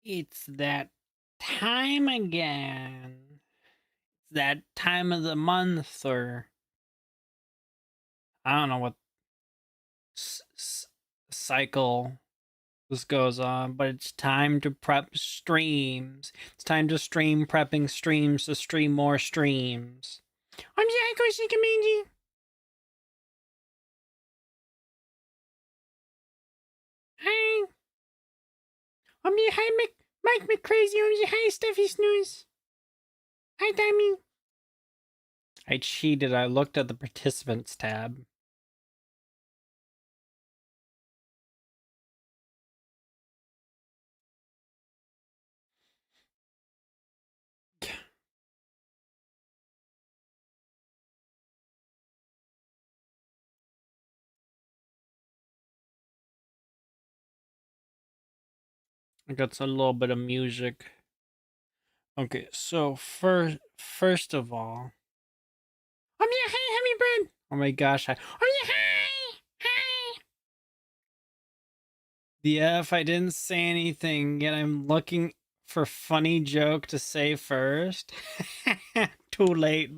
It's that time again. It's that time of the month, or I don't know what cycle this goes on, but it's time to prep streams. It's time to stream prepping streams to stream more streams. I'm Saika Shikamanji. Hi. Hi, Mike McCrazy. Hi, Steffi Snooze. Hi, Timmy. I cheated. I looked at the participants tab. I got a little bit of music. Okay, so first of all, yeah, hey, Hummingbird. Oh my gosh, yeah, hi. The F, I didn't say anything yet. I'm looking for funny joke to say first. Too late,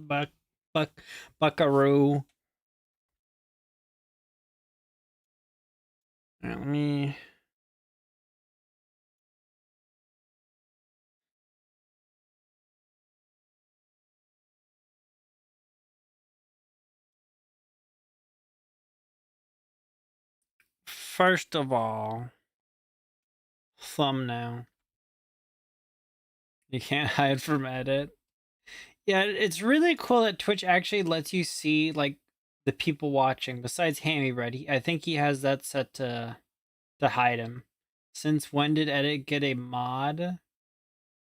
buckaroo. Let me. First of all, thumbnail. You can't hide from edit. Yeah, it's really cool that Twitch actually lets you see like the people watching. Besides Hammy Bread, I think he has that set to hide him. Since when did edit get a mod?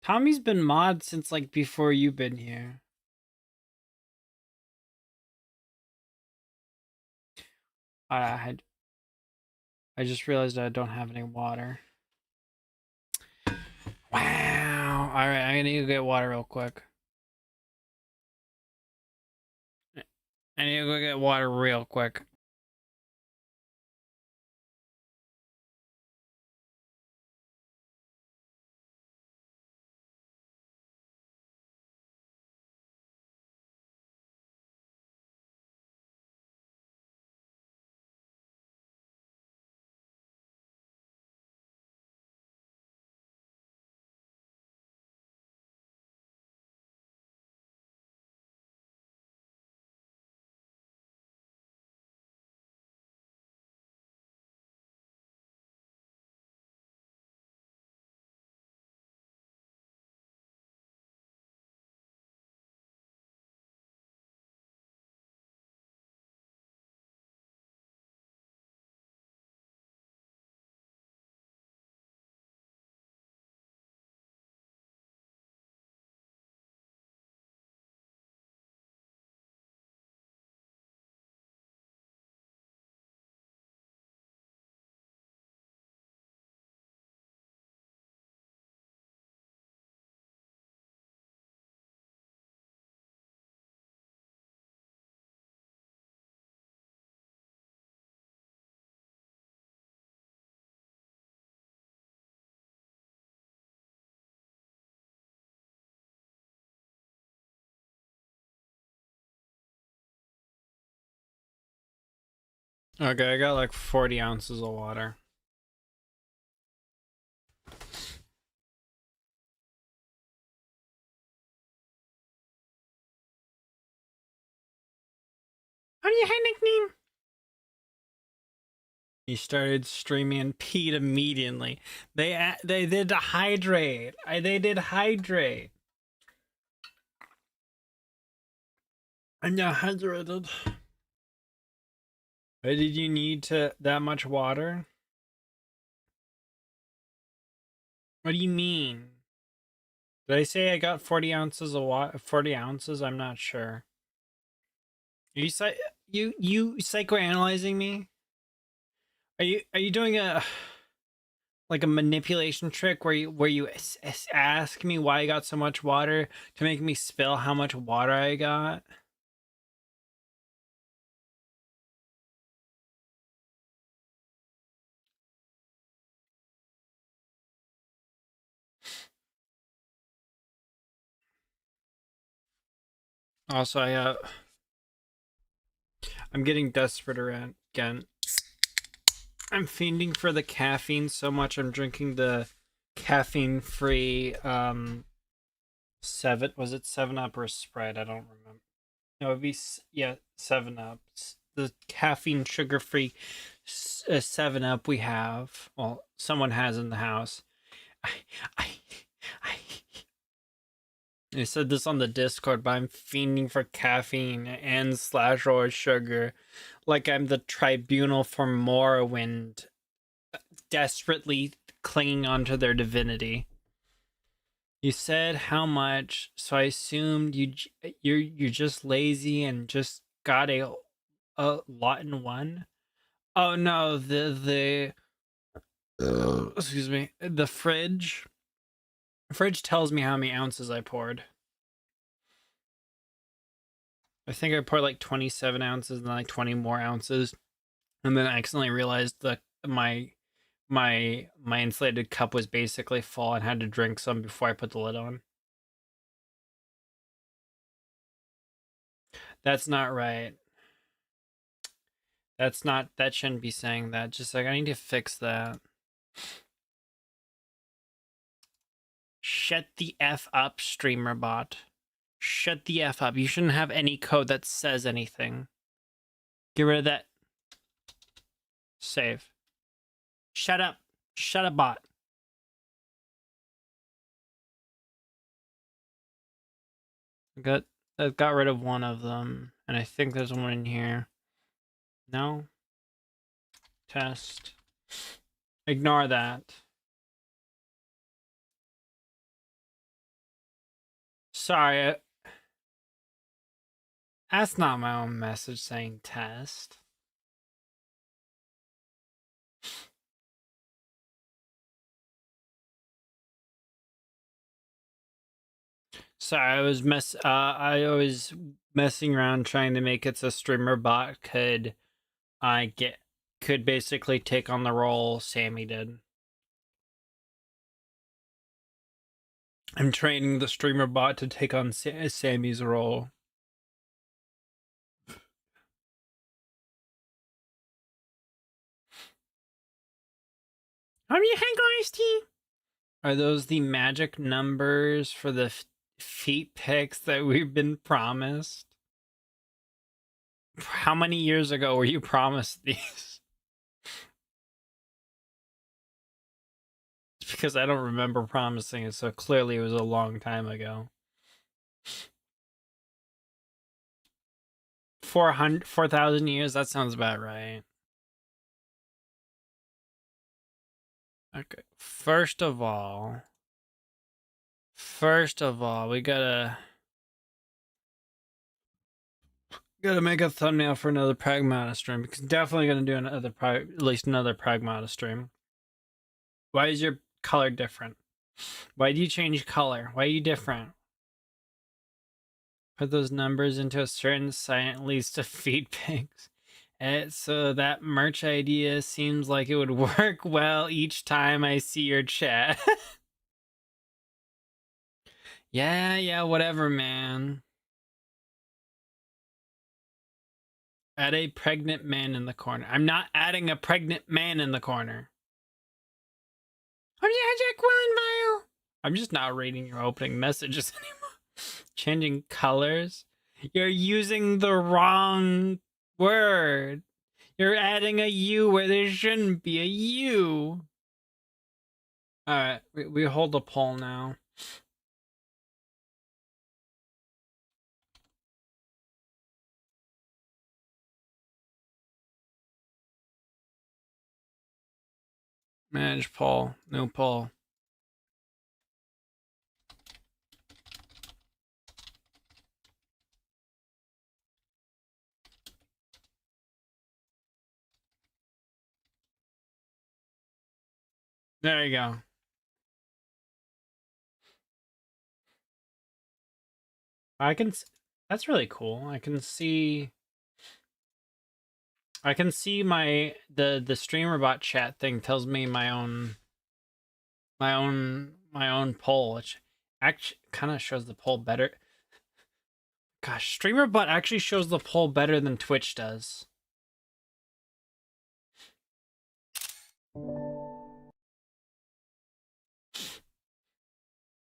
Tommy's been mod since like before you've been here. I just realized I don't have any water. Wow. All right, I need to get water real quick. I need to go get water real quick. Okay, I got like 40 ounces of water. Hi, nickname. He started streaming and peed immediately. They did hydrate. They did hydrate. I'm not hydrated. Why did you need that much water? What do you mean? Did I say I got 40 ounces of water? 40 ounces? I'm not sure. Are you psychoanalyzing me? Are you doing a like a manipulation trick where you ask me why I got so much water to make me spill how much water I got? Also, I'm getting desperate again. I'm fiending for the caffeine so much. I'm drinking the caffeine-free 7 Up or Sprite? I don't remember. No, it'd be 7 Up. The caffeine sugar-free 7 Up we have. Well, someone has in the house. I I said this on the Discord, but I'm fiending for caffeine and slash or sugar, like I'm the tribunal for Morrowind, desperately clinging onto their divinity. You said how much, so I assumed you're just lazy and just got a lot in one. Oh no, the excuse me, the fridge tells me how many ounces I poured. I think I poured like 27 ounces and then like 20 more ounces, and then I accidentally realized that my insulated cup was basically full and had to drink some before I put the lid on. That's not right. That shouldn't be saying that. Just like I need to fix that. Shut the F up, streamer bot. Shut the F up. You shouldn't have any code that says anything. Get rid of that. Save. Shut up. Shut up, bot. I got rid of one of them, and I think there's one in here. No? Test. Ignore that. Sorry. That's not my own message saying test. Sorry, I was messing around trying to make it so streamer bot could basically take on the role Sammy did. I'm training the streamer bot to take on Sammy's role. Are you tea? Are those the magic numbers for the feet pics that we've been promised? How many years ago were you promised these? It's because I don't remember promising it, so clearly it was a long time ago. 4,000 years? That sounds about right. Okay. First of all, we gotta make a thumbnail for another Pragmata stream. Because definitely gonna do at least another Pragmata stream. Why is your color different? Why do you change color? Why are you different? Put those numbers into a certain site leads to feed pics. So that merch idea seems like it would work well each time I see your chat. Yeah, whatever, man. Add a pregnant man in the corner. I'm not adding a pregnant man in the corner. I'm just not reading your opening messages anymore. Changing colors? You're using the wrong word. You're adding a U where there shouldn't be a U. Alright, we hold a poll now. Manage poll. New poll. There you go. That's really cool. I can see the streamer bot chat thing tells me my own poll, which actually kind of shows the poll better. Gosh, StreamerBot actually shows the poll better than Twitch does.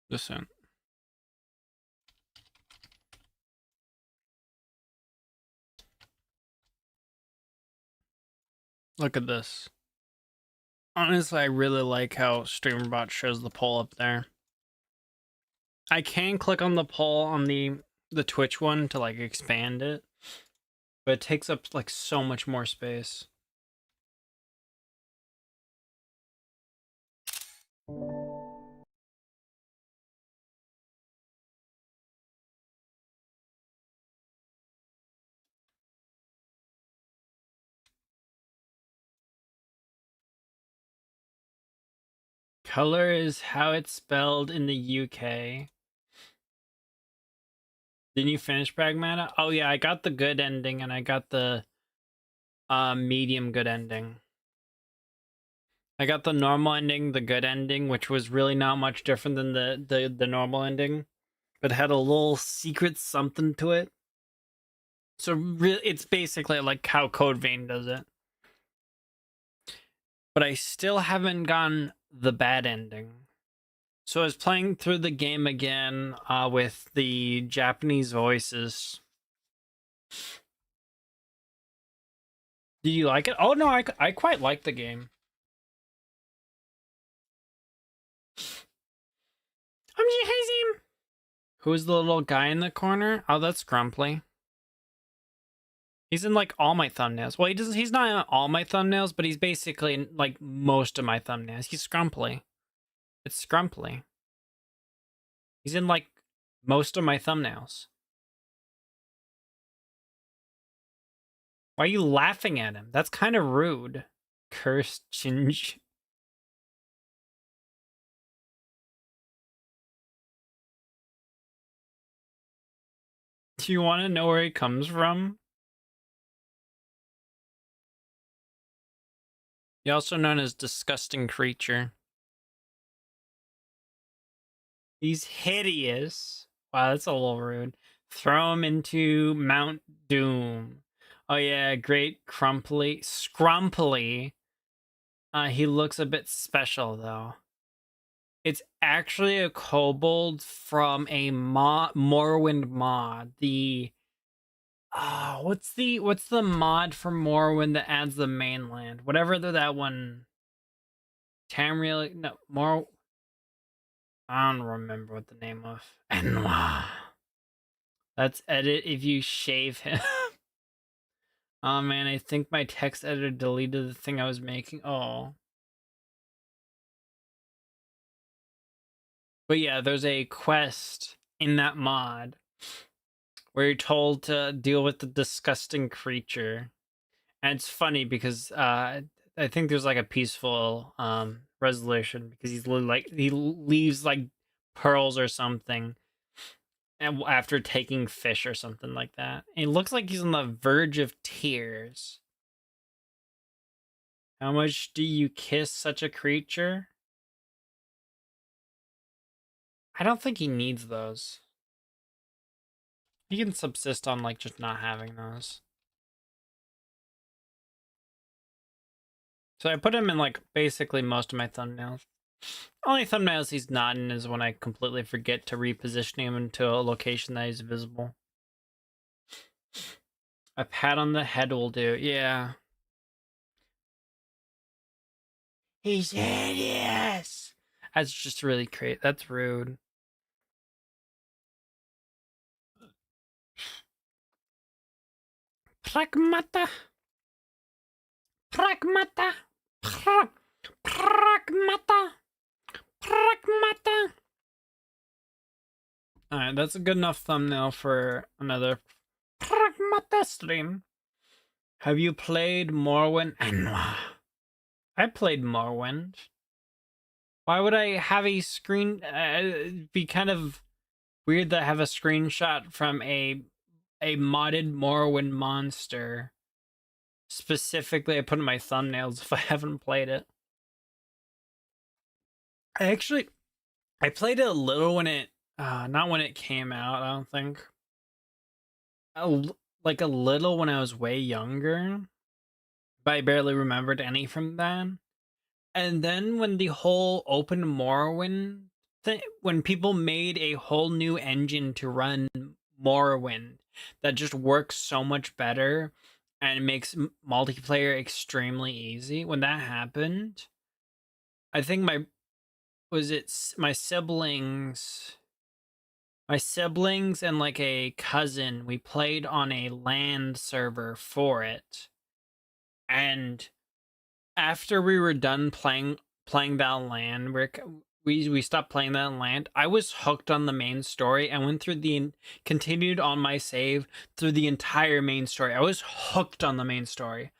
Listen. Look at this. Honestly, I really like how StreamerBot shows the poll up there. I can click on the poll on the Twitch one to like expand it, but it takes up like so much more space. Color is how it's spelled in the UK. Didn't you finish Pragmata? Oh yeah, I got the good ending and I got the medium good ending. I got the normal ending, the good ending, which was really not much different than the normal ending, but had a little secret something to it. So really, it's basically like how Code Vein does it. But I still haven't gotten the bad ending. So I was playing through the game again with the Japanese voices. Did you like it? Oh no, I quite like the game. Who's the little guy in the corner? Oh, that's Grumply. He's in like all my thumbnails. Well, he's not in all my thumbnails, but he's basically in like most of my thumbnails. He's Scrumply. It's Scrumply. He's in like most of my thumbnails. Why are you laughing at him? That's kind of rude. Cursed Chinj. Do you want to know where he comes from? He's also known as Disgusting Creature. He's hideous. Wow, that's a little rude. Throw him into Mount Doom. Oh yeah, great Crumply. Scrumply. He looks a bit special though. It's actually a kobold from a Morrowind mod. The what's the mod for Morrowind that adds the mainland? Whatever that one. Tamriel, no, more. I don't remember what the name of. Enwa. Let's edit if you shave him. Oh man, I think my text editor deleted the thing I was making. Oh. But yeah, there's a quest in that mod where you're told to deal with the disgusting creature. And it's funny because I think there's like a peaceful resolution because he leaves like pearls or something and after taking fish or something like that. And it looks like he's on the verge of tears. How much do you kiss such a creature? I don't think he needs those. He can subsist on like just not having those. So I put him in like basically most of my thumbnails. Only thumbnails he's not in is when I completely forget to reposition him into a location that he's visible. A pat on the head will do. Yeah. He's hideous. That's just really great. That's rude. Pragmata. Pragmata. Pragmata. Pragmata. Alright, that's a good enough thumbnail for another Pragmata stream. Have you played Morrowind? I played Morrowind. Why would I have a screen? It'd be kind of weird that I have a screenshot from a modded Morrowind monster. Specifically, I put in my thumbnails if I haven't played it. I played it a little when it, not when it came out, I don't think. like a little when I was way younger, but I barely remembered any from that. And then when the whole open Morrowind thing, when people made a whole new engine to run Morrowind that just works so much better and makes multiplayer extremely easy, when that happened, I think my siblings and like a cousin, we played on a land server for it. And after we were done playing that land, we stopped playing that land. I was hooked on the main story and went through continued on my save through the entire main story. I was hooked on the main story.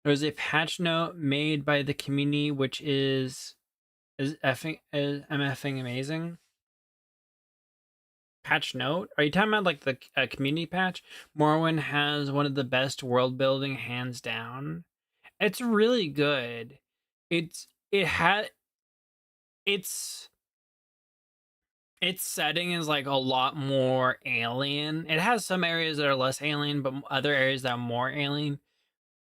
There was a patch note made by the community, which is effing amazing. Patch note? Are you talking about like the community patch? Morrowind has one of the best world building, hands down. It's really good. Its setting is like a lot more alien. It has some areas that are less alien, but other areas that are more alien.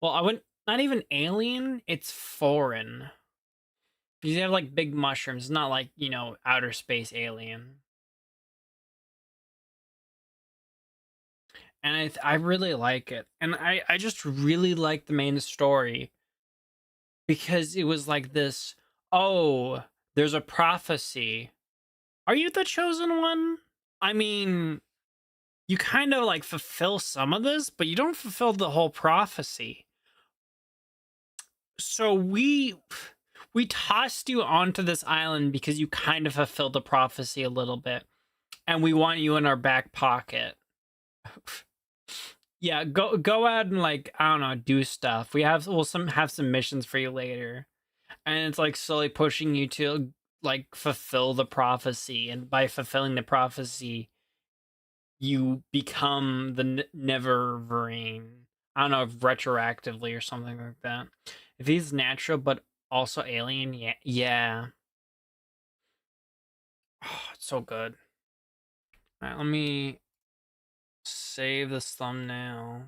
Well, I wouldn't, not even alien, it's foreign. You have like big mushrooms. It's not like, you know, outer space alien. And I really like it. And I just really like the main story because it was like this, oh, there's a prophecy. Are you the chosen one? I mean, you kind of like fulfill some of this, but you don't fulfill the whole prophecy. So we tossed you onto this island because you kind of fulfilled the prophecy a little bit, and we want you in our back pocket. Yeah, go out and like, I don't know, do stuff. We'll have some missions for you later, and it's like slowly pushing you to like fulfill the prophecy, and by fulfilling the prophecy, you become the Neververine. I don't know, retroactively or something like that. If he's natural but also alien, yeah. Oh, it's so good. All right, let me save this thumbnail.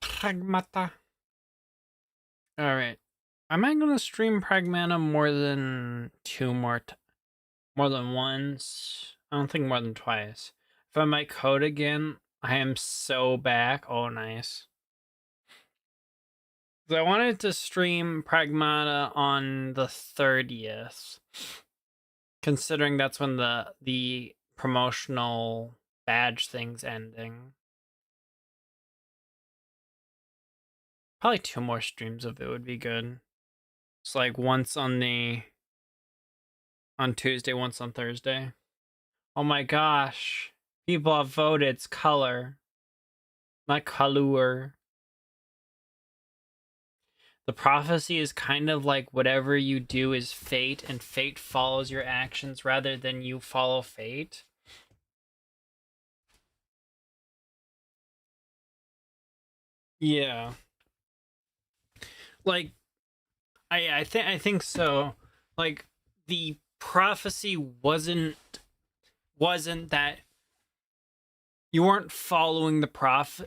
Pragmata. All right. Am I gonna stream Pragmata more than more than once? I don't think more than twice. If I might code again, I am so back. Oh, nice. I wanted to stream Pragmata on the 30th, considering that's when the promotional badge thing's ending. Probably 2 more streams of it would be good. It's like once on Tuesday, once on Thursday. Oh my gosh. People have voted. It's color, not color. The prophecy is kind of like whatever you do is fate, and fate follows your actions rather than you follow fate. Yeah. Like I think so. Like the prophecy wasn't that you weren't following the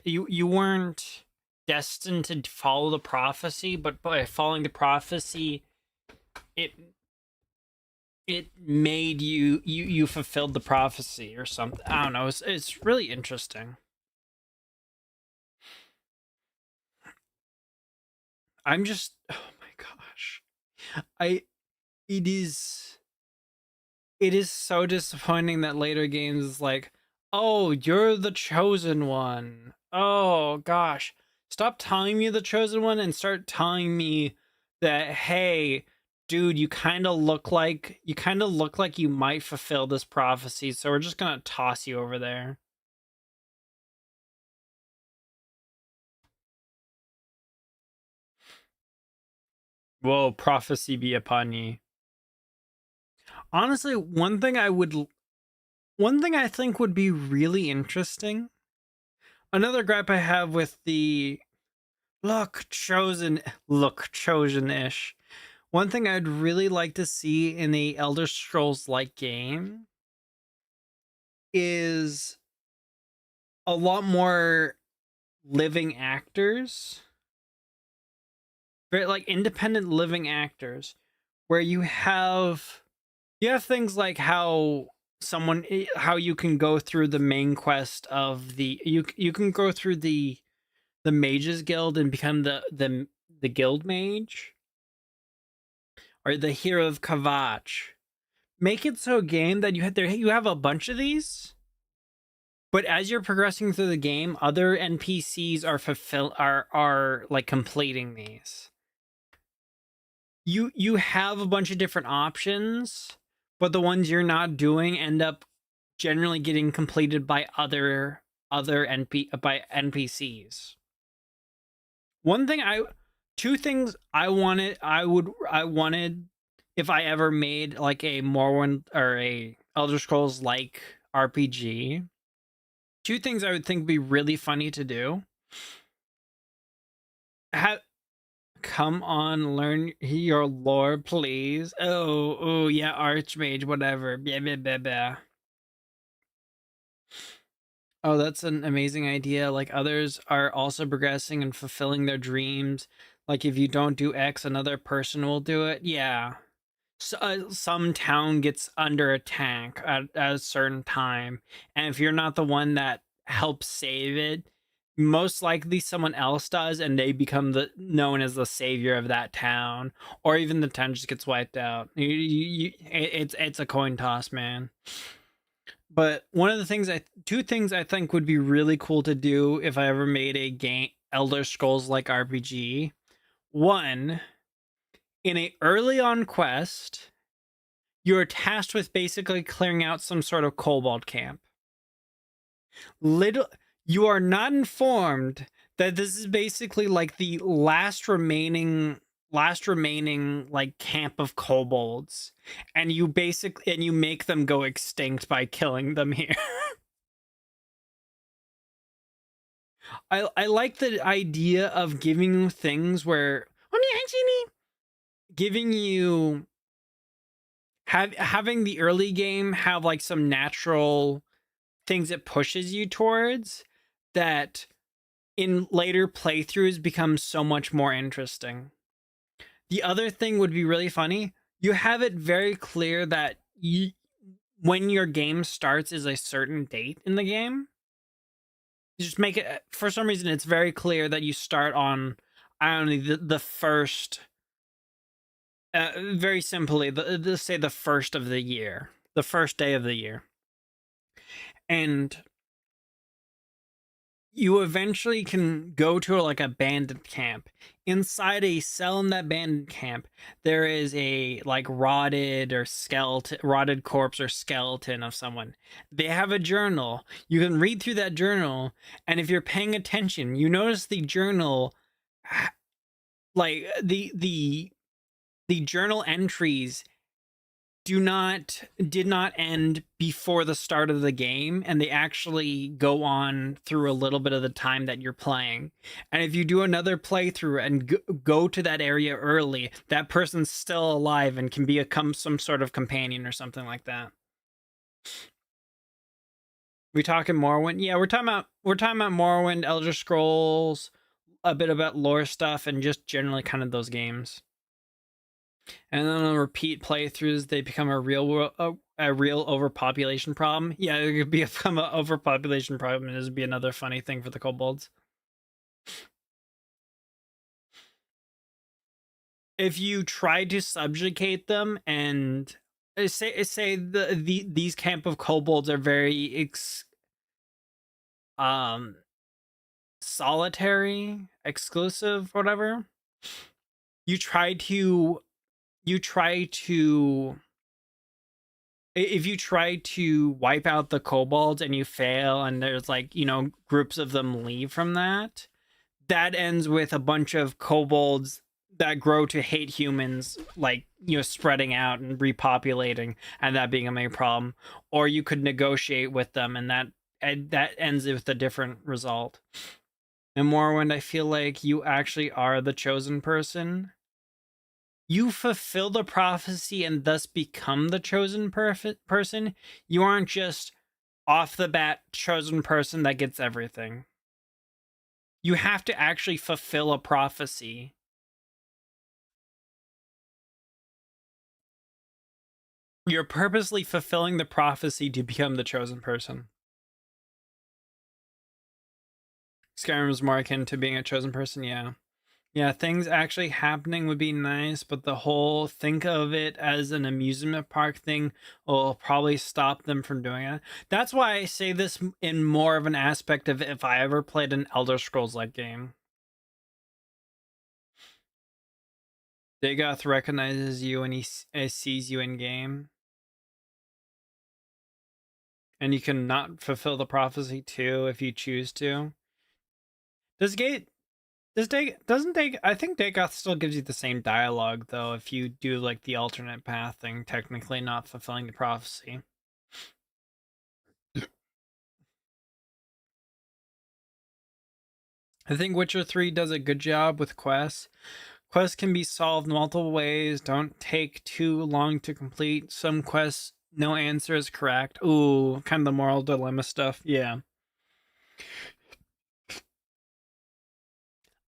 you weren't destined to follow the prophecy, but by following the prophecy, it made you fulfilled the prophecy or something. I don't know. It's really interesting. I'm just, oh my gosh. I it is so disappointing that later games is like, oh, you're the chosen one. Oh gosh. Stop telling me the chosen one and start telling me that, hey, dude, you kind of look like you might fulfill this prophecy, so we're just gonna toss you over there. Whoa, prophecy be upon ye. Honestly, one thing I think would be really interesting. Another gripe I have with the Look chosen-ish. One thing I'd really like to see in the Elder Scrolls-like game is a lot more living actors. Very like independent living actors where you have things like how you can go through the main quest of you can go through the mages guild and become the guild mage, or the hero of Kavach. Make it so a game that you have a bunch of these, but as you're progressing through the game, other NPCs are like completing these. You have a bunch of different options, but the ones you're not doing end up generally getting completed by other NPCs. Two things I wanted if I ever made like a Morrowind or a Elder Scrolls like RPG. Two things I would think would be really funny to do. Come on, learn your lore, please. Oh, yeah, Archmage, whatever. Blah, blah, blah, blah. Oh, that's an amazing idea. Like, others are also progressing and fulfilling their dreams. Like, if you don't do X, another person will do it. Yeah. So, some town gets under attack at a certain time, and if you're not the one that helps save it, most likely someone else does, and they become known as the savior of that town, or even the town just gets wiped out. It's a coin toss, man. But two things I think would be really cool to do if I ever made a game Elder Scrolls like RPG. One, in a early on quest, you're tasked with basically clearing out some sort of kobold camp. You are not informed that this is basically like the last remaining like camp of kobolds, and you make them go extinct by killing them here. I like the idea of giving you things where giving you having the early game have like some natural things it pushes you towards that in later playthroughs become so much more interesting. The other thing would be really funny. You have it very clear that when your game starts is a certain date in the game. You just make it, for some reason, it's very clear that you start on, I don't know, the first, very simply, let's say the first of the year, the first day of the year. And you eventually can go to like a bandit camp. Inside a cell in that bandit camp, there is a like rotted corpse or skeleton of someone. They have a journal. You can read through that journal, and if you're paying attention, you notice the journal, like the journal entries did not end before the start of the game, and they actually go on through a little bit of the time that you're playing. And if you do another playthrough and go to that area early, that person's still alive and can become some sort of companion or something like that. We talking Morrowind? Yeah, we're talking about Morrowind, Elder Scrolls, a bit about lore stuff, and just generally kind of those games. And then on repeat playthroughs, they become a real overpopulation problem. Yeah, it could become an overpopulation problem, and this would be another funny thing for the kobolds. If you try to subjugate them and say these camp of kobolds are very solitary, exclusive, whatever. You try to if you try to wipe out the kobolds and you fail, and there's like, groups of them leave from that ends with a bunch of kobolds that grow to hate humans, like, spreading out and repopulating, and that being a main problem. Or you could negotiate with them, and that ends with a different result. In Morrowind, I feel like you actually are the chosen person. You fulfill the prophecy and thus become the chosen person. You aren't just off the bat chosen person that gets everything. You have to actually fulfill a prophecy. You're purposely fulfilling the prophecy to become the chosen person. Skyrim is more akin to being a chosen person, yeah. Yeah, things actually happening would be nice, but the whole think of it as an amusement park thing will probably stop them from doing it. That's why I say this in more of an aspect of if I ever played an Elder Scrolls-like game. Dagoth recognizes you and he sees you in game. And you can not fulfill the prophecy too if you choose to. Doesn't I think Dagoth still gives you the same dialogue though if you do like the alternate path thing, technically not fulfilling the prophecy. I think Witcher 3 does a good job with quests. Quests can be solved multiple ways, don't take too long to complete. Some quests, no answer is correct. Ooh, kind of the moral dilemma stuff. Yeah.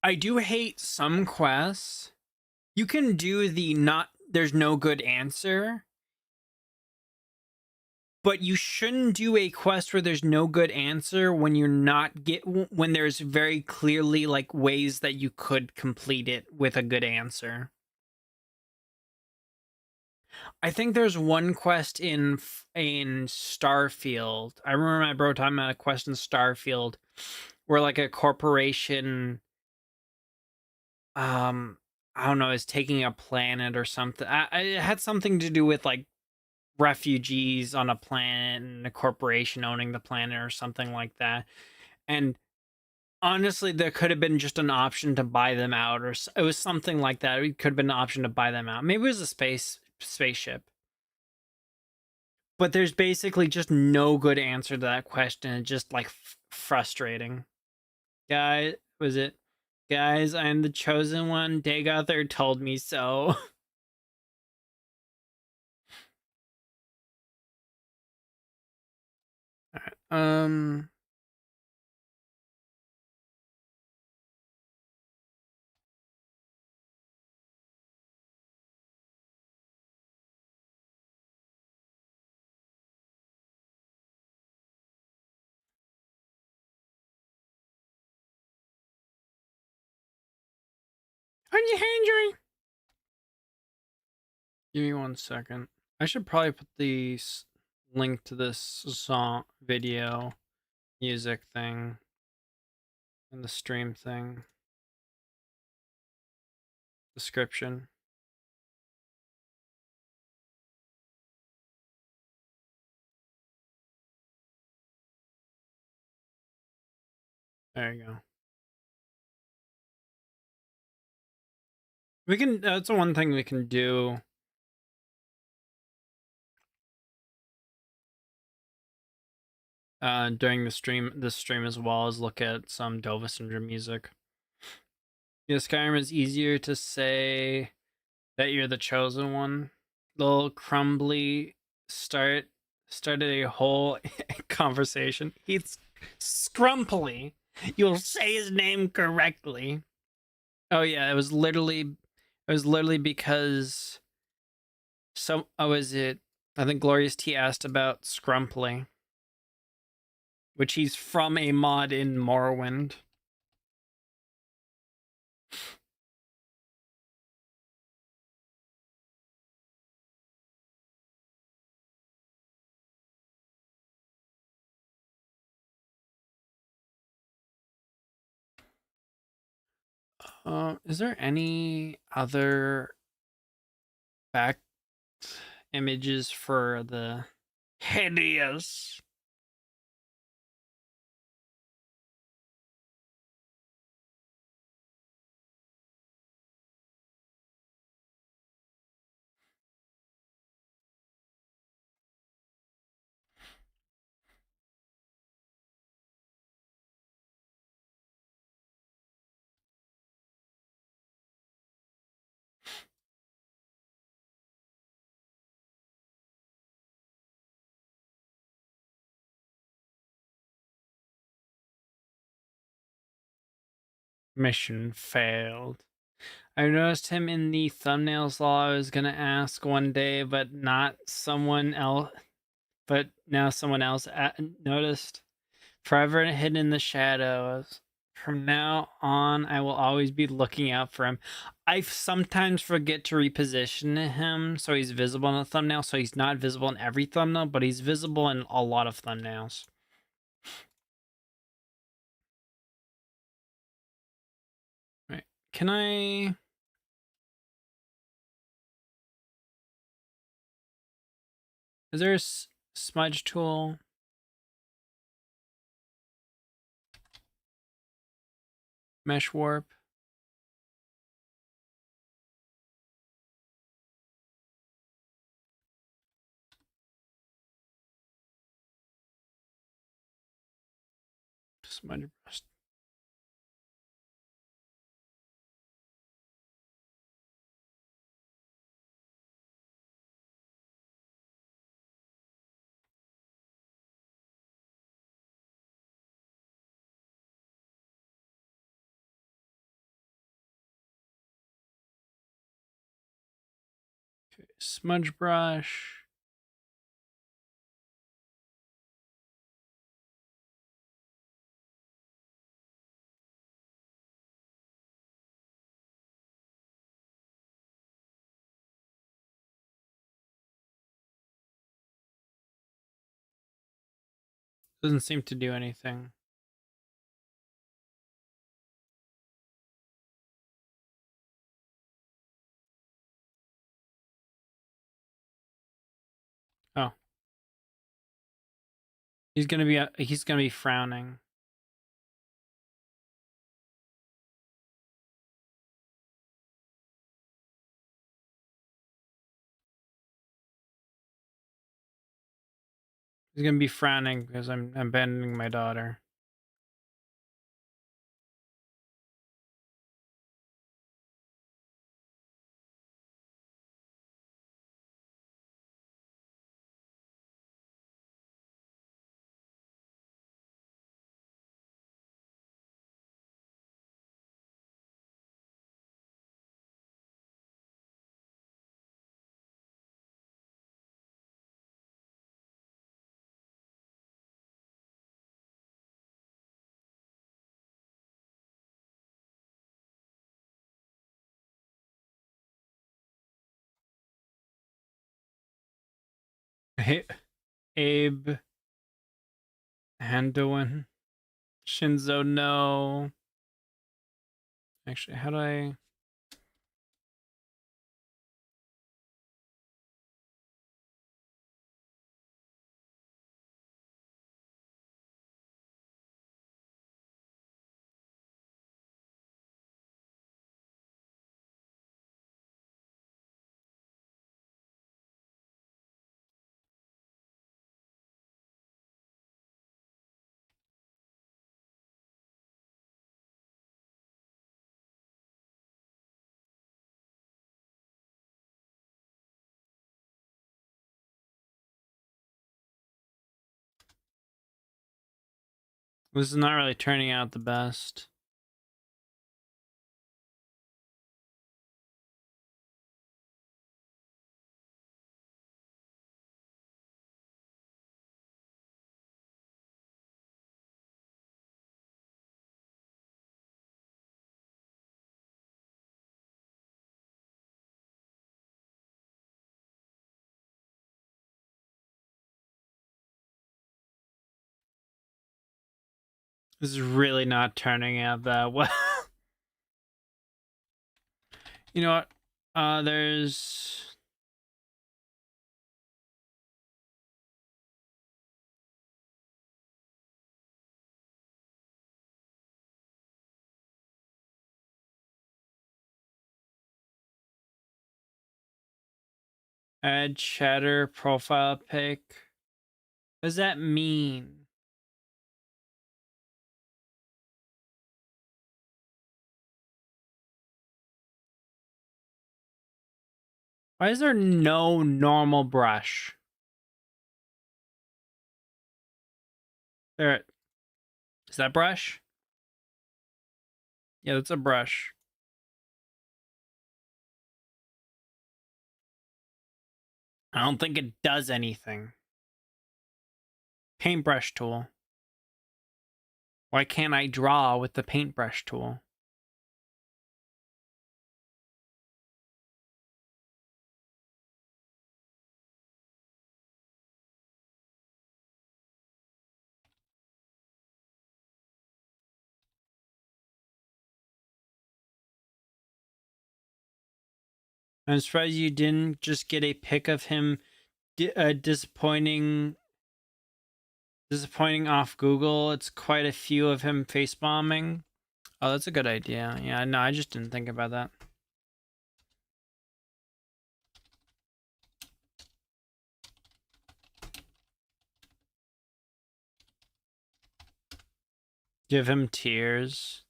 I do hate some quests. You can do the not, there's no good answer, but you shouldn't do a quest where there's no good answer when you're not when there's very clearly like ways that you could complete it with a good answer. I think there's one quest in Starfield. I remember my bro talking about a quest in Starfield where like a corporation I don't know, is taking a planet or something. It had something to do with like refugees on a planet and a corporation owning the planet or something like that. And honestly, there could have been just an option to buy them out, or it was something like that. It could have been an option to buy them out. Maybe it was a spaceship. But there's basically just no good answer to that question. It's just like frustrating. Guys, was it? Guys, I'm the chosen one. Dagother told me so. um. Are you hungry? Give me 1 second. I should probably put the link to this song, video, music thing, and the stream thing. Description. There you go. We can, that's the one thing we can do. During this stream as well, is look at some Dova Syndrome music. Yeah, Skyrim is easier to say that you're the chosen one. Little Crumbly started a whole conversation. He's Scrumply. You'll say his name correctly. Oh yeah, it was literally because was it, I think Glorious T asked about Scrumply, which he's from a mod in Morrowind. Is there any other back images for the hideous? Mission failed. I noticed him in the thumbnails law I was gonna ask one day, but not someone else. But now someone else noticed. Forever hidden in the shadows. From now on, I will always be looking out for him. I sometimes forget to reposition him so he's visible in the thumbnail. So he's not visible in every thumbnail, but he's visible in a lot of thumbnails. Right. Can I... Is there a smudge tool? Mesh warp? Smudge brush. Okay, smudge brush. Doesn't seem to do anything. Oh. He's gonna be frowning. He's gonna be frowning because I'm abandoning my daughter. Hey, Abe Handoin. Shinzo, no. Actually, how do I... This is not really turning out the best. This is really not turning out that well. You know what? There's... Add shatter profile pic. What does that mean? Why is there no normal brush? There... Is that brush? Yeah, that's a brush. I don't think it does anything. Paintbrush tool. Why can't I draw with the paintbrush tool? I'm surprised you didn't just get a pic of him disappointing off Google. It's quite a few of him face bombing. Oh, that's a good idea. Yeah, no, I just didn't think about that. Give him tears.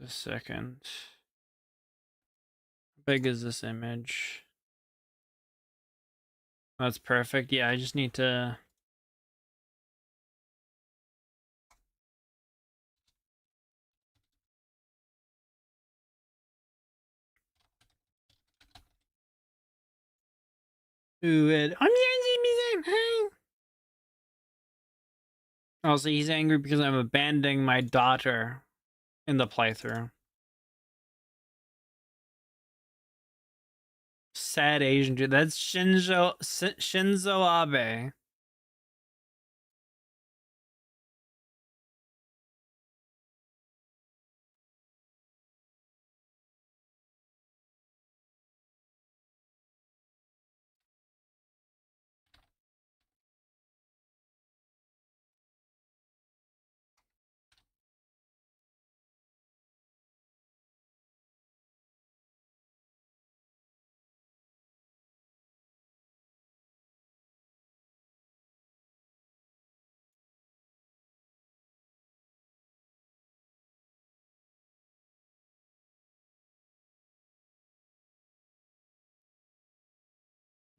A second. How big is this image? That's perfect. Yeah, I just need to... do it. Also, he's angry because I'm abandoning my daughter in the playthrough. Sad Asian dude. That's Shinzo Abe.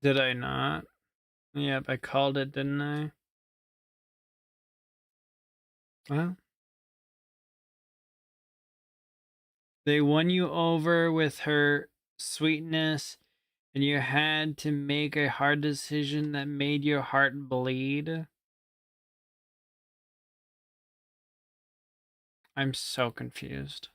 Did I not? Yep, I called it, didn't I? Well, they won you over with her sweetness, and you had to make a hard decision that made your heart bleed. I'm so confused.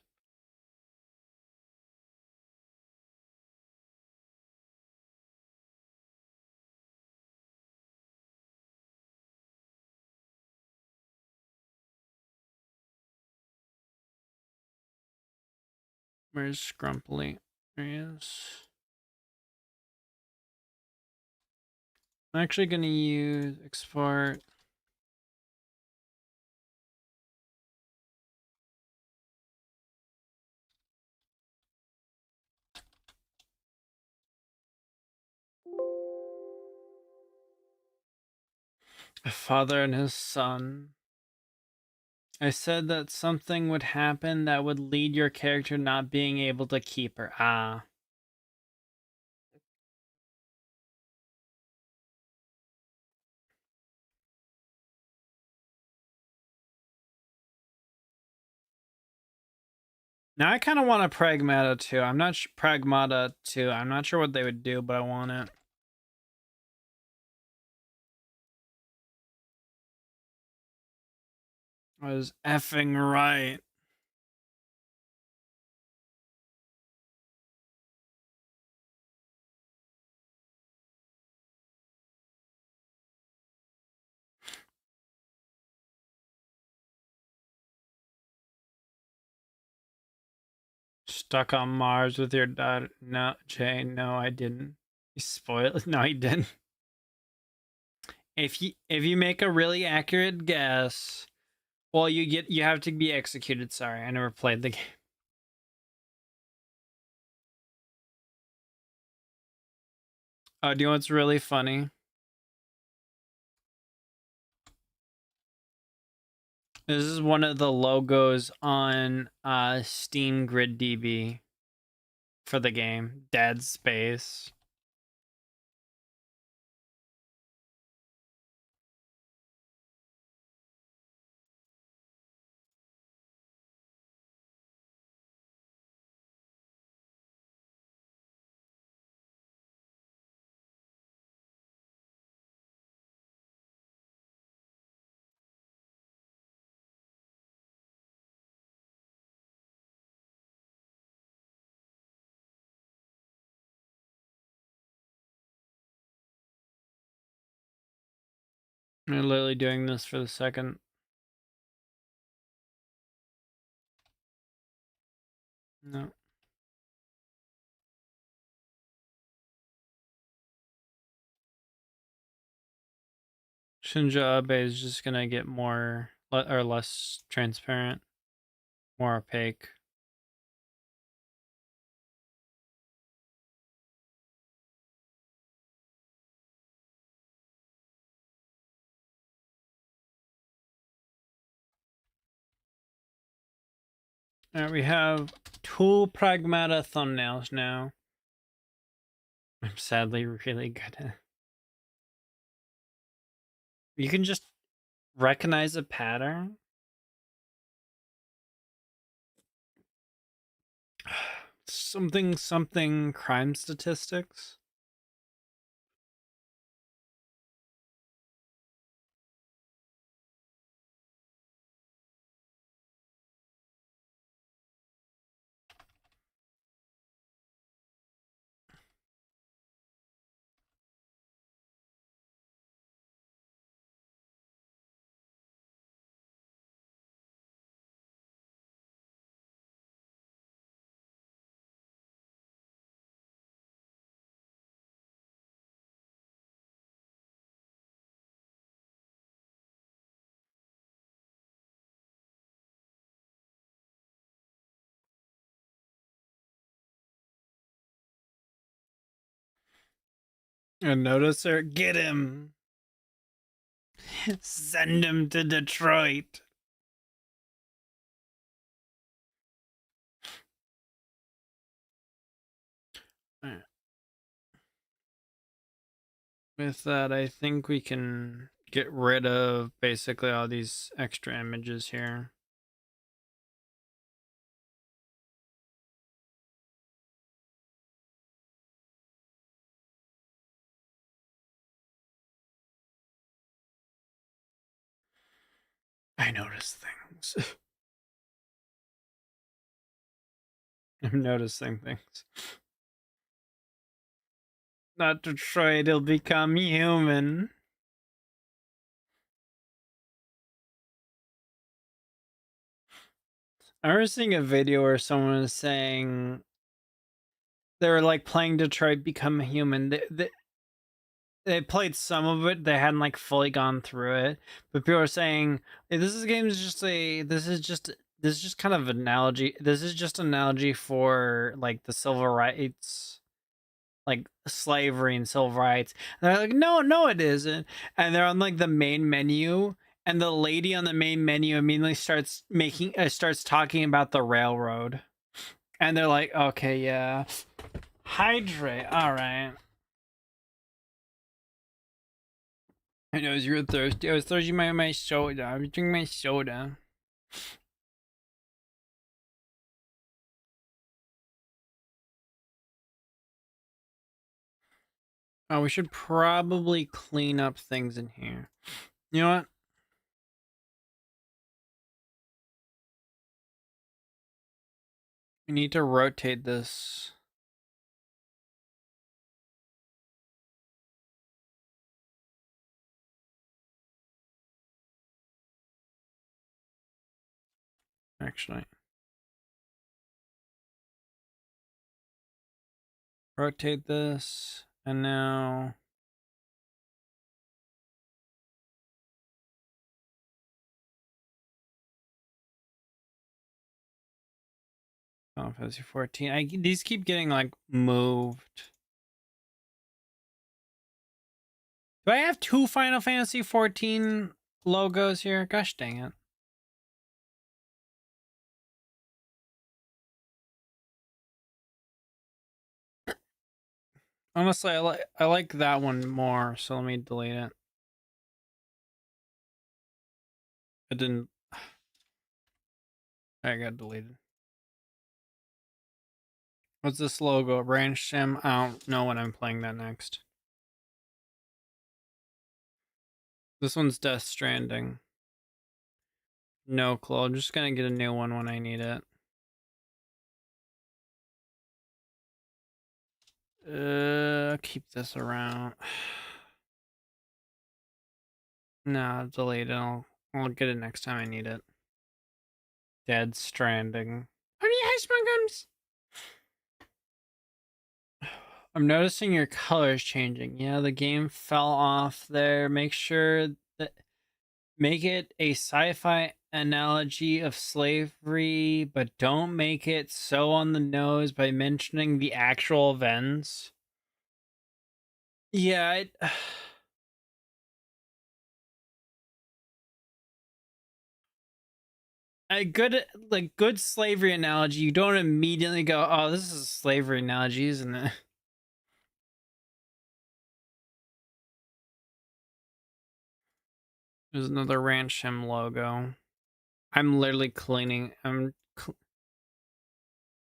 Where's Scrumply? There he is. I'm actually going to use export. A father and his son. I said that something would happen that would lead your character not being able to keep her. Ah. Now I kind of want a Pragmata too. I'm not Pragmata too. I'm not sure what they would do, but I want it. I was effing right. stuck on Mars with your daughter. No, Jay, no, I didn't. You spoiled. No, I didn't. If you make a really accurate guess, well, you have to be executed. Sorry, I never played the game. Oh, do you know what's really funny? This is one of the logos on Steam Grid DB for the game, Dead Space. I'm literally doing this for the second. No. Shinja Abe is just gonna get more or less transparent, more opaque. Alright, we have two Pragmata thumbnails now. I'm sadly really good at it. You can just recognize a pattern. Something crime statistics. And notice her, get him. Send him to Detroit. With that, I think we can get rid of basically all these extra images here. I notice things. I'm noticing things. Not Detroit, he'll become human. I remember seeing a video where someone was saying they were like playing Detroit Become Human. They played some of it. They hadn't like fully gone through it, but people are saying, hey, this is just kind of analogy. This is just analogy for like the civil rights, like slavery and civil rights. And they're like, no, it isn't. And they're on like the main menu, and the lady on the main menu immediately starts talking about the railroad, and they're like, okay, yeah, hydrate, all right. I know you're thirsty. I was thirsty by my soda. I was drinking my soda. Oh, we should probably clean up things in here. You know what? We need to rotate this. Actually. Rotate this, and now Final Fantasy 14. These keep getting like moved. Do I have two Final Fantasy 14 logos here? Gosh dang it. Honestly, I like that one more, so let me delete it. It didn't. I got deleted. What's this logo? Ranch Sim? I don't know when I'm playing that next. This one's Death Stranding. No clue. I'm just gonna get a new one when I need it. Keep this around. Nah, delete it. I'll get it next time I need it. Dead Stranding. How many ice gums? I'm noticing your colors changing. Yeah, the game fell off there. Make sure that make it a sci-fi analogy of slavery, but don't make it so on the nose by mentioning the actual events. Yeah, a good slavery analogy, you don't immediately go, oh, this is a slavery analogy, isn't it? There's another Ranch Him logo. I'm literally cleaning.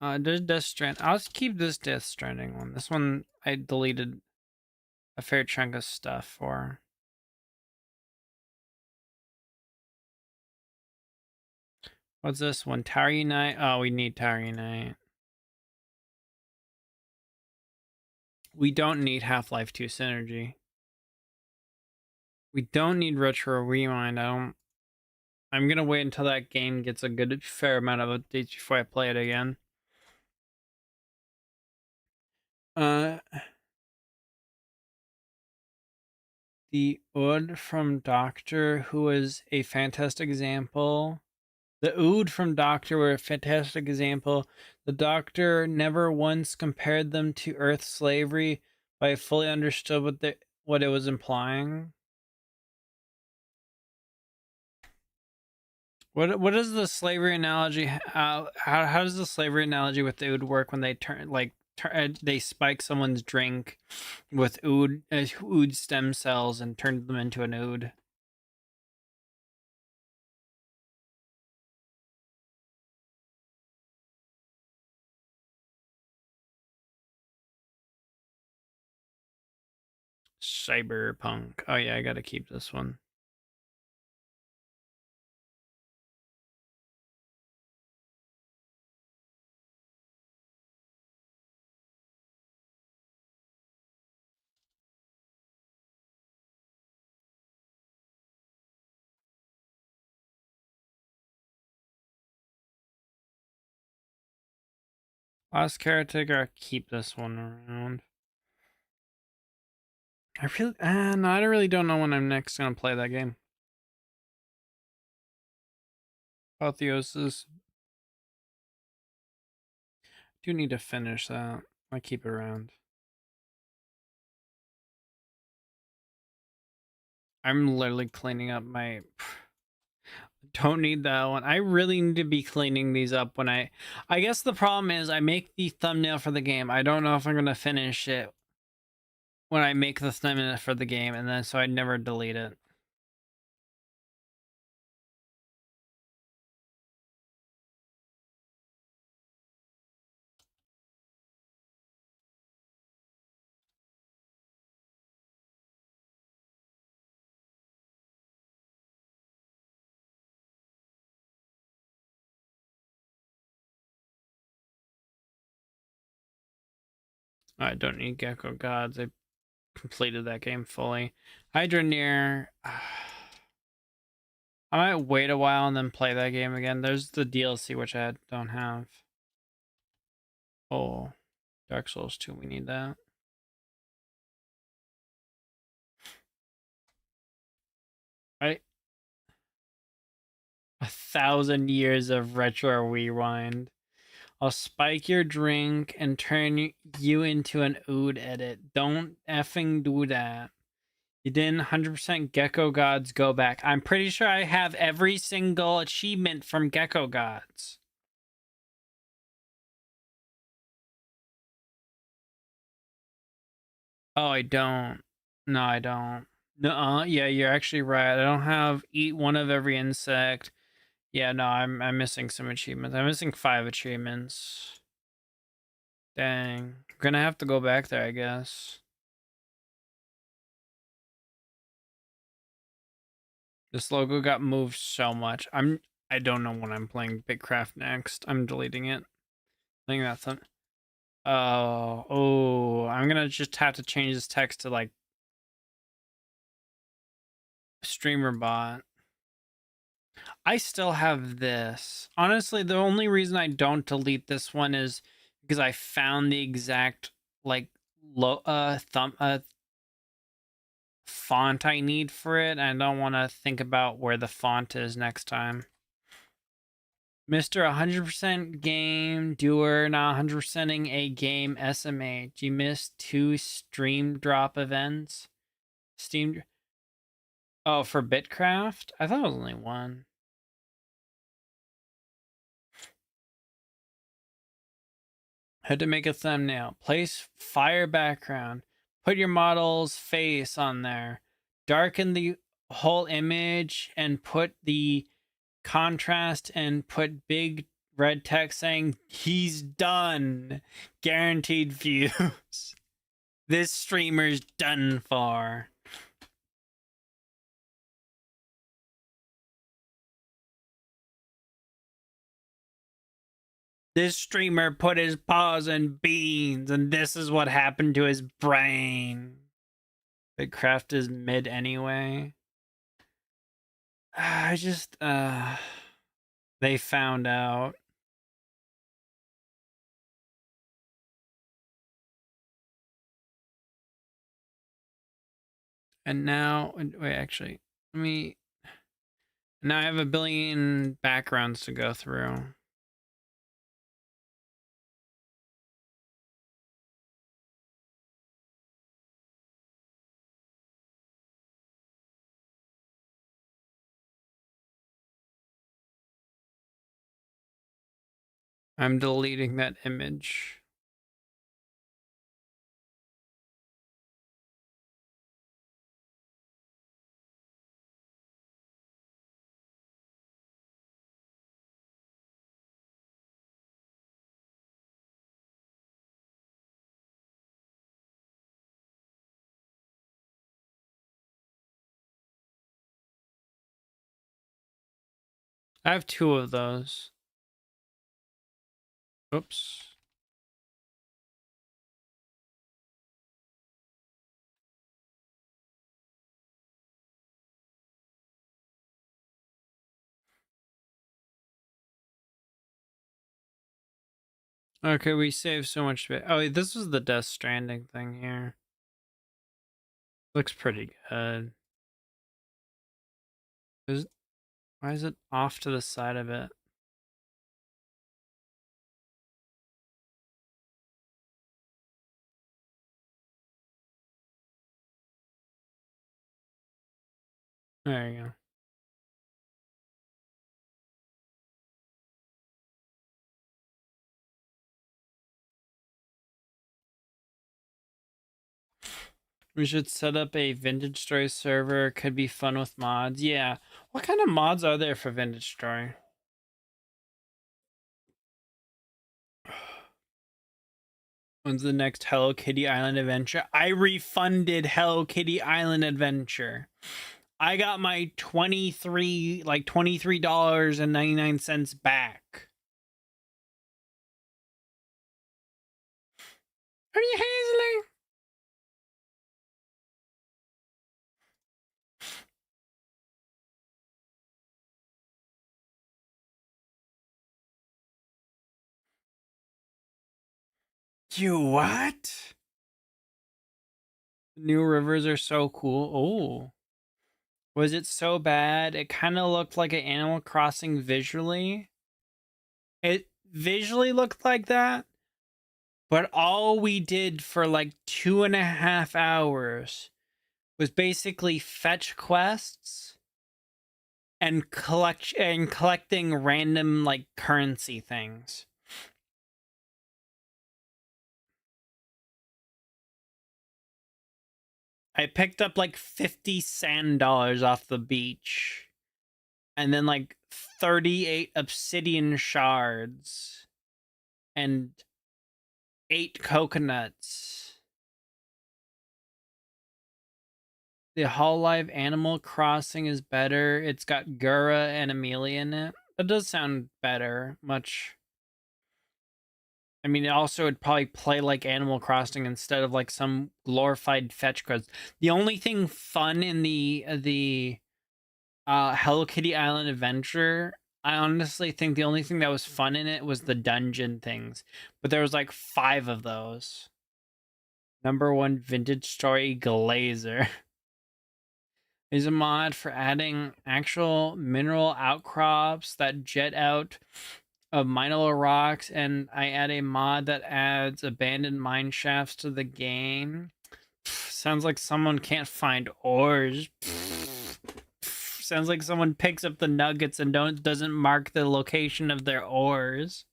There's Death Strand. I'll just keep this Death Stranding one. This one I deleted a fair chunk of stuff for. What's this one? Tower Unite? Oh, we need Tower Unite. We don't need Half-Life 2 Synergy. We don't need Retro Rewind. I'm gonna wait until that game gets a good fair amount of updates before I play it again. The Ood from Doctor, who was a fantastic example. The Ood from Doctor were a fantastic example. The Doctor never once compared them to Earth slavery, but I fully understood what it was implying. What is the slavery analogy? How does the slavery analogy with the Ood work when they they spike someone's drink with ood stem cells and turn them into an ood? Cyberpunk. Oh yeah, I gotta keep this one. Last caretaker, keep this one around. I really don't know when I'm next gonna play that game. Apotheosis. Do need to finish that. I keep it around. I'm literally cleaning up my. Don't need that one. I really need to be cleaning these up when I guess the problem is I make the thumbnail for the game. I don't know if I'm gonna finish it when I make the thumbnail for the game, and then so I never delete it. I don't need Gecko Gods. I completed that game fully. Hydroneer. I might wait a while and then play that game again. There's the DLC which I don't have. Oh, Dark Souls 2, we need that. Right? 1,000 years of retro rewind. I'll spike your drink and turn you into an ood edit. Don't effing do that. You didn't 100% Gecko Gods go back. I'm pretty sure I have every single achievement from Gecko Gods. Oh, I don't. No, I don't. No, yeah, you're actually right. I don't have eat one of every insect. Yeah, no, I'm missing some achievements. I'm missing 5 achievements. Dang. I'm gonna have to go back there, I guess. This logo got moved so much. I don't know when I'm playing Bigcraft next. I'm deleting it. I think that's it. Oh, I'm gonna just have to change this text to like streamer bot. I still have this. Honestly, the only reason I don't delete this one is because I found the exact like font I need for it. I don't want to think about where the font is next time. Mr. 100% game doer, not 100%ing a game SMH. You missed 2 stream drop events. Steam. Oh, for Bitcraft? I thought it was only 1. Had to make a thumbnail. Place fire background. Put your model's face on there. Darken the whole image and put the contrast and put big red text saying he's done. Guaranteed views. This streamer's done for. This streamer put his paws in beans, and this is what happened to his brain. Bigcraft is mid anyway. I just, they found out. And now, wait, actually, let me, now I have a billion backgrounds to go through. I'm deleting that image. I have 2 of those. Oops. Okay, we saved so much space. Oh, this was the Death Stranding thing here. Looks pretty good. Why is it off to the side of it? There you go. We should set up a Vintage Story server. Could be fun with mods. Yeah. What kind of mods are there for Vintage Story? When's the next Hello Kitty Island adventure? I refunded Hello Kitty Island adventure. I got my $23.99 back. Are you Hazley? You what? New rivers are so cool. Oh. Was it so bad? It kind of looked like an Animal Crossing visually. It visually looked like that, but all we did for like 2.5 hours was basically fetch quests and collecting random like currency things. I picked up like 50 sand dollars off the beach and then like 38 obsidian shards and 8 coconuts. The Hololive Animal Crossing is better. It's got Gura and Amelia in it. That does sound better. Much. I mean, it also would probably play like Animal Crossing instead of like some glorified fetch quests. The only thing fun in the Hello Kitty Island Adventure, I honestly think the only thing that was fun in it was the dungeon things. But there was like 5 of those. Number 1 vintage story Glazer. Is a mod for adding actual mineral outcrops that jet out of mineral rocks, and I add a mod that adds abandoned mine shafts to the game. Sounds like someone can't find ores. Sounds like someone picks up the nuggets and doesn't mark the location of their ores.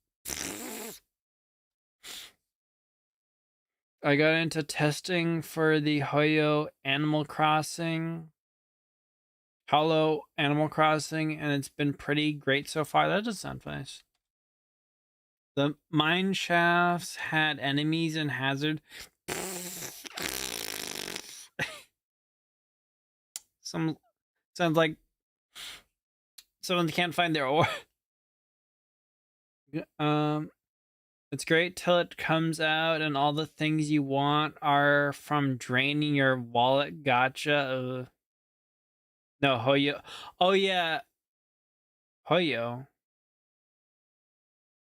I got into testing for the Hoyo Animal Crossing. Hollow Animal Crossing, and it's been pretty great so far. That does sound nice. The mine shafts had enemies and hazard. Some sounds like someone can't find their ore. It's great till it comes out and all the things you want are from draining your wallet. Gotcha. No, Hoyo. Oh yeah, Hoyo.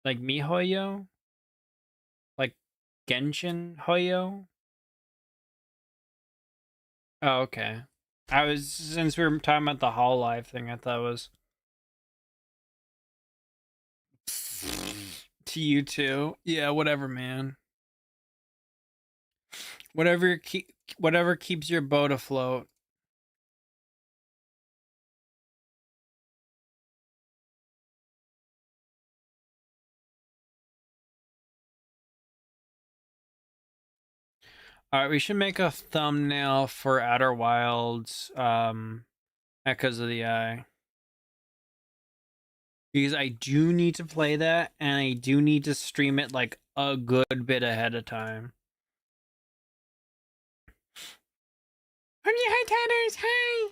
Like MiHoYo? Like Genshin Hoyo? Oh, okay. I was, since we were talking about the Hololive thing, I thought it was to you too. Yeah, whatever, man. Whatever keeps your boat afloat. All right, we should make a thumbnail for Outer Wilds, Echoes of the Eye. Because I do need to play that, and I do need to stream it like a good bit ahead of time. Hi, Tatters! Hi!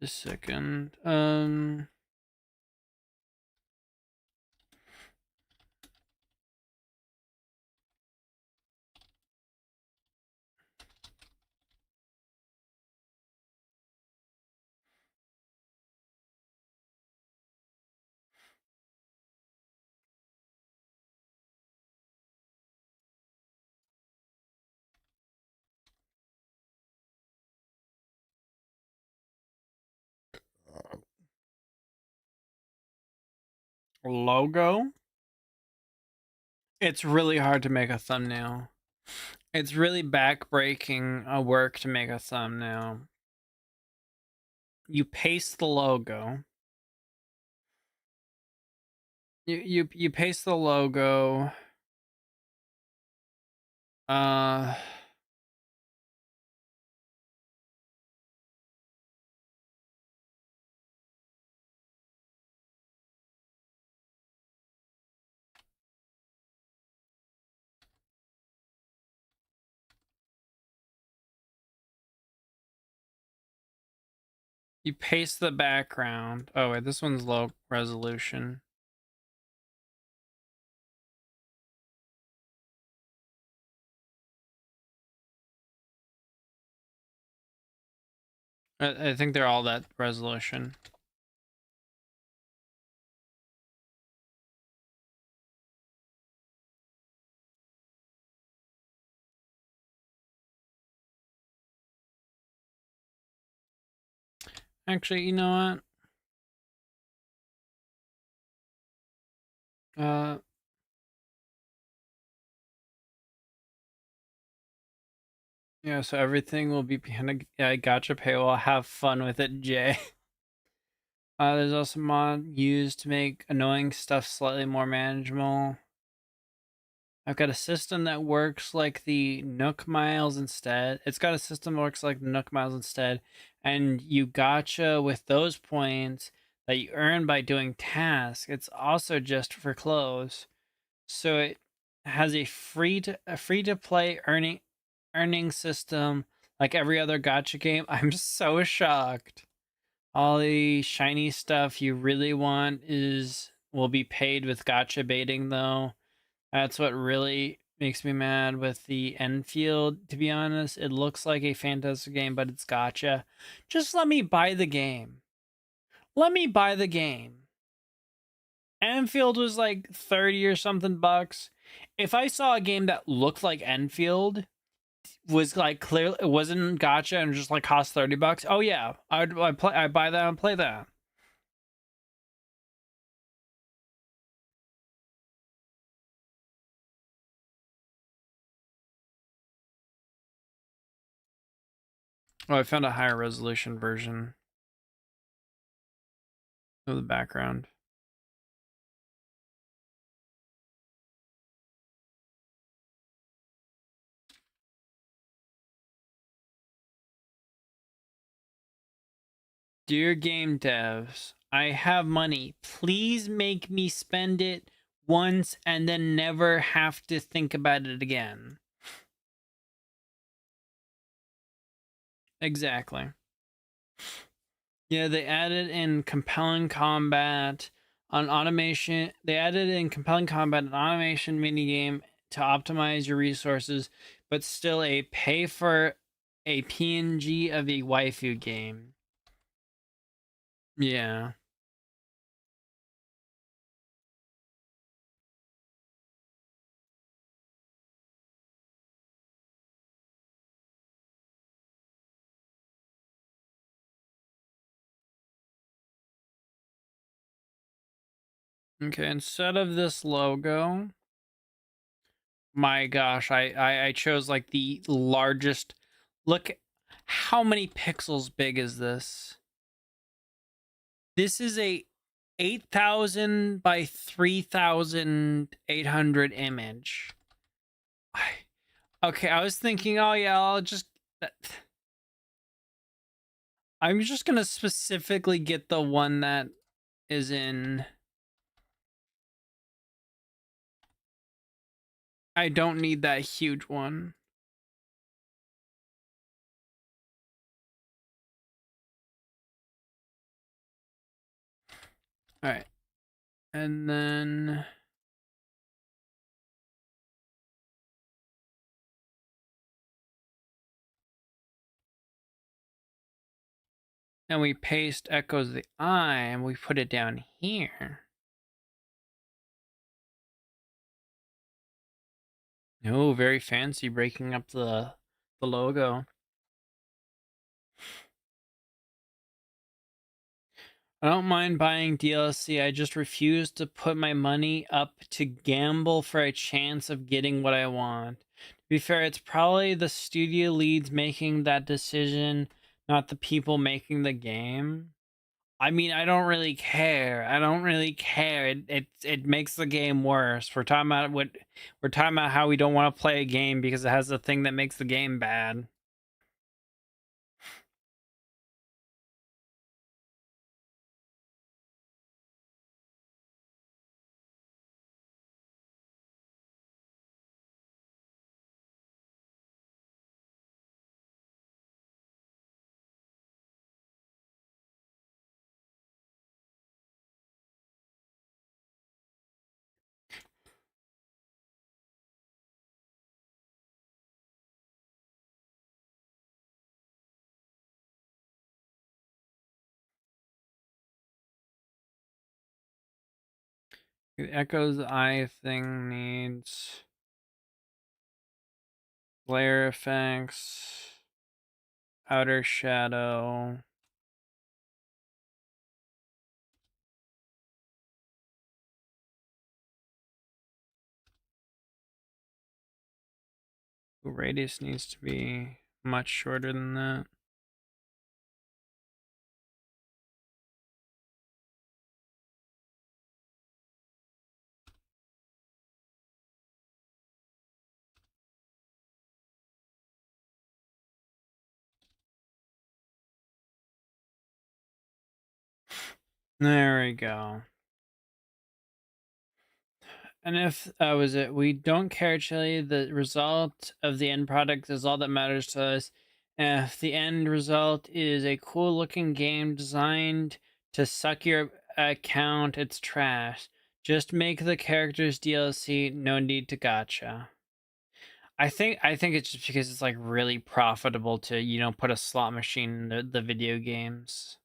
Just a second. Logo? It's really hard to make a thumbnail. It's really backbreaking work to make a thumbnail. You paste the logo. You paste the logo. Uh you paste the background. Oh wait, this one's low resolution. I think they're all that resolution. Actually, you know what? Yeah, so everything will be behind a gotcha paywall. Have fun with it, Jay. There's also mod used to make annoying stuff slightly more manageable. I've got a system that works like the Nook Miles instead. It's got a system that works like the Nook Miles instead, and you gotcha with those points that you earn by doing tasks. It's also just for clothes, so it has a free to play earning system like every other gotcha game. I'm so shocked. All the shiny stuff you really want will be paid with gotcha baiting though. That's what really makes me mad with the Enfield, to be honest. It looks like a fantastic game, but it's gotcha. Just let me buy the game. Let me buy the game. Enfield was like 30 or something bucks. If I saw a game that looked like Enfield, was like clearly it wasn't gotcha and just like cost 30 bucks, oh yeah, I'd buy that and play that. Oh, I found a higher resolution version of the background. Dear game devs, I have money. Please make me spend it once and then never have to think about it again. Exactly. Yeah, they added in compelling combat on automation. They added in compelling combat and automation minigame to optimize your resources, but still a pay for a PNG of a waifu game. Yeah. Okay, instead of this logo, my gosh, I chose like the largest. Look, how many pixels big is this? This is a 8,000 by 3,800 image. Okay, I was thinking, oh yeah, I'll just. I'm just gonna specifically get the one that is in. I don't need that huge one. All right, and then. And we paste echoes the eye and we put it down here. Oh, very fancy, breaking up the logo. I don't mind buying DLC. I just refuse to put my money up to gamble for a chance of getting what I want. To be fair, it's probably the studio leads making that decision, not the people making the game. I mean, I don't really care. I don't really care. It makes the game worse. We're talking about how we don't want to play a game because it has the thing that makes the game bad. The Echo's eye thing needs glare effects, outer shadow. Radius needs to be much shorter than that. There we go. And if that was it, we don't care actually. The result of the end product is all that matters to us. If the end result is a cool looking game designed to suck your account, it's trash. Just make the characters DLC, no need to gotcha. I think it's just because it's like really profitable to, you know, put a slot machine in the video games.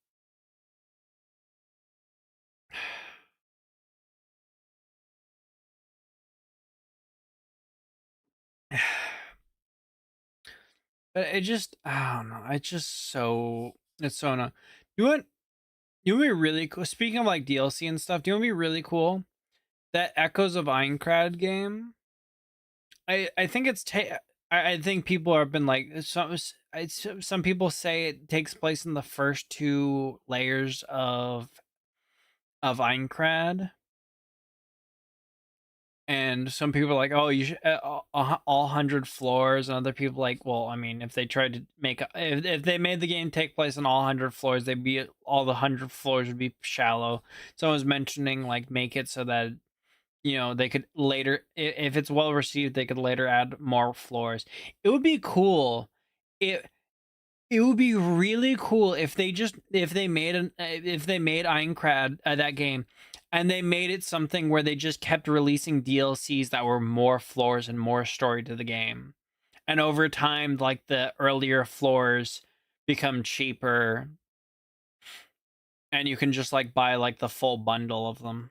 But it just, I don't know. It's just so, it's so annoying. You want, you would be really cool. Speaking of like DLC and stuff, do you want to be really cool? That Echoes of Aincrad game. I think it's I think people have been like some people say it takes place in the first two layers of Aincrad. And some people are like, oh, you should all 100 floors, and other people like, well, I mean, if they tried to make if they made the game take place on all 100 floors, they'd be all the 100 floors would be shallow. Someone was mentioning like make it so that, you know, they could later, if it's well received, they could later add more floors. It would be cool. It would be really cool if they just if they made Aincrad that game, and they made it something where they just kept releasing DLCs that were more floors and more story to the game, and over time, like the earlier floors become cheaper, and you can just like buy like the full bundle of them.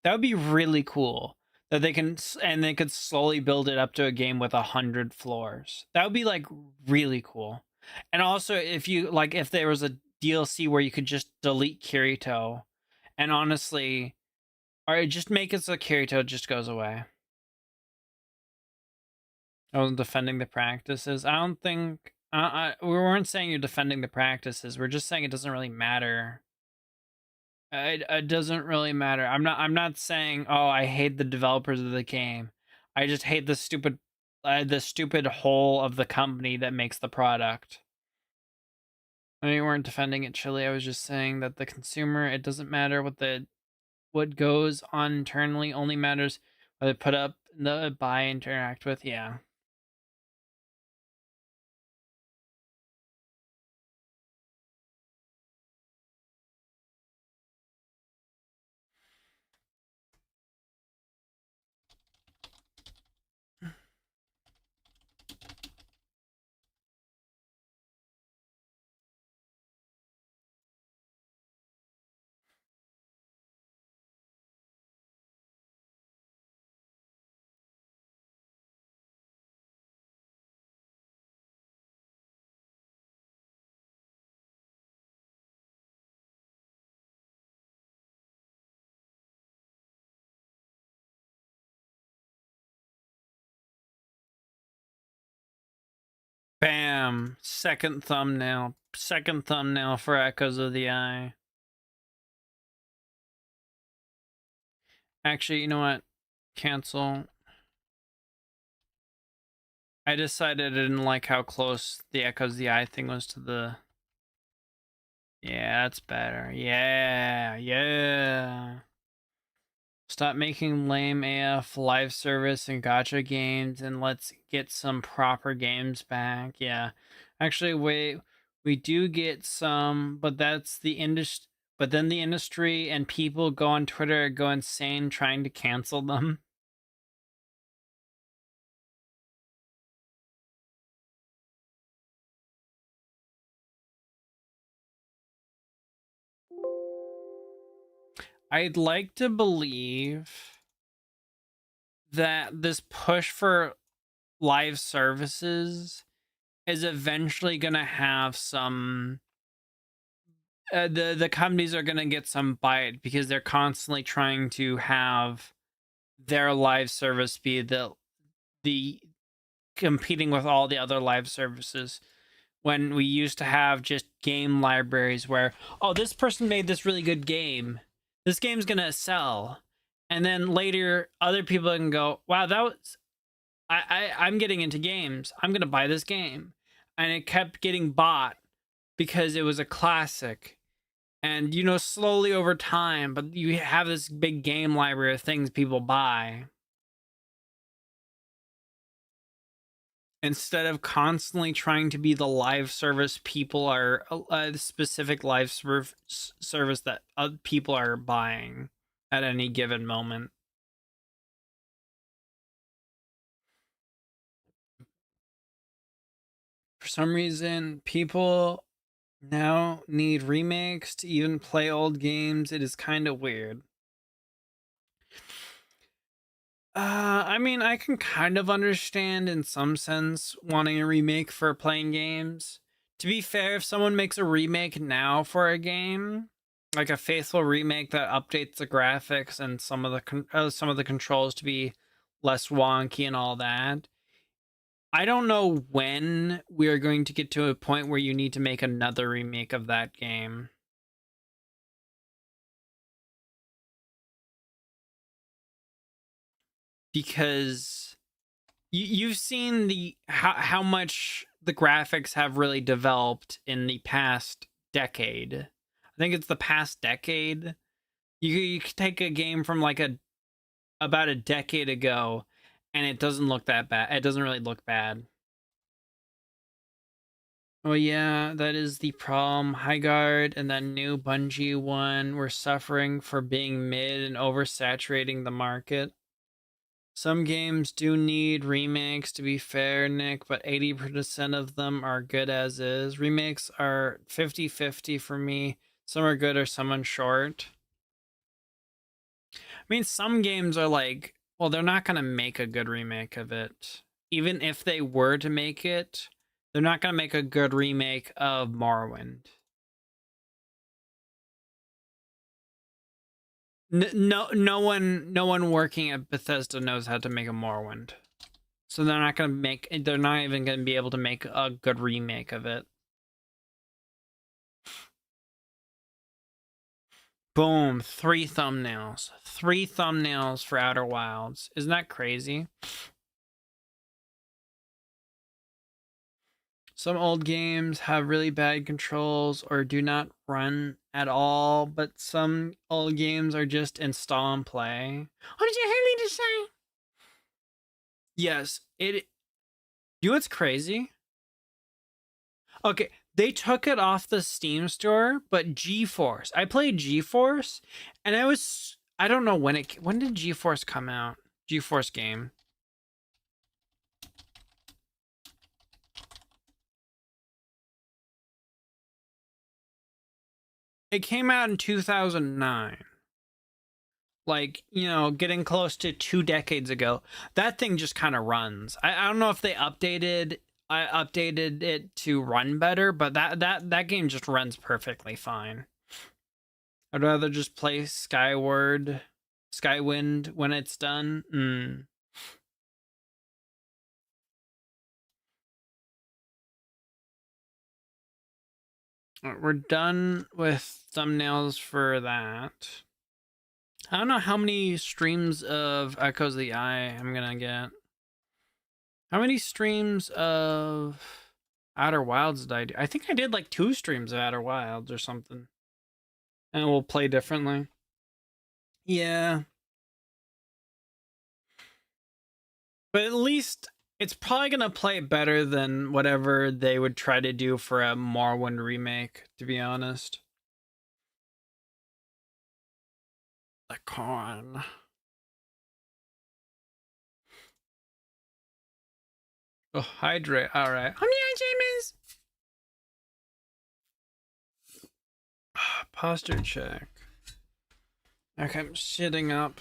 That would be really cool. That they can, and they could slowly build it up to a game with 100 floors. That would be like really cool. And also, if you like, if there was a DLC where you could just delete Kirito, and honestly, or just make it so Kirito just goes away. I wasn't defending the practices. I don't think we weren't saying you're defending the practices. We're just saying it doesn't really matter. It doesn't really matter. I'm not saying, oh, I hate the developers of the game. I just hate the stupid whole of the company that makes the product. I mean, we weren't defending it, Chili. I was just saying that the consumer, it doesn't matter what goes on internally. Only matters what they put up, the buy, interact with. Yeah. Bam. Second thumbnail. Second thumbnail for Echoes of the Eye. Actually, you know what? Cancel. I decided I didn't like how close the Echoes of the Eye thing was to the... Yeah, that's better. Yeah, yeah. Stop making lame AF live service and gacha games, and let's get some proper games back. Yeah. Actually, wait, we do get some, but that's the industry. But then the industry and people go on Twitter, go insane trying to cancel them. I'd like to believe that this push for live services is eventually going to have some the companies are going to get some bite because they're constantly trying to have their live service be the competing with all the other live services, when we used to have just game libraries where, oh, this person made this really good game, this game's going to sell, and then later other people can go, wow, that was I'm getting into games, I'm going to buy this game, and it kept getting bought because it was a classic. And, you know, slowly over time, but you have this big game library of things people buy. Instead of constantly trying to be the live service people are, a specific live service that people are buying at any given moment. For some reason, people now need remakes to even play old games. It is kind of weird. I mean, I can kind of understand in some sense wanting a remake for playing games. To be fair, if someone makes a remake now for a game, like a faithful remake that updates the graphics and some of the controls to be less wonky and all that, I don't know when we are going to get to a point where you need to make another remake of that game. Because you've seen the how much the graphics have really developed in the past decade. I think it's the past decade. You could take a game from like about a decade ago, and it doesn't look that bad. It doesn't really look bad. Oh yeah, that is the problem. Highguard and that new Bungie one were suffering for being mid and oversaturating the market. Some games do need remakes, to be fair, Nick, but 80% of them are good as is. Remakes are 50-50 for me. Some are good or some are short. I mean, some games are like, well, they're not going to make a good remake of it. Even if they were to make it, they're not going to make a good remake of Morrowind. No one working at Bethesda knows how to make a Morrowind. So they're not even going to be able to make a good remake of it. Boom, 3 thumbnails. 3 thumbnails for Outer Wilds. Isn't that crazy? Some old games have really bad controls or do not run at all, but some old games are just install and play. What did you hear me to say? Yes, it. You know what's crazy? Okay, they took it off the Steam store, but GeForce. I played GeForce, and I don't know when did GeForce come out? GeForce game. It came out in 2009. Like, you know, getting close to 2 decades ago. That thing just kind of runs. I don't know if they updated it to run better, but that game just runs perfectly fine. I'd rather just play Skywind when it's done. We're done with thumbnails for that. I don't know how many streams of Echoes of the Eye I'm gonna get. How many streams of Outer Wilds did I do? I think I did like 2 streams of Outer Wilds or something. And we'll play differently. Yeah. But at least it's probably gonna play better than whatever they would try to do for a Morrowind remake, to be honest. The con. Oh, hydrate. Alright. I'm here, James! Posture check. Okay, I'm sitting up.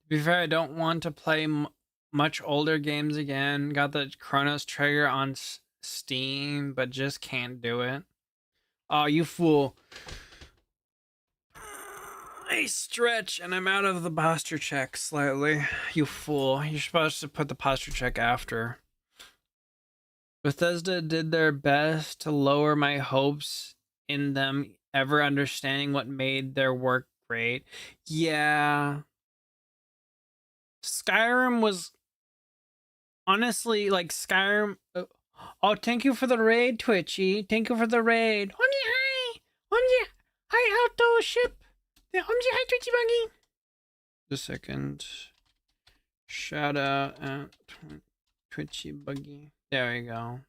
To be fair, I don't want to play much older games again. Got the Chronos Trigger on Steam, but just can't do it. Oh, you fool. I stretch and I'm out of the posture check slightly. You fool. You're supposed to put the posture check after. Bethesda did their best to lower my hopes in them ever understanding what made their work great. Yeah. Skyrim was honestly like Skyrim. Oh, thank you for the raid, Twitchy. Thank you for the raid. Omji, hi. Omji, hi, Alto ship. Omji, hi, Twitchy Buggy. Just a second. Shout out at Twitchy Buggy. There we go.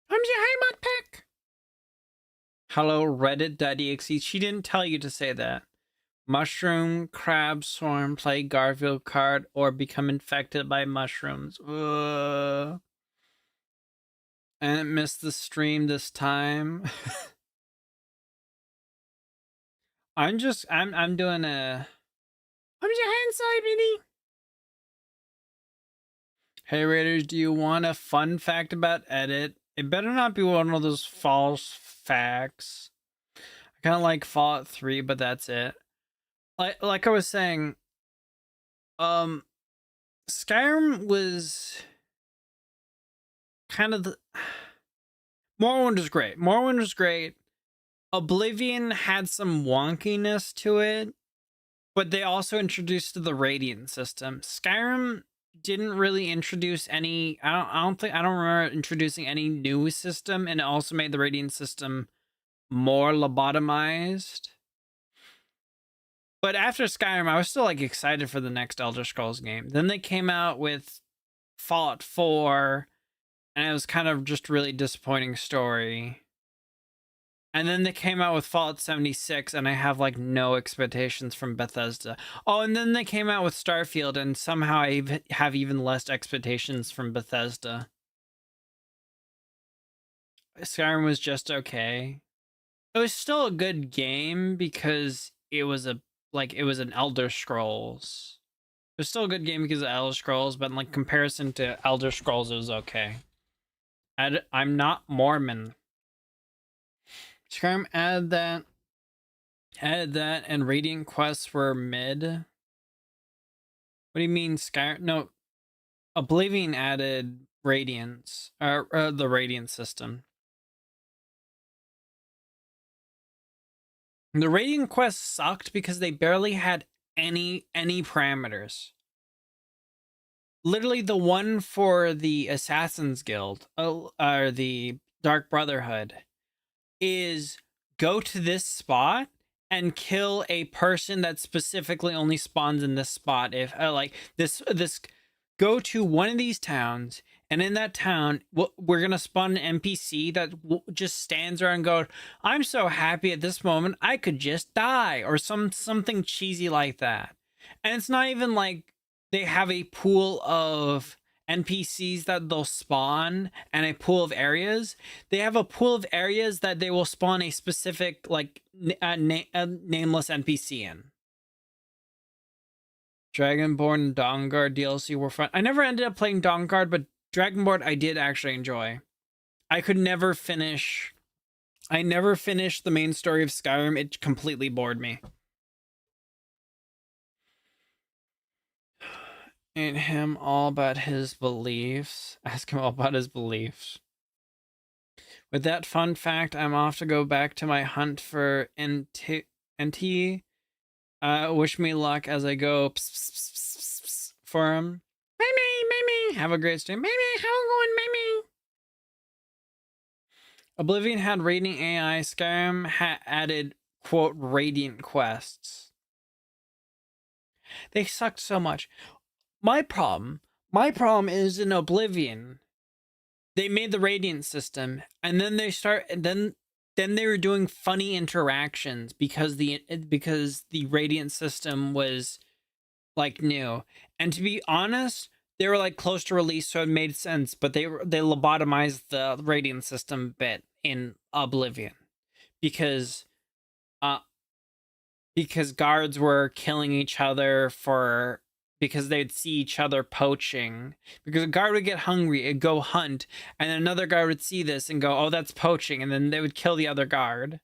Hi, Modpack. Hello, Reddit.exe. She didn't tell you to say that. Mushroom, crab, swarm, play Garfield card, or become infected by mushrooms. And missed the stream this time. I'm doing a... I'm your hand side, Minnie. Hey Raiders, do you want a fun fact about Edit? It better not be one of those false facts. I kind of like Fallout 3, but that's it. Like I was saying, Skyrim was kind of the... Morrowind was great. Morrowind was great. Oblivion had some wonkiness to it, but they also introduced the Radiant system. Skyrim didn't really introduce any... I don't remember introducing any new system, and it also made the Radiant system more lobotomized. But after Skyrim, I was still like excited for the next Elder Scrolls game. Then they came out with Fallout 4, and it was kind of just really disappointing story. And then they came out with Fallout 76, and I have like no expectations from Bethesda. Oh, and then they came out with Starfield, and somehow I have even less expectations from Bethesda. Skyrim was just okay. It was still a good game because it was an Elder Scrolls. It was still a good game because of Elder Scrolls, but in like comparison to Elder Scrolls, it was okay. I'm not Mormon. Skyrim added that, and Radiant quests were mid. What do you mean Skyrim? No, Oblivion added Radiance, the Radiant system. The Radiant quests sucked because they barely had any parameters. Literally, the one for the Assassin's Guild, or the Dark Brotherhood, is go to this spot and kill a person that specifically only spawns in this spot. If like this go to one of these towns, and in that town we're gonna spawn an NPC that just stands around and go, I'm so happy at this moment I could just die, or something cheesy like that. And it's not even like they have a pool of NPCs that they'll spawn and a pool of areas. They have a pool of areas that they will spawn a specific like nameless NPC in. Dragonborn and Dawnguard DLC were fun. I never ended up playing Dawnguard, but Dragonborn I did actually enjoy. I never finished the main story of Skyrim. It completely bored me. Ain't him all about his beliefs. Ask him all about his beliefs. With that fun fact, I'm off to go back to my hunt for NT. Wish me luck as I go for him. Mimi. Have a great stream. Mimi, how going, Mimi? Oblivion had Radiant AI. Skyrim added, quote, Radiant quests. They sucked so much. My problem is in Oblivion, they made the Radiant system, and then then they were doing funny interactions because the Radiant system was like new. And to be honest, they were like close to release, so it made sense. But they lobotomized the rating system bit in Oblivion because guards were killing each other because they'd see each other poaching. Because a guard would get hungry and go hunt, and then another guard would see this and go, "Oh, that's poaching," and then they would kill the other guard.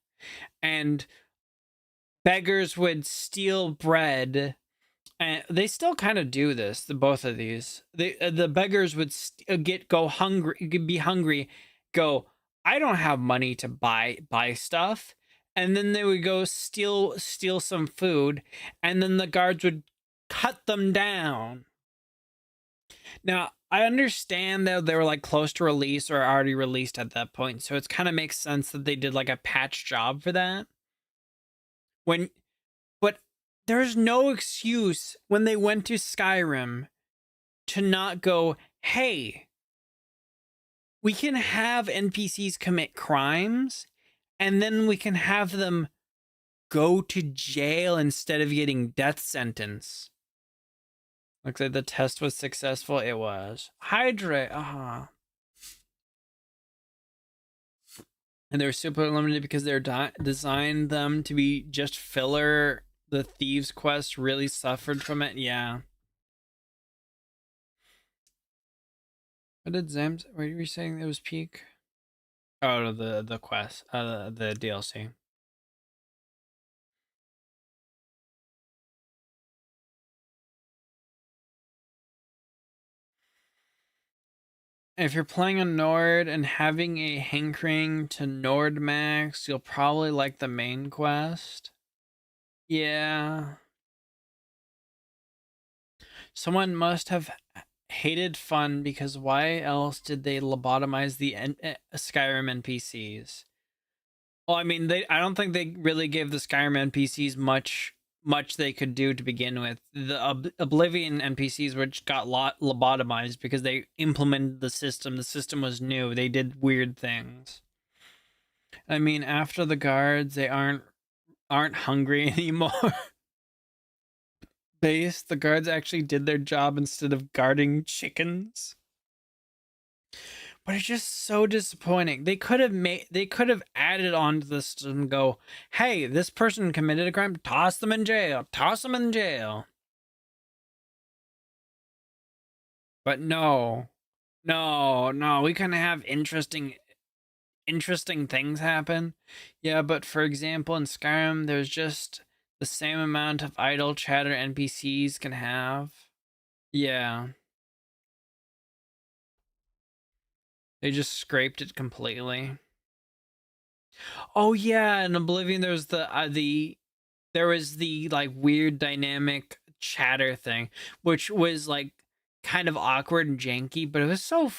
And beggars would steal bread, and they still kind of do this. Both of these, the beggars would be hungry, go, "I don't have money to buy stuff," and then they would go steal some food, and then the guards would cut them down. Now, I understand that they were like close to release or already released at that point, so it kind of makes sense that they did like a patch job for that. But there's no excuse when they went to Skyrim to not go, "Hey, we can have NPCs commit crimes, and then we can have them go to jail instead of getting death sentence." Looks like the test was successful. It was. Hydrate. And they were super limited because they're designed them to be just filler. The Thieves quest really suffered from it. Yeah. What did Zams? What were you saying? It was peak. Oh, the quest. The DLC. If you're playing on Nord and having a hankering to Nord Max, you'll probably like the main quest. Yeah. Someone must have hated fun, because why else did they lobotomize the Skyrim NPCs? Well, I mean, I don't think they really gave the Skyrim NPCs much they could do to begin with. The Oblivion NPCs which got lobotomized because they implemented the system. The system was new. They did weird things. I mean, after the guards, they aren't hungry anymore. Base, the guards actually did their job instead of guarding chickens. But it's just so disappointing. They could have added on to the system and go, "Hey, this person committed a crime, toss them in jail. Toss them in jail." But no, we kind of have interesting things happen. Yeah, but for example, in Skyrim, there's just the same amount of idle chatter NPCs can have. Yeah. They just scraped it completely. Oh yeah, in Oblivion there was there was the like weird dynamic chatter thing, which was like kind of awkward and janky, but it was so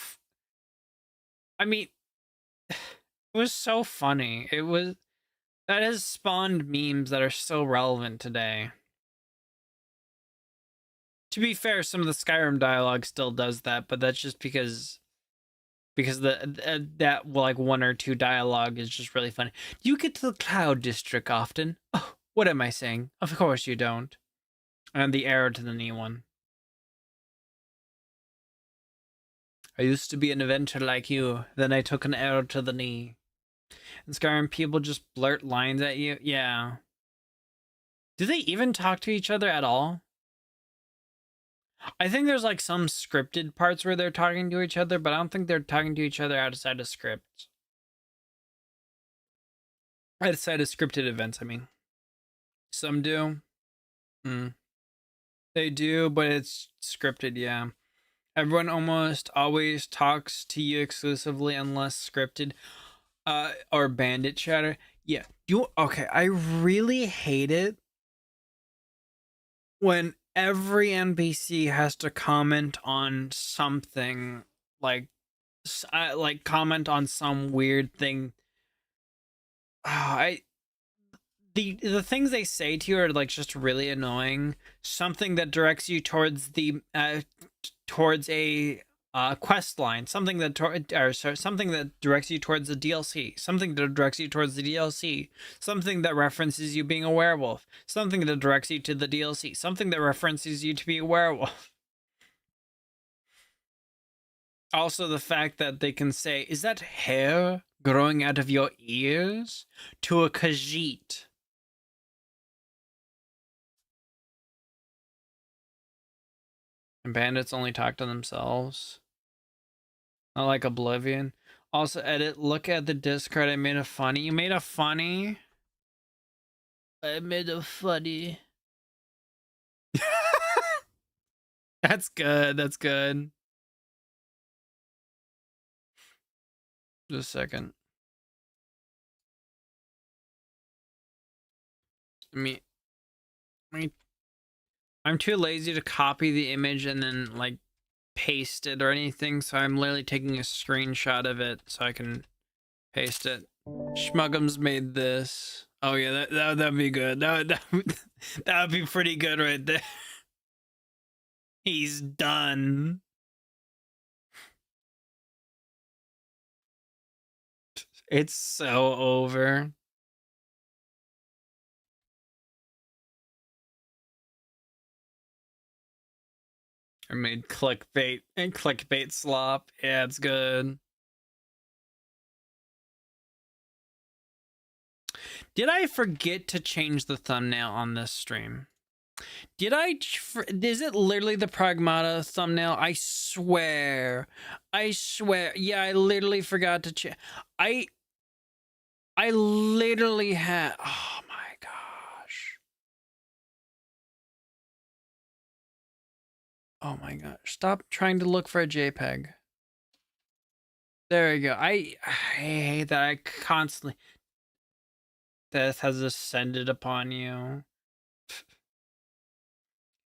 I mean, it was so funny. That has spawned memes that are still relevant today. To be fair, some of the Skyrim dialogue still does that, but that's just because that like one or two dialogue is just really funny. Do you get to the Cloud District often? Oh, what am I saying? Of course you don't. And the arrow to the knee one. I used to be an adventurer like you, then I took an arrow to the knee. In Skyrim, people just blurt lines at you. Yeah. Do they even talk to each other at all? I think there's like some scripted parts where they're talking to each other, but I don't think they're talking to each other outside of scripts. Outside of scripted events, I mean. Some do. They do, but it's scripted, yeah. Everyone almost always talks to you exclusively unless scripted. Or bandit chatter. Yeah. Okay, I really hate it when every NPC has to comment on something, like comment on some weird thing. The things they say to you are like just really annoying. Something that directs you towards towards a quest line, something that directs you towards the DLC, something that directs you towards the DLC, something that references you being a werewolf, something that directs you to the DLC, something that references you to be a werewolf. Also, the fact that they can say, "Is that hair growing out of your ears?" to a Khajiit. And bandits only talk to themselves. Not like Oblivion. Also, edit. Look at the Discord. I made a funny. You made a funny. I made a funny. That's good. That's good. Just a second. Me. I'm too lazy to copy the image and then like paste it or anything, so I'm literally taking a screenshot of it so I can paste it. Schmuggums made this. Oh yeah, that'd be good. That would be pretty good right there. He's done. It's so over. I made clickbait and clickbait slop. Yeah, it's good. Did I forget to change the thumbnail on this stream? Did I? Is it literally the Pragmata thumbnail? I swear. I swear. Yeah, I literally forgot to change. I literally had. Oh my gosh. Oh my gosh. Stop trying to look for a JPEG. There you go. I hate that I constantly. Death has descended upon you.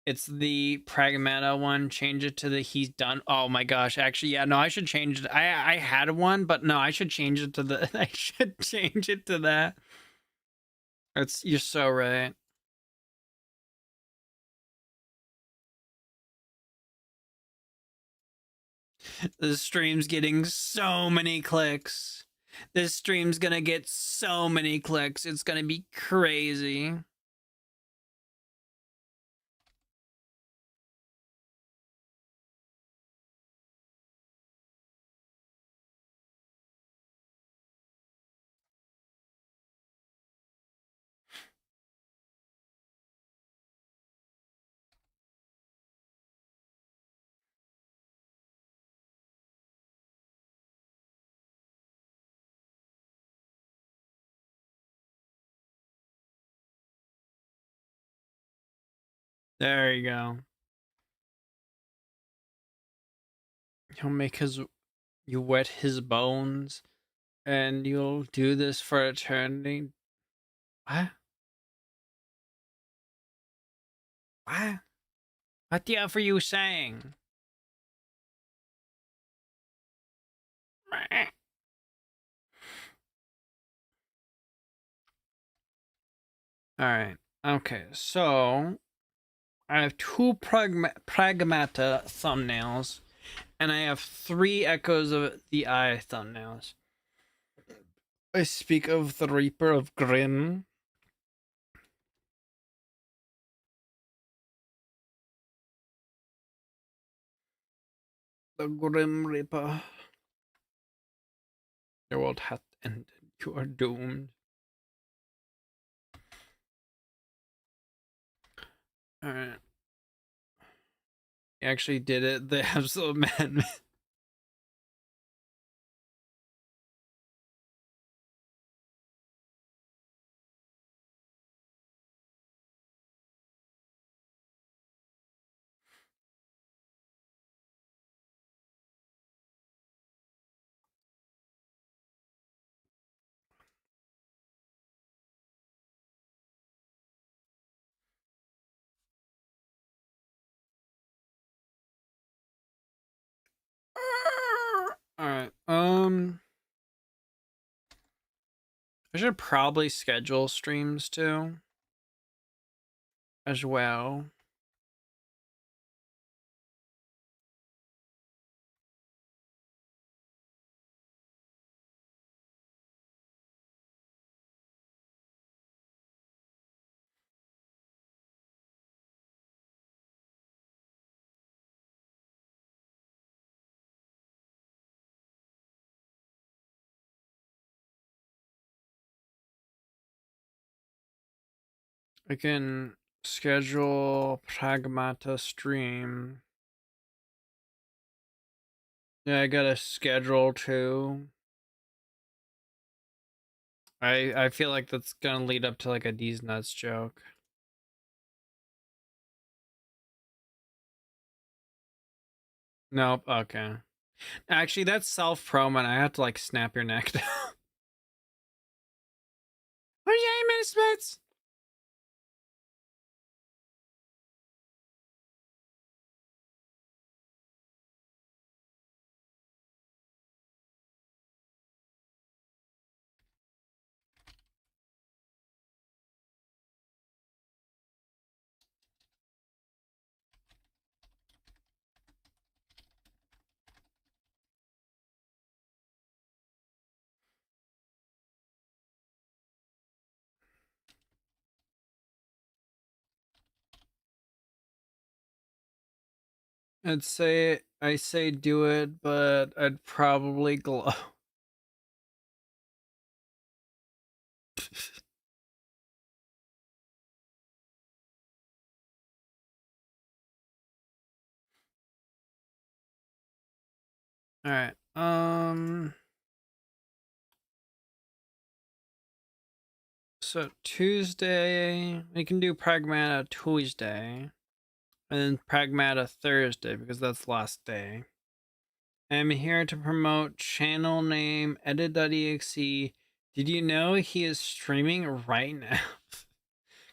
It's the Pragmata one. Change it to the he's done. Oh my gosh. Actually, yeah, no, I should change it. I had one, but no, I should change it to the I should change it to that. You're so right. This stream's getting so many clicks. This stream's gonna get so many clicks. It's gonna be crazy. There you go. He'll make his you wet his bones and you'll do this for eternity. What? What? What the F are you saying? Alright. Okay, so I have two Pragmata thumbnails, and I have 3 Echoes of the Eye thumbnails. I speak of the Reaper of Grim. The Grim Reaper. Your world hath ended. You are doomed. Alright. He actually did it. The absolute madman. Alright. I should probably schedule streams too. As well. I can schedule Pragmata stream. Yeah, I got a schedule too. I feel like that's gonna lead up to like a D's nuts joke. Nope. Okay. Actually, that's self promo, and I have to like snap your neck down. Oh yeah, minutes. I say do it, but I'd probably glow. All right. So Tuesday, we can do Pragmata Tuesday, and then Pragmata Thursday because that's last day. I'm here to promote channel name edit.exe. Did you know he is streaming right now?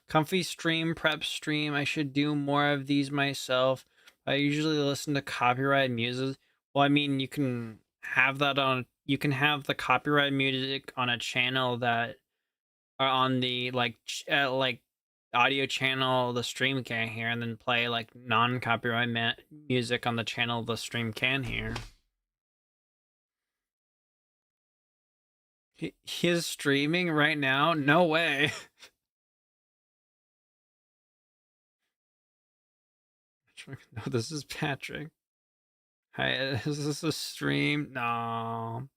Comfy stream, prep stream. I should do more of these myself. I usually listen to copyright music. Well, I mean, you can have that on. You can have the copyright music on a channel that are on the like audio channel the stream can't hear, and then play like non-copyright music on the channel the stream can hear. He is streaming right now? No way. No, this is Patrick. Hi, is this a stream? No.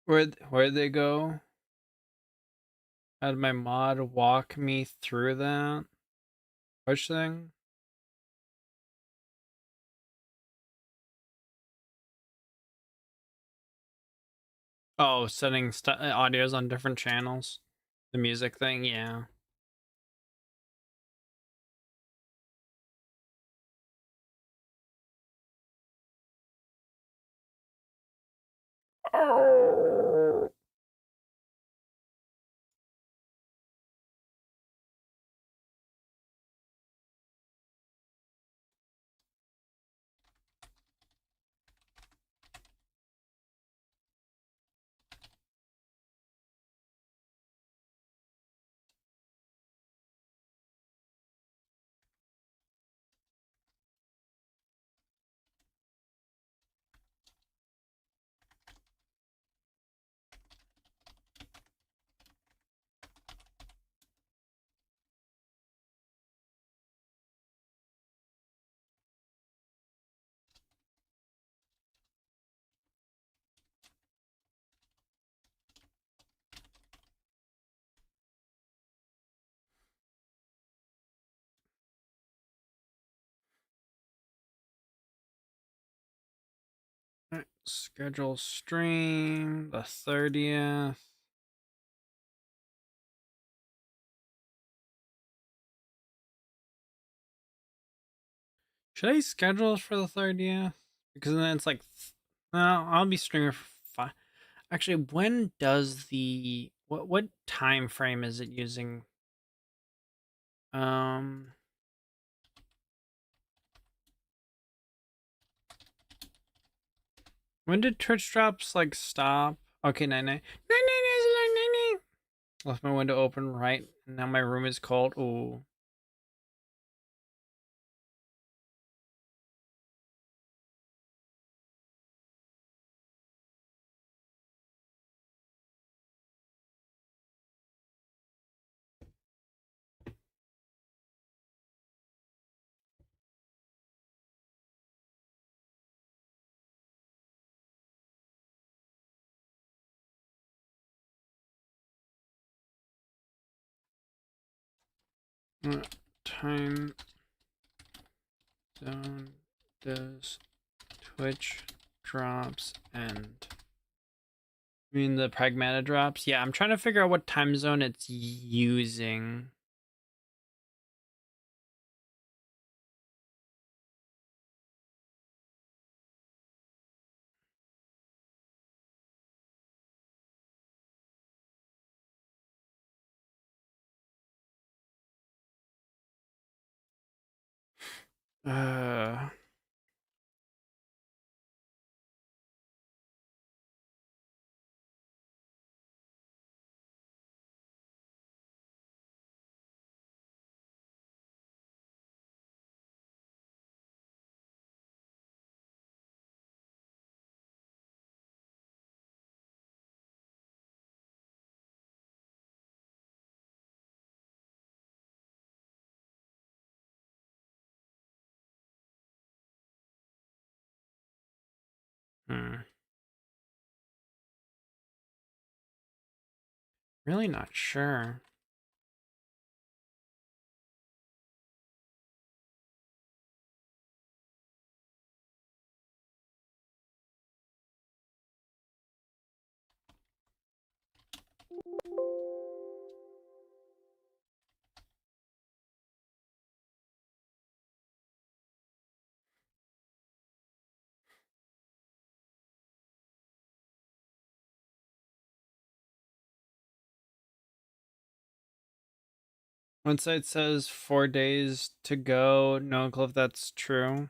Where'd they go? Had my mod walk me through that? Which thing? Oh, setting audios on different channels. The music thing, yeah. Oh. Right, schedule stream the 30th. Should I schedule for the 30th? Because then it's like, no, I'll be streaming for 5. Actually, when does the what time frame is it using? When did Twitch drops like stop? Okay, 9 left my window open, right? And now my room is cold. Ooh. What time zone does Twitch drops end? You mean the Pragmata drops? Yeah, I'm trying to figure out what time zone it's using. Uh, Really not sure. One site says 4 days to go. No clue if that's true.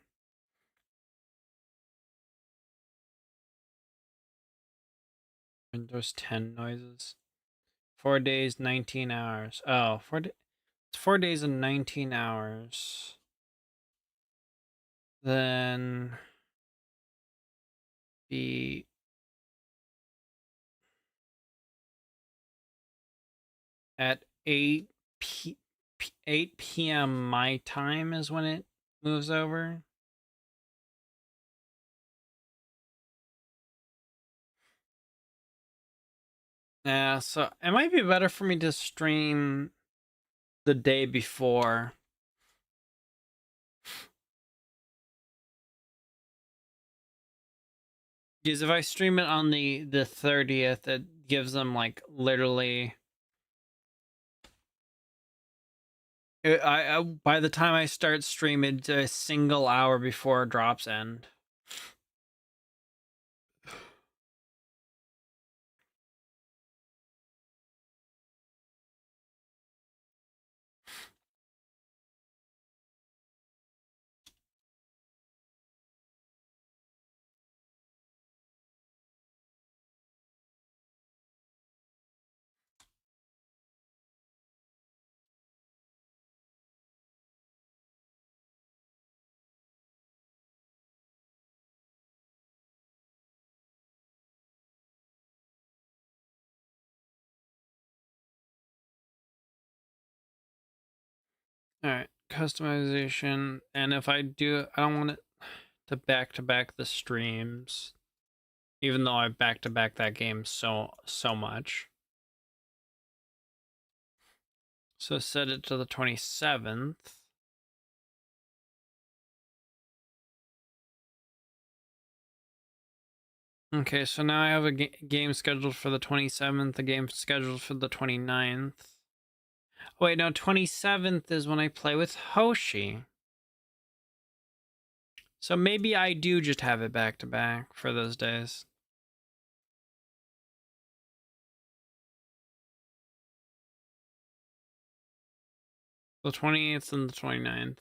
Windows 10 noises. 4 days, 19 hours. Oh, it's 4 days and 19 hours. Then be at 8 p.m. my time is when it moves over. Yeah, so it might be better for me to stream the day before. Because if I stream it on the 30th, it gives them like literally I by the time I start streaming, it's a single hour before drops end. All right, customization, and if I do, I don't want it to back the streams, even though I back to back that game so much. So set it to the 27th. Okay, so now I have a game scheduled for the 27th, a game scheduled for the 29th. Wait, no, 27th is when I play with Hoshi. So maybe I do just have it back to back for those days. The 28th and the 29th.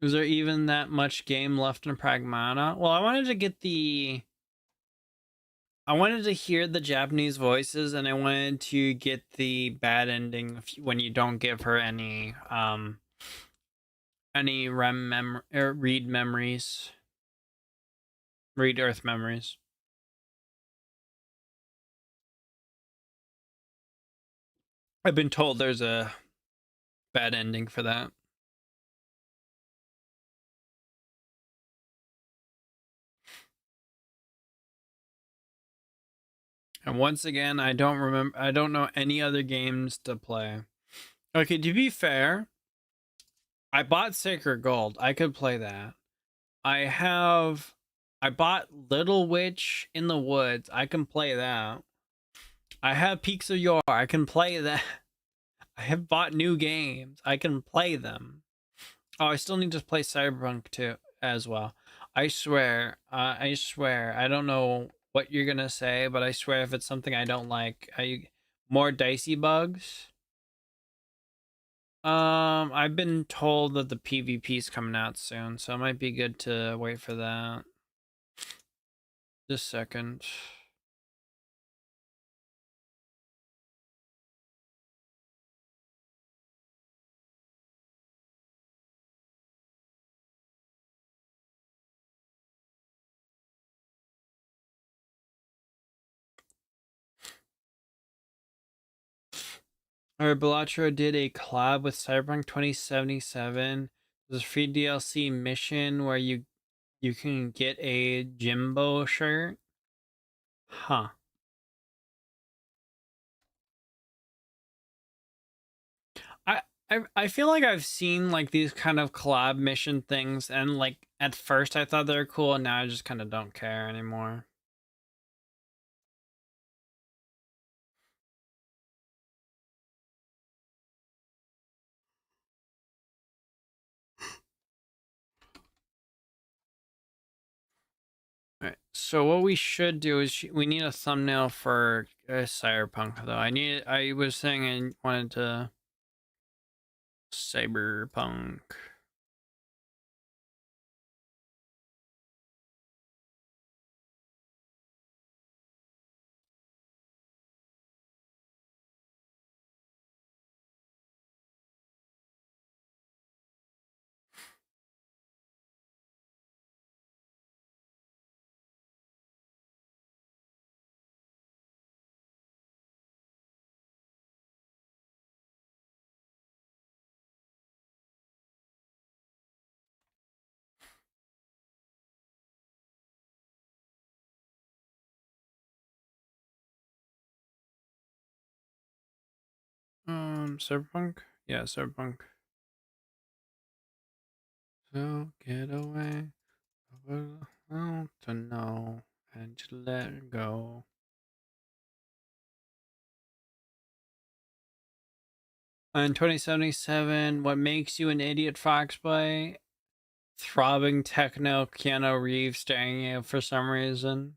Is there even that much game left in Pragmata? Well, I wanted to get I wanted to hear the Japanese voices, and I wanted to get the bad ending when you don't give her any read memories, read Earth memories. I've been told there's a bad ending for that. And once again, I don't know any other games to play. Okay, to be fair, I bought Sacred Gold. I could play that. I bought Little Witch in the Woods. I can play that. I have Peaks of Yore. I can play that. I have bought new games. I can play them. Oh, I still need to play Cyberpunk too as well. I swear, I don't know what you're gonna say, but I swear if it's something I don't like, more dicey bugs. I've been told that the PvP is coming out soon, so it might be good to wait for that. Just a second. Alright, Balatro did a collab with Cyberpunk 2077. There's a free DLC mission where you can get a Jimbo shirt. Huh. I, I feel like I've seen like these kind of collab mission things, and like at first I thought they were cool, and now I just kind of don't care anymore. Alright, so what we should do is we need a thumbnail for Cyberpunk though. I was saying I wanted to Cyberpunk. Cyberpunk? Yeah, Cyberpunk. So get away. I to know and just let it go. In 2077, what makes you an idiot, Foxboy? Throbbing techno, Keanu Reeves staring at you for some reason.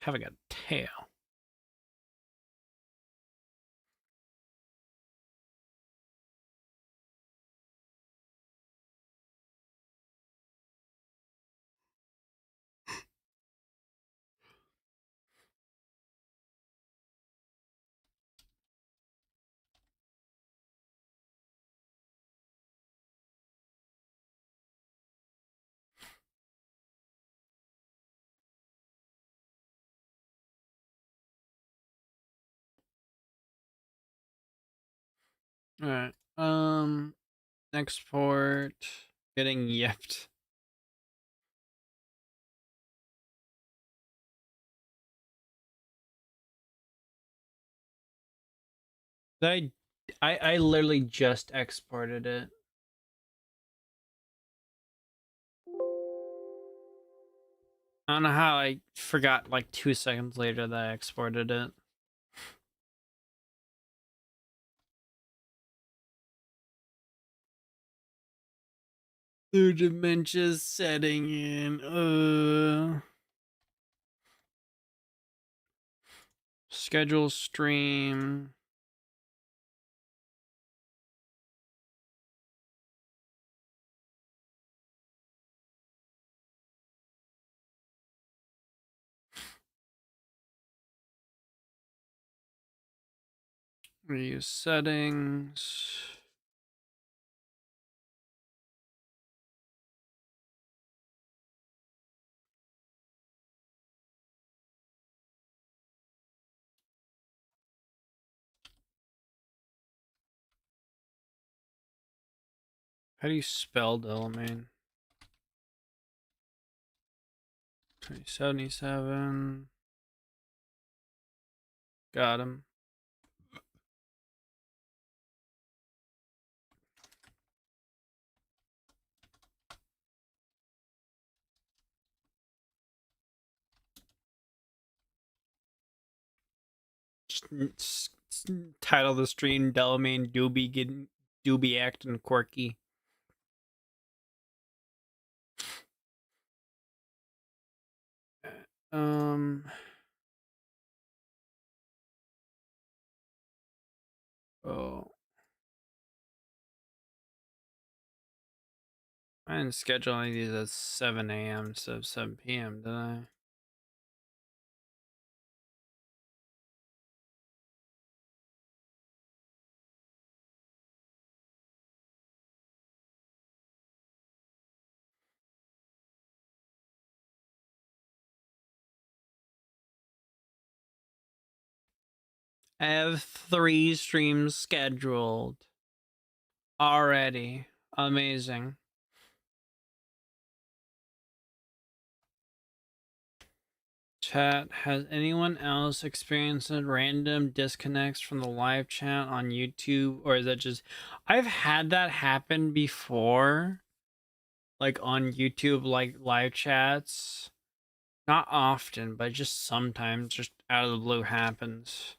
Having a tail. Alright. Export. Getting yipped. I literally just exported it. I don't know how I forgot like 2 seconds later that I exported it. Their dementia's setting in. Schedule stream. Review settings. How do you spell Delamain? 2077. Got him. Title the stream Delamain Doobie acting quirky. Oh. I didn't schedule any of these at 7 a.m. instead of 7 p.m., did I? I have 3 streams scheduled already. Amazing. Chat, has anyone else experienced random disconnects from the live chat on YouTube? Or is that just... I've had that happen before. Like on YouTube, like live chats. Not often, but just sometimes, just out of the blue happens.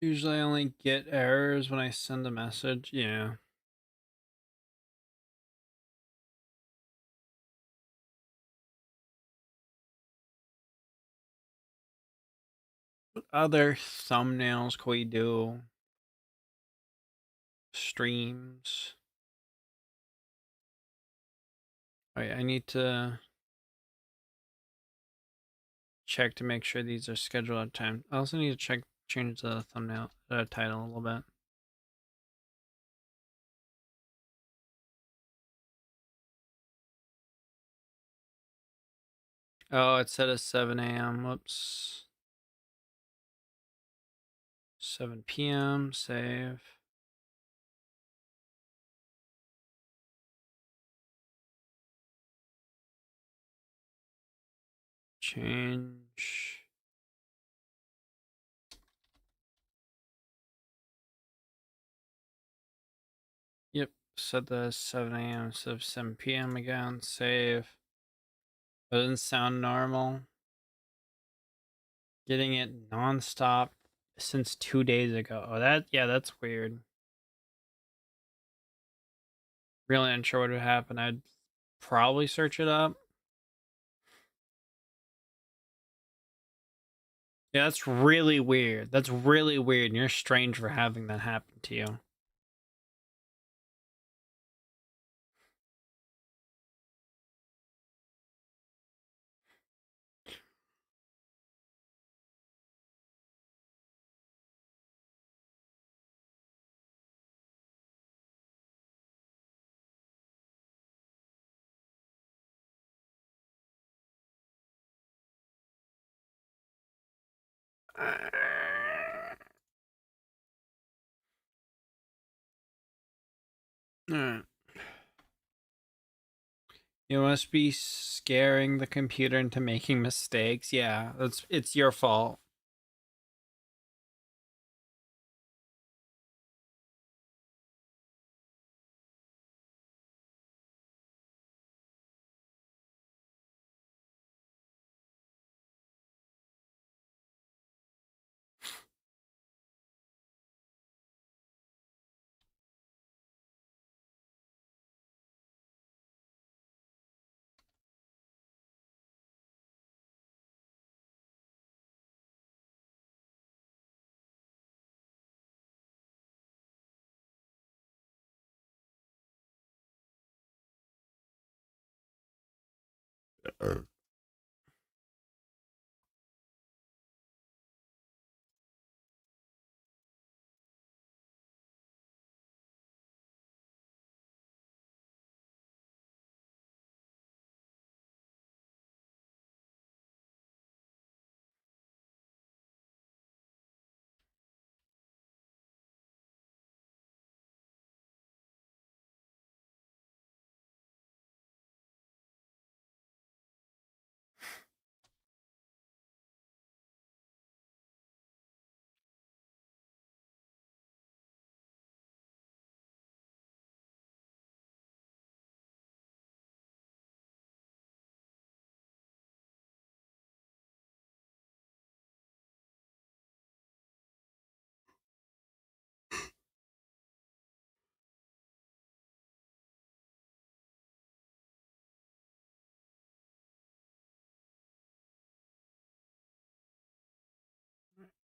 Usually I only get errors when I send a message. Yeah. What other thumbnails can we do? Streams. Wait, I need to check to make sure these are scheduled at time. I also need to change the thumbnail, title a little bit. Oh, it said at 7 a.m. Whoops. 7 p.m. Save. Change. Yep, set the 7 a.m. instead of 7 p.m. again. Save. Doesn't sound normal. Getting it nonstop since 2 days ago. Oh, that's weird. Really unsure what would happen. I'd probably search it up. Yeah, that's really weird. That's really weird. And you're strange for having that happen to you. Alright. You must be scaring the computer into making mistakes. Yeah, it's your fault.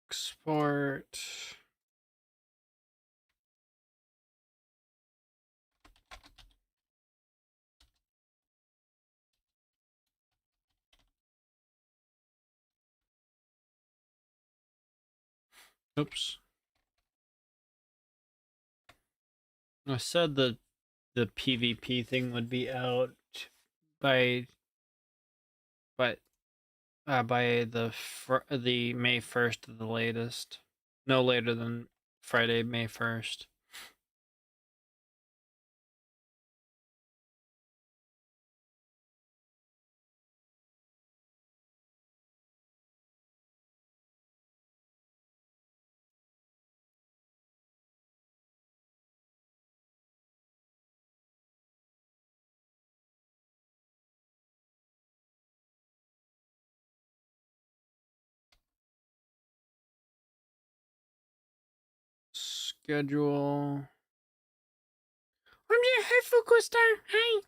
Export. Oops. I said the PvP thing would be out by by by the May 1st at the latest. No later than Friday, May 1st. Schedule. I'm your head Fukustar. Hi.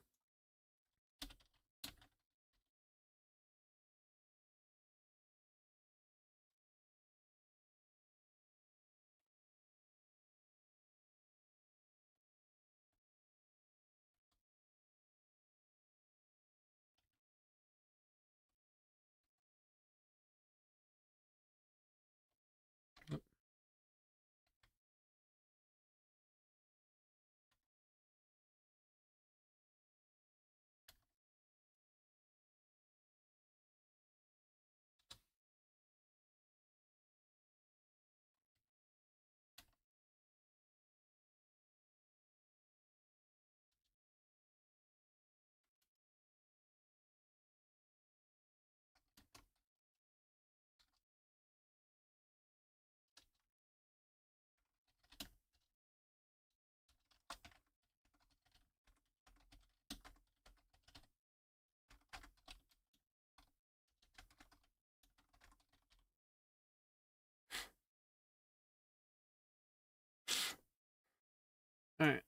All right.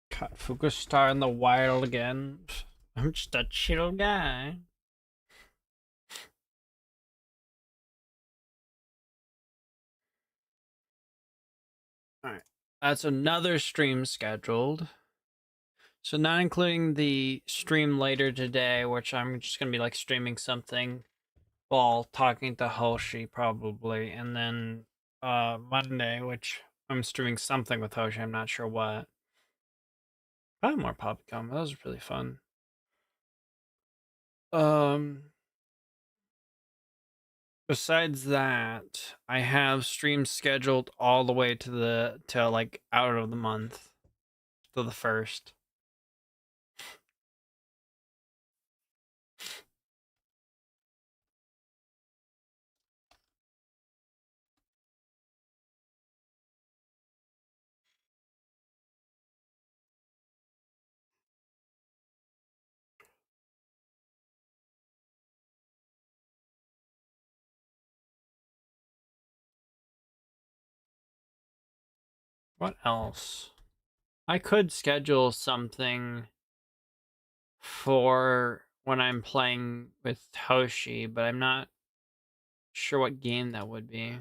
Caught Fukustar in the wild again. I'm just a chill guy. All right. That's another stream scheduled. So not including the stream later today, which I'm just gonna be like streaming something while talking to Hoshi probably, and then Monday, which I'm streaming something with Hoshi, I'm not sure what. Probably more Popcom. That was really fun. Um Besides that, I have streams scheduled all the way to like out of the month to the 1st. What else? I could schedule something for when I'm playing with Hoshi, but I'm not sure what game that would be.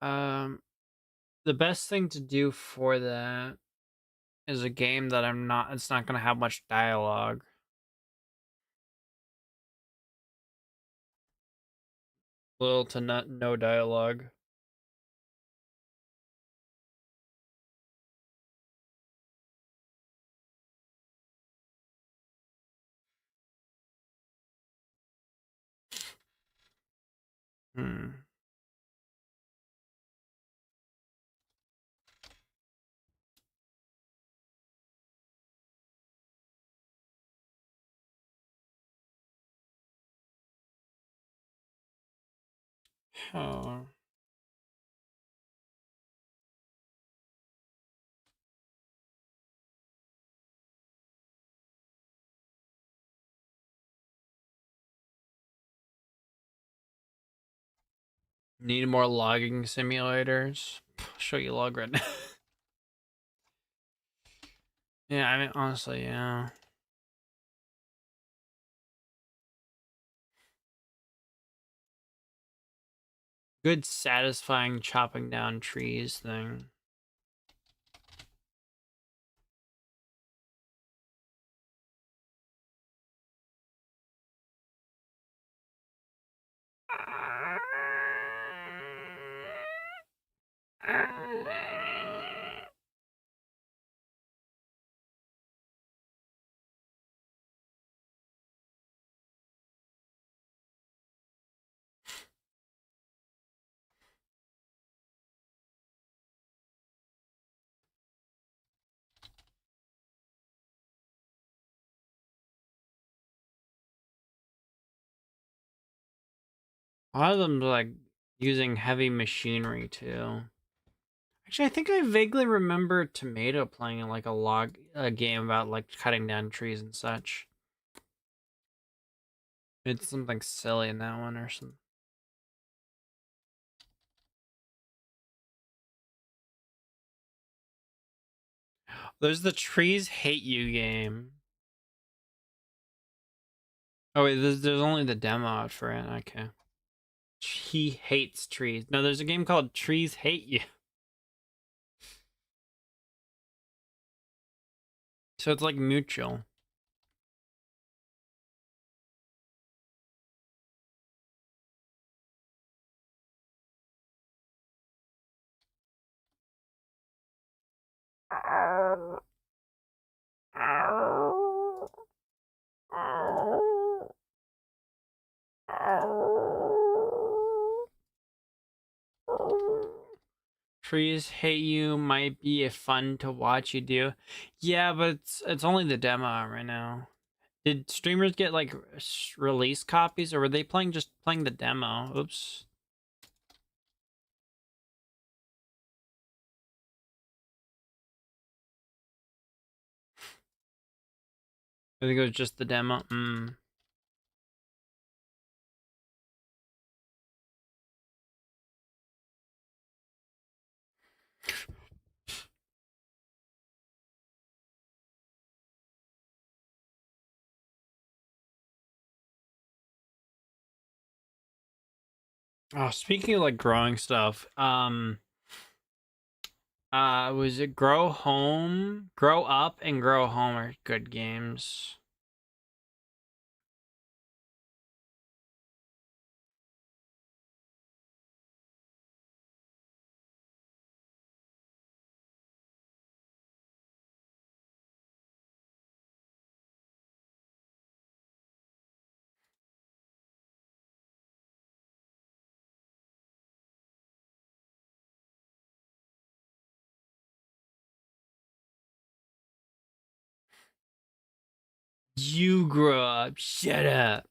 Um, the best thing to do for that is a game that it's not gonna have much dialogue. Little to no dialogue. Hmm. Oh. Need more logging simulators? I'll show you log right now. Yeah, I mean, honestly, yeah. Good, satisfying chopping down trees thing. A lot of them like using heavy machinery too. Actually, I think I vaguely remember Tomato playing in like a game about like cutting down trees and such. It's something silly in that one or something. There's the Trees Hate You game. Oh wait, there's only the demo out for it. Okay. He hates trees. No, there's a game called Trees Hate You. So it's like mutual. Trees Hate You might be fun to watch you do. Yeah, but it's only the demo right now. Did streamers get like release copies, or were they just playing the demo? Oops. I think it was just the demo. Oh, speaking of like growing stuff, was it Grow Home, Grow Up, and Grow Home are good games. You grow up. Shut up.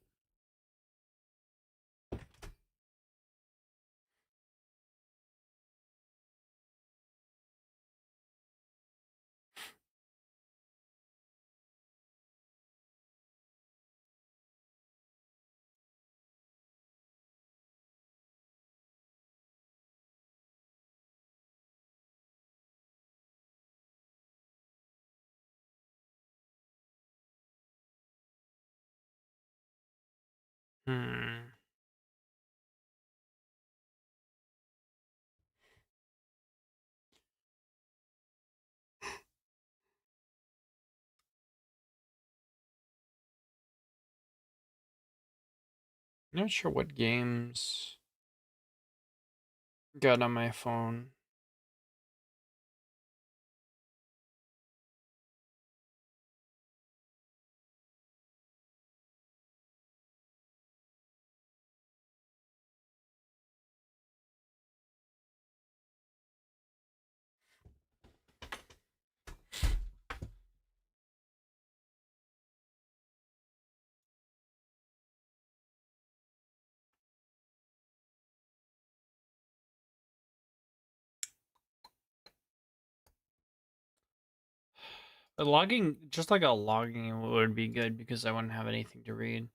Not sure what games got on my phone. But logging, just like a logging would be good because I wouldn't have anything to read.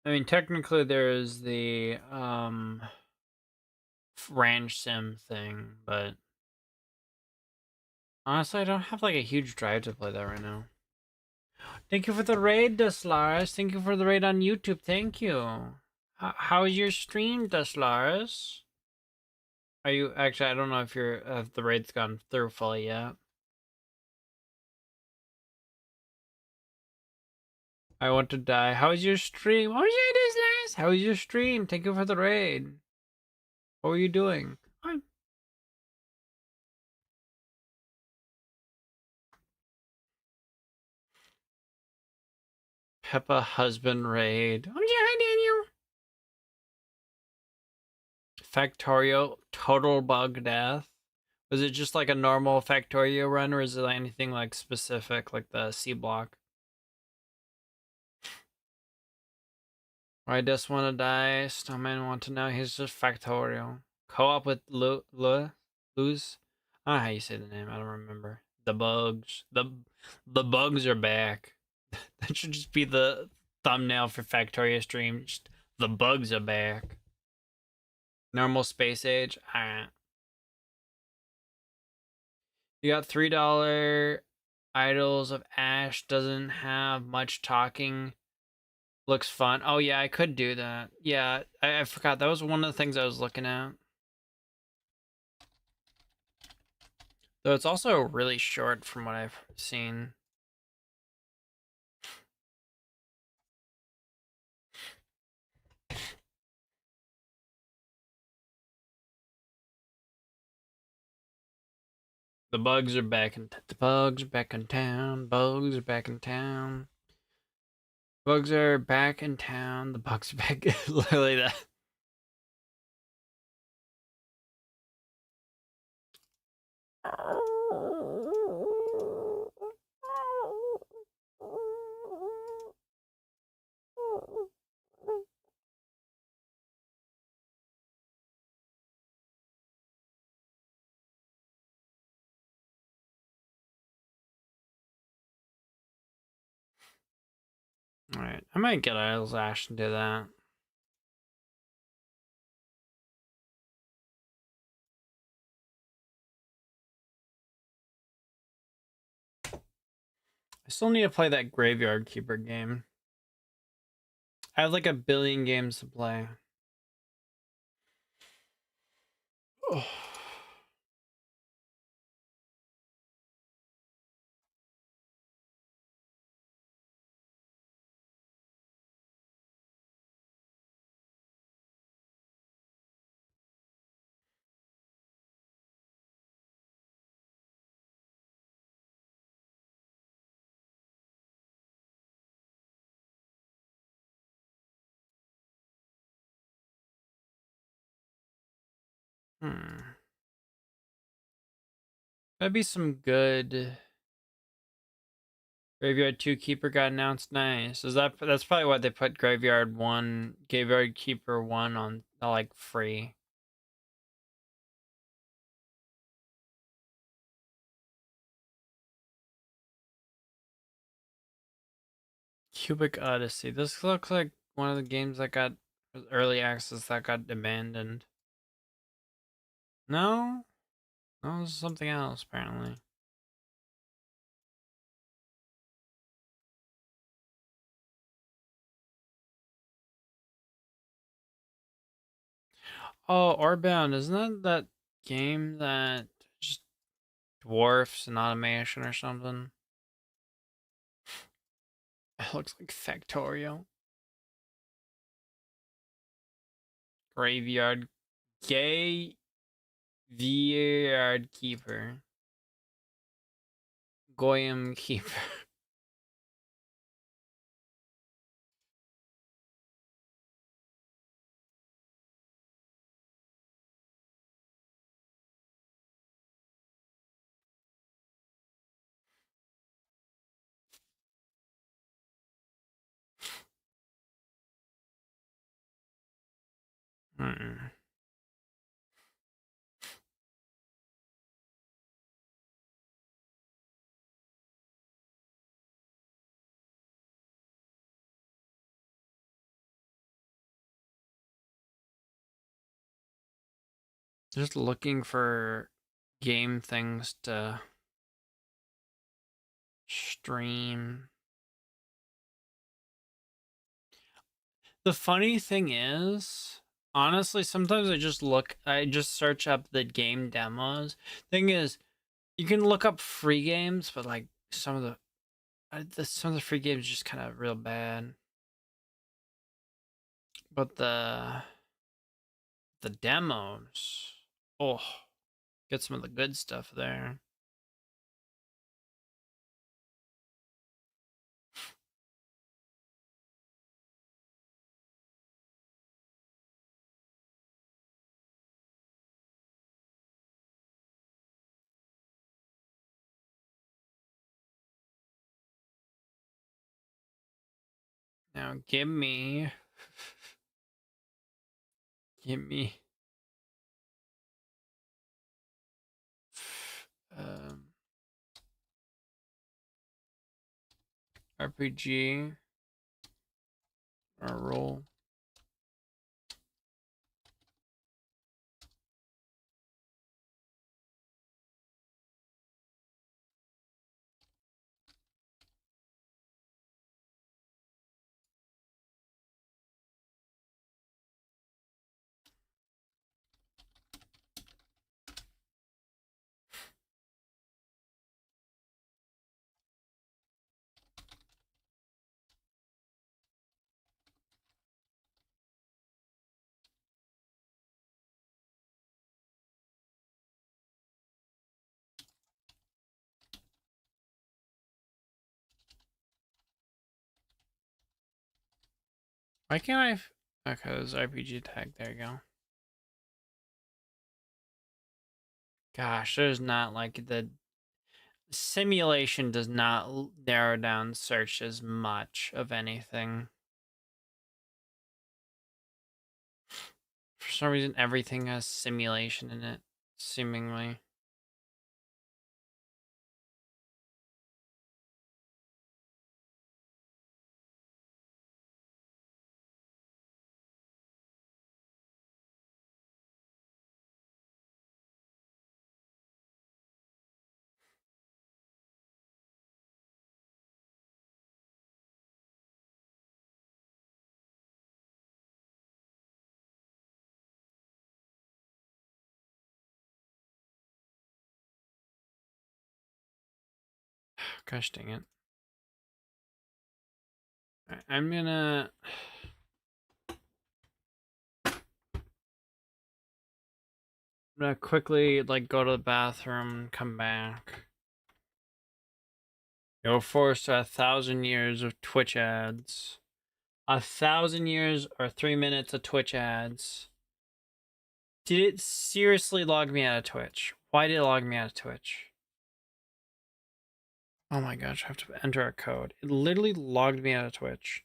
I mean, technically there is the ranch sim thing, but honestly, I don't have like a huge drive to play that right now. Thank you for the raid, Deslaris. Thank you for the raid on YouTube. Thank you. How's your stream, Deslaris? Are you actually? I don't know if the raid's gone through fully yet. I want to die. How was your stream? Oh yeah, it is nice. How was your stream? Thank you for the raid. What were you doing? Peppa husband raid. Oh yeah, hi Daniel. Factorio total bug death. Was it just like a normal Factorio run, or is it anything like specific, like the C block? I just want to die. Snowman want to know. He's just Factorio. Co-op with Luz. I don't know how you say the name. I don't remember. The bugs. The bugs are back. That should just be the thumbnail for Factorio stream. Just, the bugs are back. Normal space age. Alright. You got $3 Idols of Ash. Doesn't have much talking. Looks fun. Oh yeah, I could do that. Yeah, I forgot. That was one of the things I was looking at. Though it's also really short from what I've seen. The bugs are back in the bugs are back in town. Bugs are back in town. Bugs are back in town. The bugs are back. Literally that. Alright, I might get Isles Ash and do that. I still need to play that Graveyard Keeper game. I have like a billion games to play. Oh. That'd be some good Graveyard 2 Keeper got announced. Nice. That's probably why they put Graveyard Keeper 1 on like free. Cubic Odyssey. This looks like one of the games that got early access that got abandoned. No? No, this is something else apparently. Oh, Orbbound, isn't that game that just dwarfs an automation or something? It looks like Factorio. Graveyard Graveyard Keeper. Goyim Keeper. Just looking for game things to stream. The funny thing is, honestly, sometimes I just search up the game demos. Thing is, you can look up free games, but like some of the free games just kind of real bad. But the demos, oh, get some of the good stuff there. Now give me um, RPG or roll. Why can't I? Okay, there's RPG tag. There you go. Gosh, there's not like the simulation does not narrow down search as much of anything. For some reason, everything has simulation in it, seemingly. Gosh dang it. I'm gonna quickly like go to the bathroom and come back. You're forced to 1,000 years of Twitch ads. 1,000 years or 3 minutes of Twitch ads. Did it seriously log me out of Twitch? Why did it log me out of Twitch? Oh my gosh, I have to enter a code. It literally logged me out of Twitch.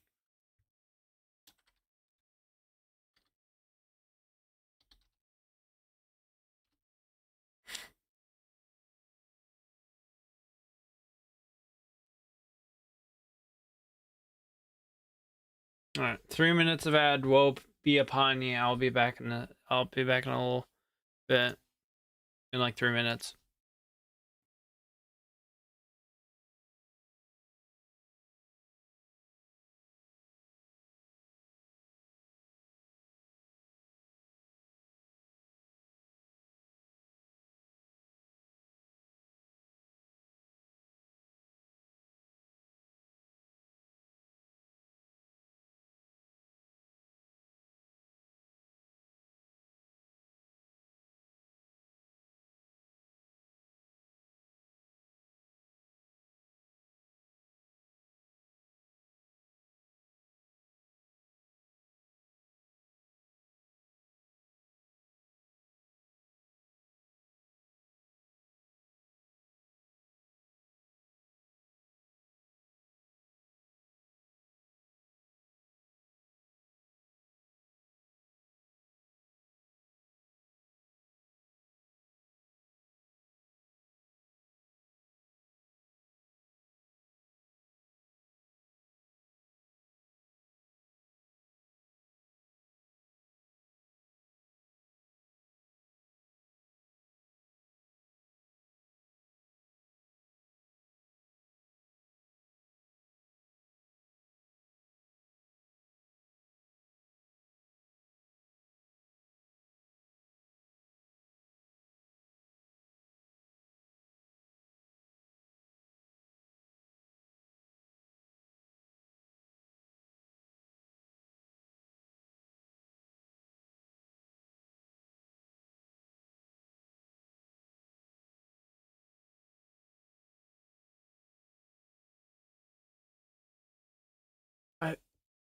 All right, 3 minutes of ad will be upon you. I'll be back in a little bit, in like 3 minutes.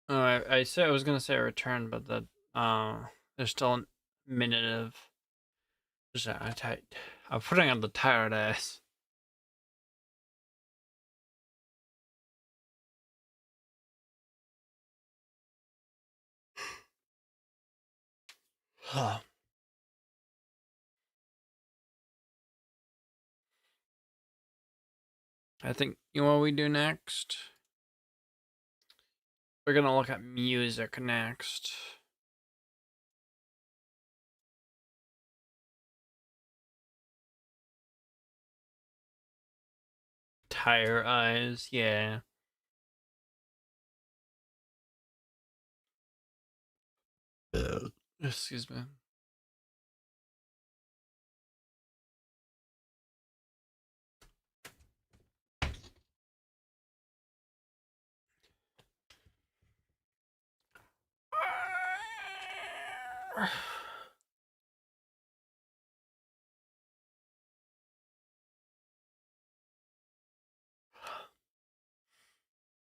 I said I was gonna say return, but there's still a minute of. I'm putting on the tired ass. I think you know what we do next. We're gonna look at music next. Tire eyes, yeah. Excuse me.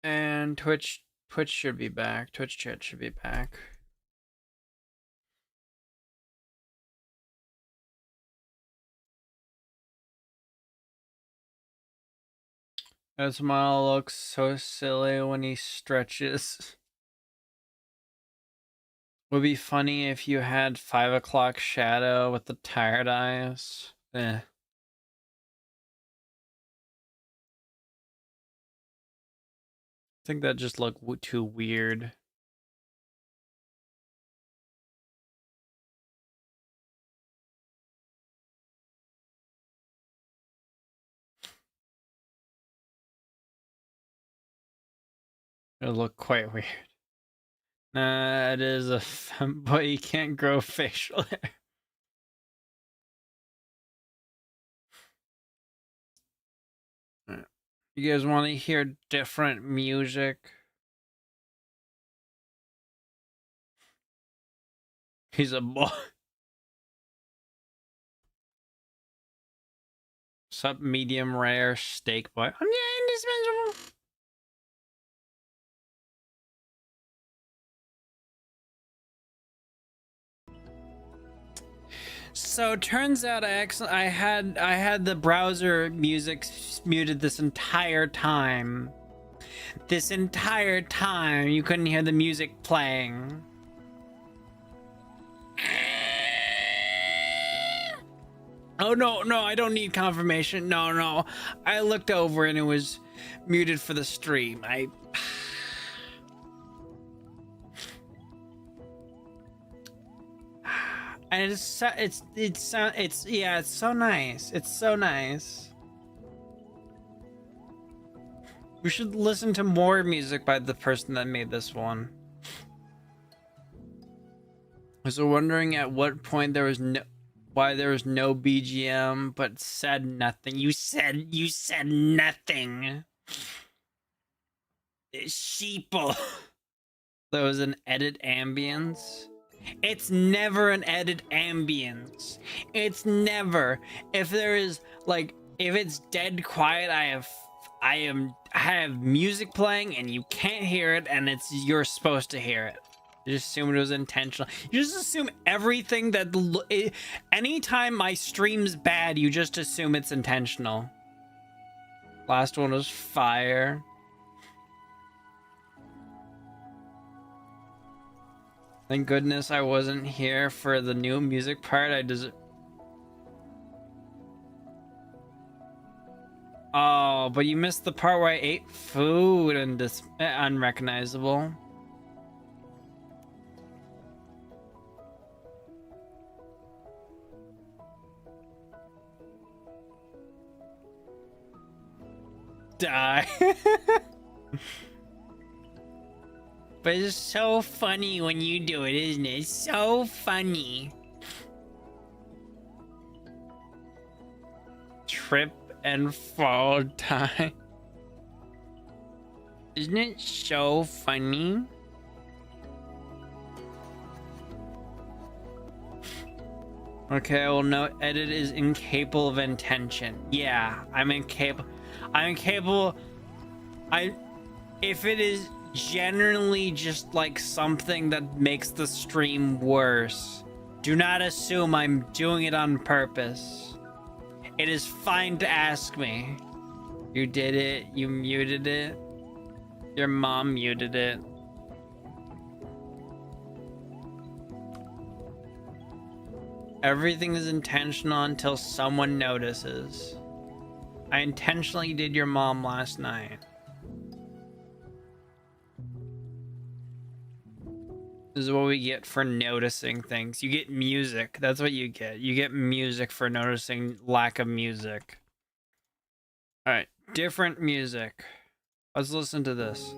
And Twitch should be back. Twitch chat should be back. That smile looks so silly when he stretches. Would be funny if you had 5 o'clock shadow with the tired eyes. I think that just looked too weird. It looked quite weird. Nah, it is a femboy. You can't grow facial hair. You guys want to hear different music? He's a boy. Sup, medium rare steak boy. I'm indispensable. So it turns out I had the browser music muted this entire time. This entire time you couldn't hear the music playing. Oh no, I don't need confirmation. No. I looked over and it was muted for the stream. And it's so nice. It's so nice. We should listen to more music by the person that made this one. So wondering at what point why there was no BGM, but said nothing. You said nothing. Sheeple. There was an edit ambience. It's never an edit ambience. It's never. If there is if it's dead quiet, I have music playing and you can't hear it, and you're supposed to hear it. You just assume it was intentional. You just assume everything anytime my stream's bad, you just assume it's intentional. Last one was fire. Thank goodness I wasn't here for the new music part. Oh, but you missed the part where I ate food and unrecognizable. Die. But it's so funny when you do it, isn't it? It's so funny. Trip and fall time. Isn't it so funny? Okay, well, no, edit is incapable of intention. Yeah, I'm incapable. If it is generally just something that makes the stream worse, do not assume I'm doing it on purpose. It is fine to ask me. You did it. You muted it. Your mom muted it. Everything is intentional until someone notices. I intentionally did your mom last night. This is what we get for noticing things. You get music. That's what you get. You get music for noticing lack of music. Alright, different music. Let's listen to this.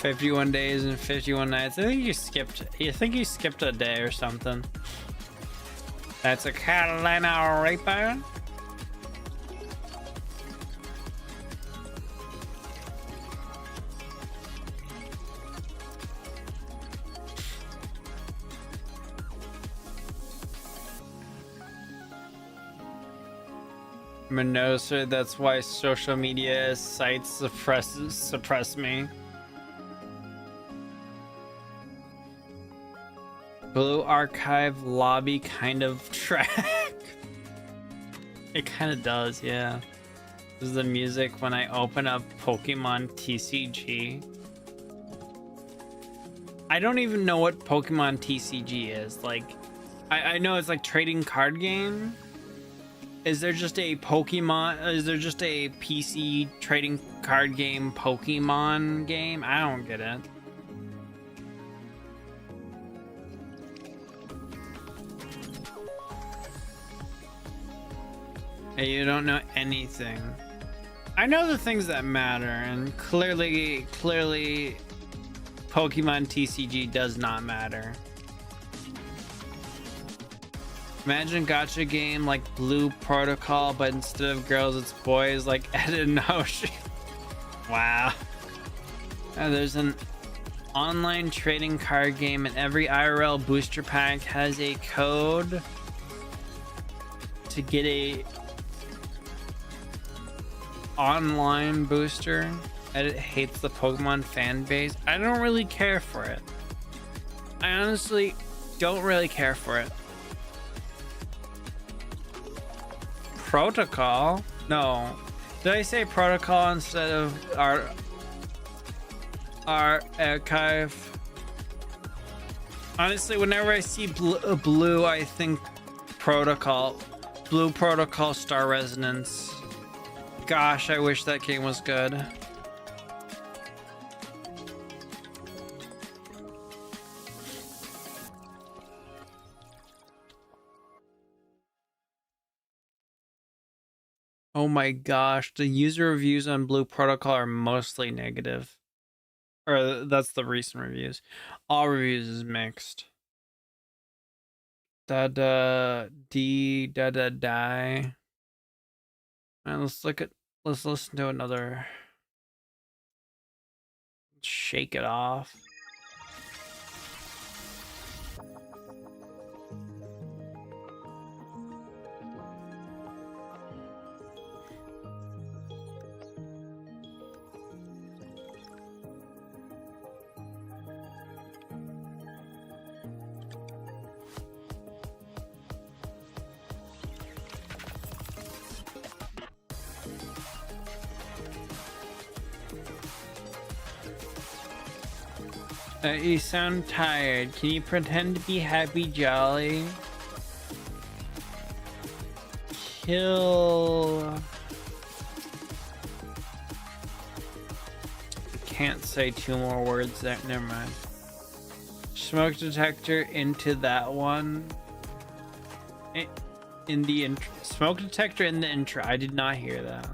"51 days and 51 nights. I think you skipped a day or something. That's a Carolina Reaper. Minosa, that's why social media sites suppress me. Blue archive lobby kind of track. It kind of does, yeah. This is the music when I open up Pokemon TCG. I don't even know what Pokemon TCG is. I know it's trading card game. Is there just a Pokemon? Is there just a PC trading card game Pokemon game? I don't get it. Hey, you don't know anything. I know the things that matter, and clearly Pokemon TCG does not matter. Imagine a gacha game like Blue Protocol, but instead of girls, it's boys, like Ed and Hoshi. Wow. There's an online trading card game, and every IRL booster pack has a code to get a online booster. Edit hates the Pokemon fan base. I don't really care for it. I honestly don't really care for it. Protocol? No. Did I say protocol instead of our archive? Honestly, whenever I see blue, I think protocol. Blue Protocol Star Resonance. Gosh, I wish that game was good. Oh my gosh, the user reviews on Blue Protocol are mostly negative. Or that's the recent reviews. All reviews is mixed. Die. And let's listen to another. Shake It Off. You sound tired. Can you pretend to be happy, jolly? Kill. Can't say two more words there. Never mind. Smoke detector into that one. In the intro. Smoke detector in the intro. I did not hear that.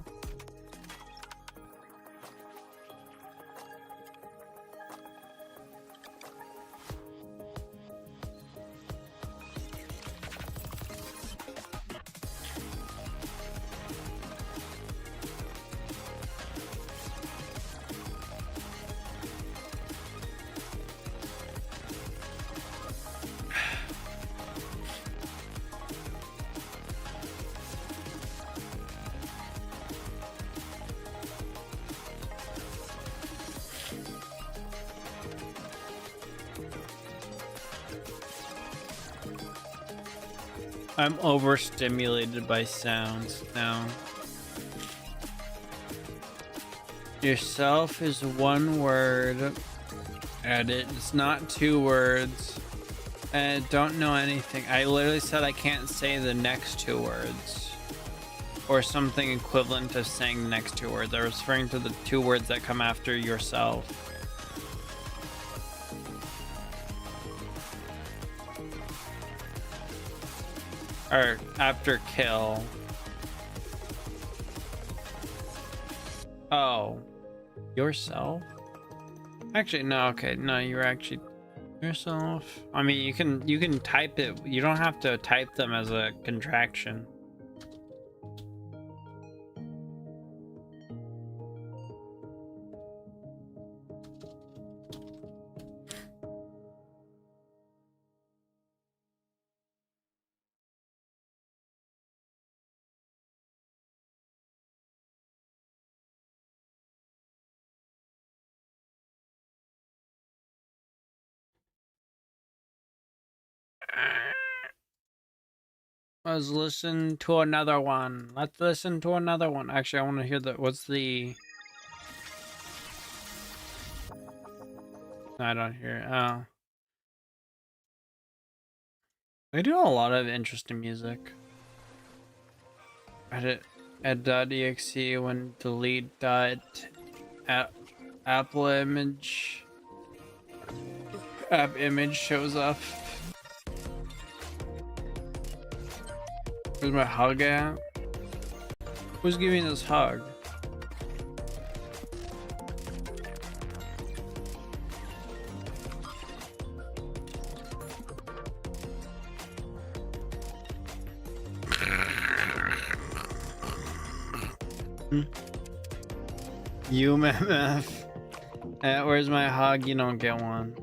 I'm overstimulated by sounds now. Yourself is one word. Edit. It's not two words. I don't know anything. I literally said I can't say the next two words. Or something equivalent to saying the next two words. I was referring to the two words that come after yourself. Or after kill. Oh. Yourself? Actually, no, okay. No, you're actually yourself. I mean, you can type it. You don't have to type them as a contraction. Let's listen to another one. Let's listen to another one. Actually, I want to hear what's the... I don't hear it. Oh. They do a lot of interesting music. Ed.exe when delete Apple image app image shows up. Where's my hug at? Who's giving this hug? UMMF. Where's my hug? You don't get one.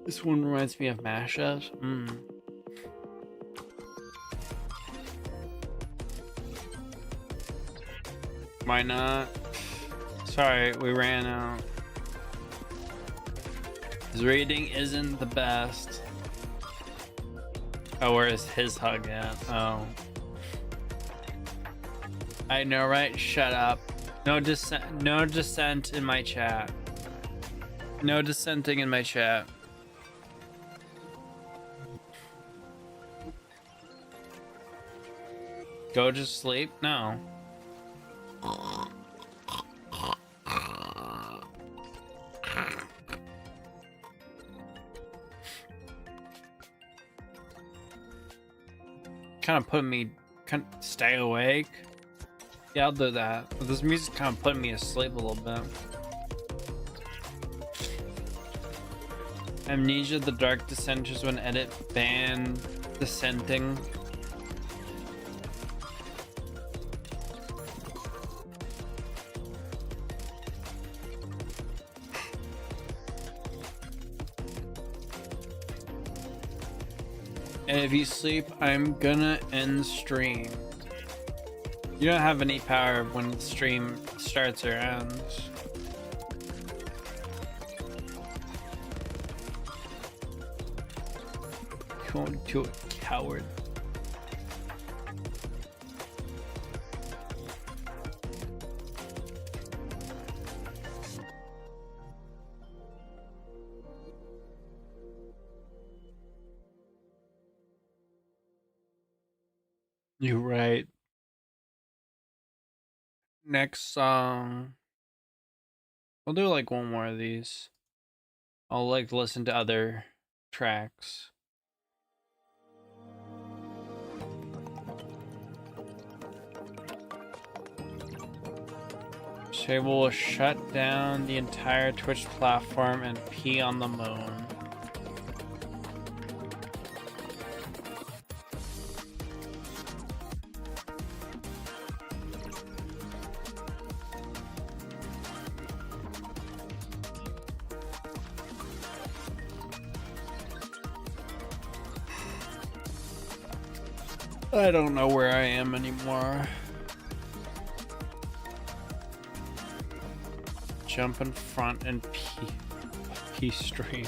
This one reminds me of mashups. Why not? Sorry, we ran out. His rating isn't the best. Oh, where is his hug at? Oh. I know, right? Shut up. No dissent in my chat. No dissenting in my chat. Go to sleep? No. Kind of put me, stay awake. Yeah, I'll do that. But this music kind of putting me asleep a little bit. Amnesia, the dark dissenters when edit ban dissenting. And if you sleep, I'm gonna end stream. You don't have any power when the stream starts or ends. You won't do it, coward. You're right. Next song. We'll do like one more of these. I'll like listen to other tracks. Shay will shut down the entire Twitch platform and pee on the moon. I don't know where I am anymore. Jump in front and pee stream.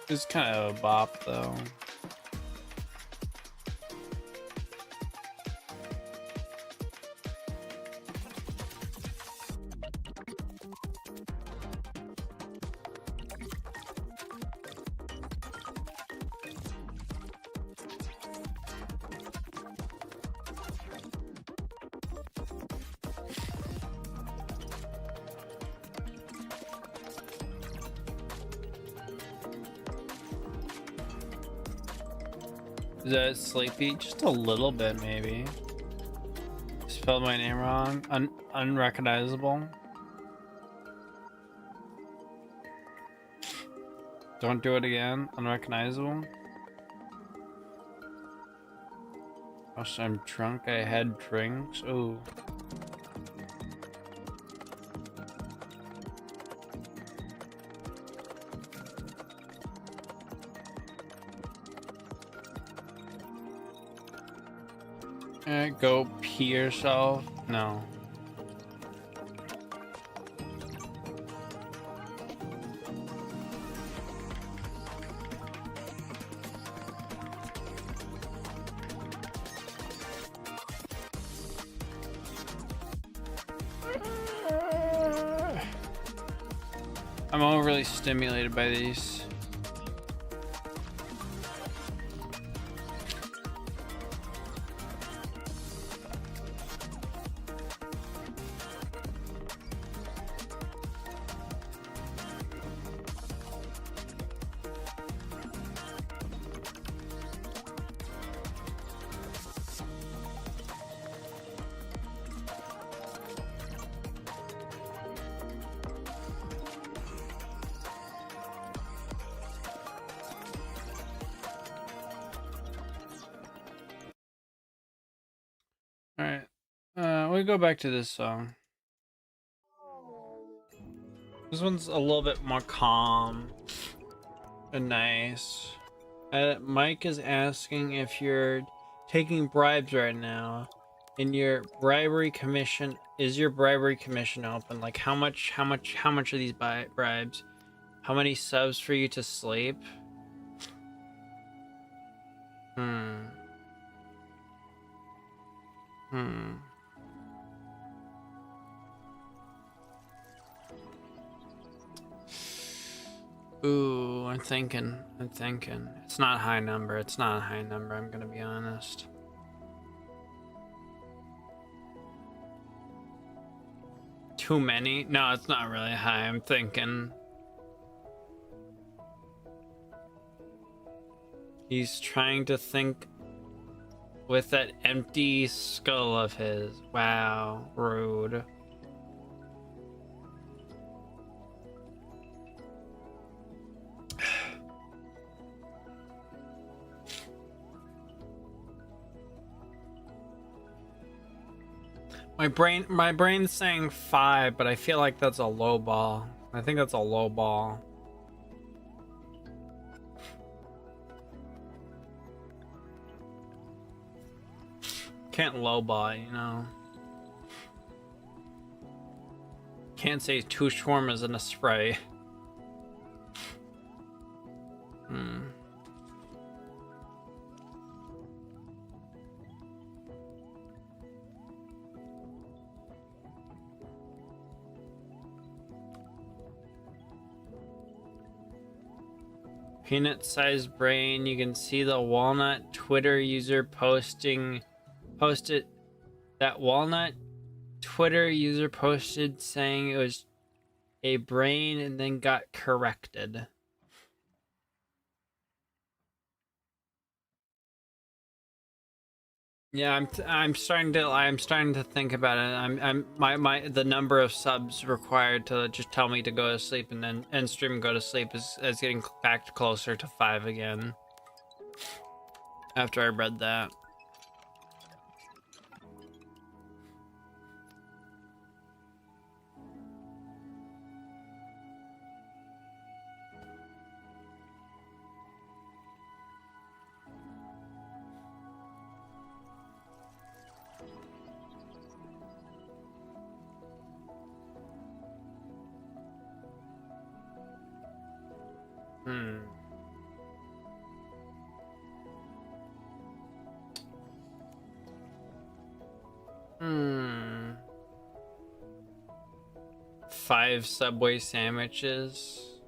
It's kind of a bop though. Is that sleepy? Just a little bit, maybe. Spelled my name wrong. Unrecognizable. Don't do it again. Unrecognizable. Also, I'm drunk. I had drinks. Ooh. Go pee yourself? No. I'm overly stimulated by these. me go back to this song. This one's a little bit more calm and nice. Mike is asking if you're taking bribes right now. In your bribery commission, is your bribery commission open? Like how much are these bribes? How many subs for you to sleep? Ooh, I'm thinking. It's not a high number. I'm gonna be honest. Too many? No, it's not really high. I'm thinking. He's trying to think with that empty skull of his. Wow, rude. My brain's saying 5, but I feel like that's a low ball. I think that's a low ball. Can't lowball, you know. Can't say 2 shawarmas in a spray. Peanut-sized brain. You can see the walnut Twitter user posted that walnut Twitter user posted saying it was a brain and then got corrected. Yeah, I'm starting to think about it. The number of subs required to just tell me to go to sleep and then end stream and go to sleep is getting back closer to 5 again. After I read that. Five Subway sandwiches.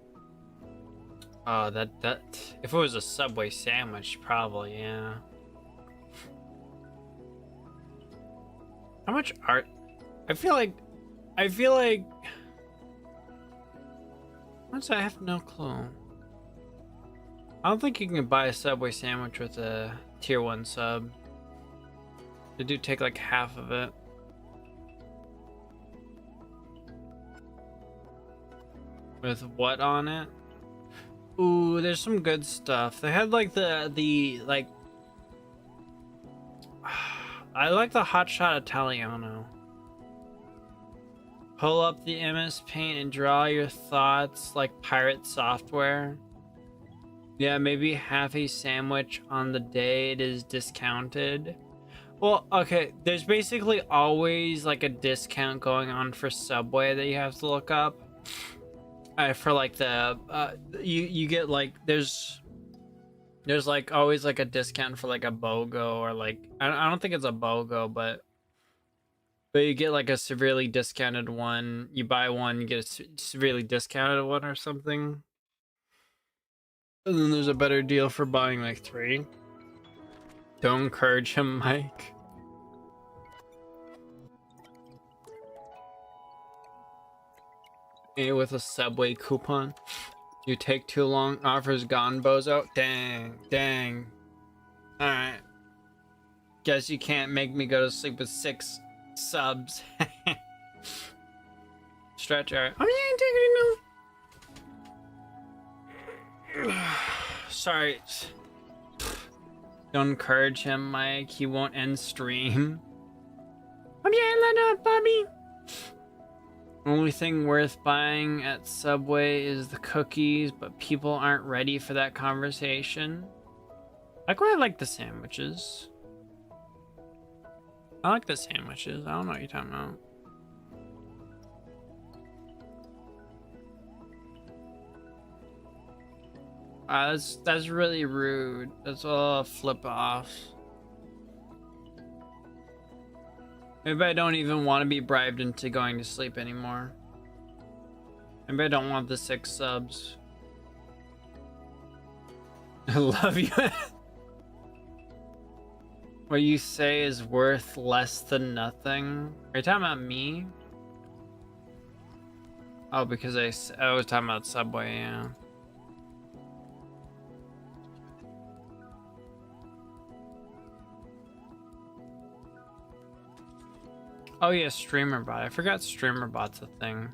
Oh, that if it was a Subway sandwich, probably, yeah. How much art? I feel like once I have no clue. I don't think you can buy a Subway sandwich with a tier 1 sub. They do take like half of it. With what on it? Ooh, there's some good stuff. They had like the like I like the Hot Shot Italiano. Pull up the MS Paint and draw your thoughts like pirate software. Yeah, maybe half a sandwich on the day it is discounted. Well, okay, there's basically always like a discount going on for Subway that you have to look up. For like the you get like there's like always like a discount for like a BOGO or like I don't think it's a BOGO, but you get like a severely discounted one. You buy one, you get a severely discounted one or something. And then there's a better deal for buying like 3. Don't encourage him, Mike. With a Subway coupon. You take too long. Offers gone, bozo. Dang. Alright. Guess you can't make me go to sleep with 6 subs. Stretch, alright. I mean, I ain't taking it, no. Sorry. Don't encourage him, Mike. He won't end stream. Bobby. Only thing worth buying at Subway is the cookies, but people aren't ready for that conversation. I quite like the sandwiches. I like the sandwiches. I don't know what you're talking about. That's really rude. That's all flip off. Maybe I don't even want to be bribed into going to sleep anymore. Maybe I don't want the 6 subs. I love you. What you say is worth less than nothing. Are you talking about me? Oh, because I was talking about Subway, yeah. Oh yeah, streamer bot. I forgot streamer bot's a thing.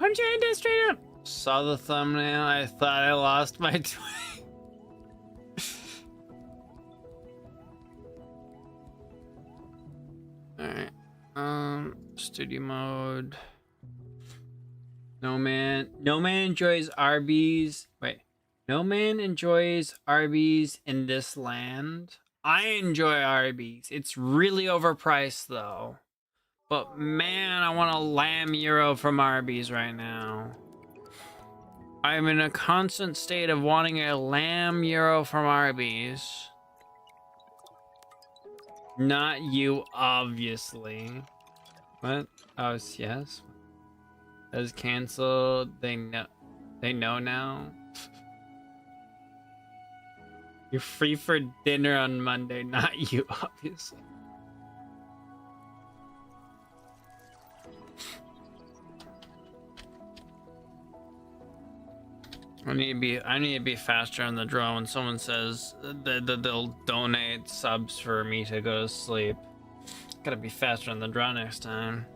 I'm trying to straight up. Saw the thumbnail. I thought I lost my tweet. Alright. Studio mode. No man enjoys Arby's. Wait. No man enjoys Arby's in this land. I enjoy Arby's. It's really overpriced though. But man, I want a lamb gyro from Arby's right now. I'm in a constant state of wanting a lamb gyro from Arby's. Not you, obviously. What? Oh, yes. That is canceled. They know now. You're free for dinner on Monday, not you, obviously. I need to be faster on the draw when someone says that they'll donate subs for me to go to sleep. Gotta be faster on the draw next time.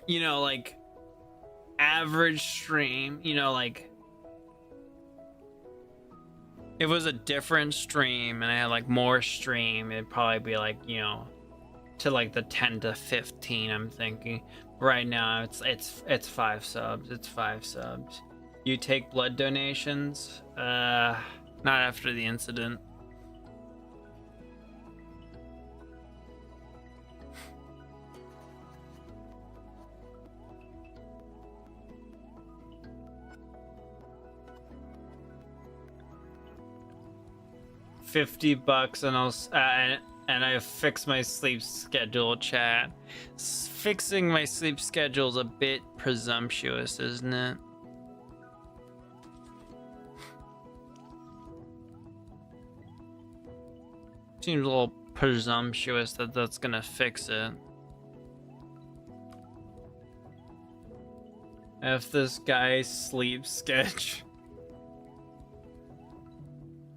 You know, like average stream, you know, like if it was a different stream and I had like more stream, it'd probably be like, you know, to like the 10 to 15, I'm thinking. Right now it's 5 subs. It's 5 subs. You take blood donations? Not after the incident. $50 and I'll and I fix my sleep schedule, chat. Fixing my sleep schedule is a bit presumptuous, isn't it? Seems a little presumptuous that that's gonna fix it. If this guy's sleep sketch.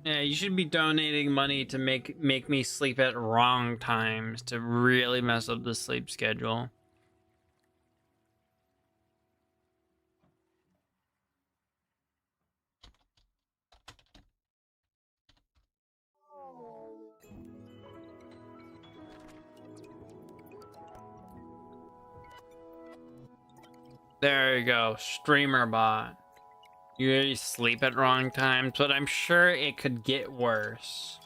Yeah, you should be donating money to make me sleep at wrong times to really mess up the sleep schedule. There you go, streamer bot. You really sleep at wrong times, but I'm sure it could get worse.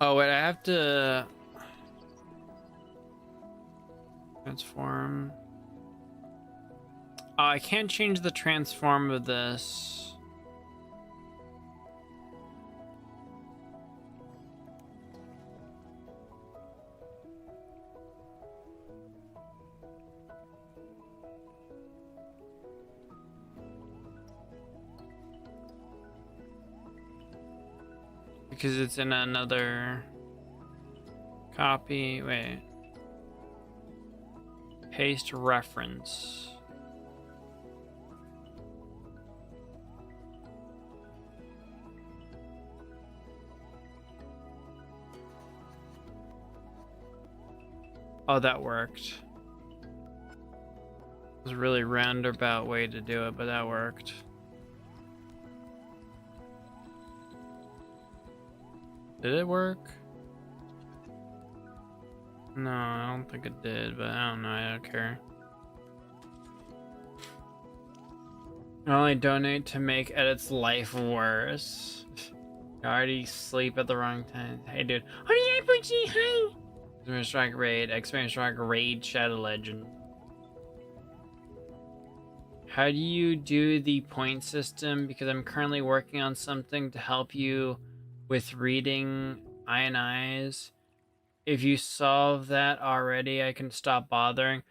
Oh wait, I have to transform. Oh, I can't change the transform of this. Because it's in another copy. Wait. Paste reference. Oh, that worked. It was a really roundabout way to do it, but that worked. Did it work? No, I don't think it did, but I don't know. I don't care. I only donate to make edits life worse. I already sleep at the wrong time. Hey, dude. Oh, yeah, Butchie, hi! Experience Strike Raid. Experience Strike Raid Shadow Legend. How do you do the point system? Because I'm currently working on something to help you with reading INIs. If you solve that already, I can stop bothering.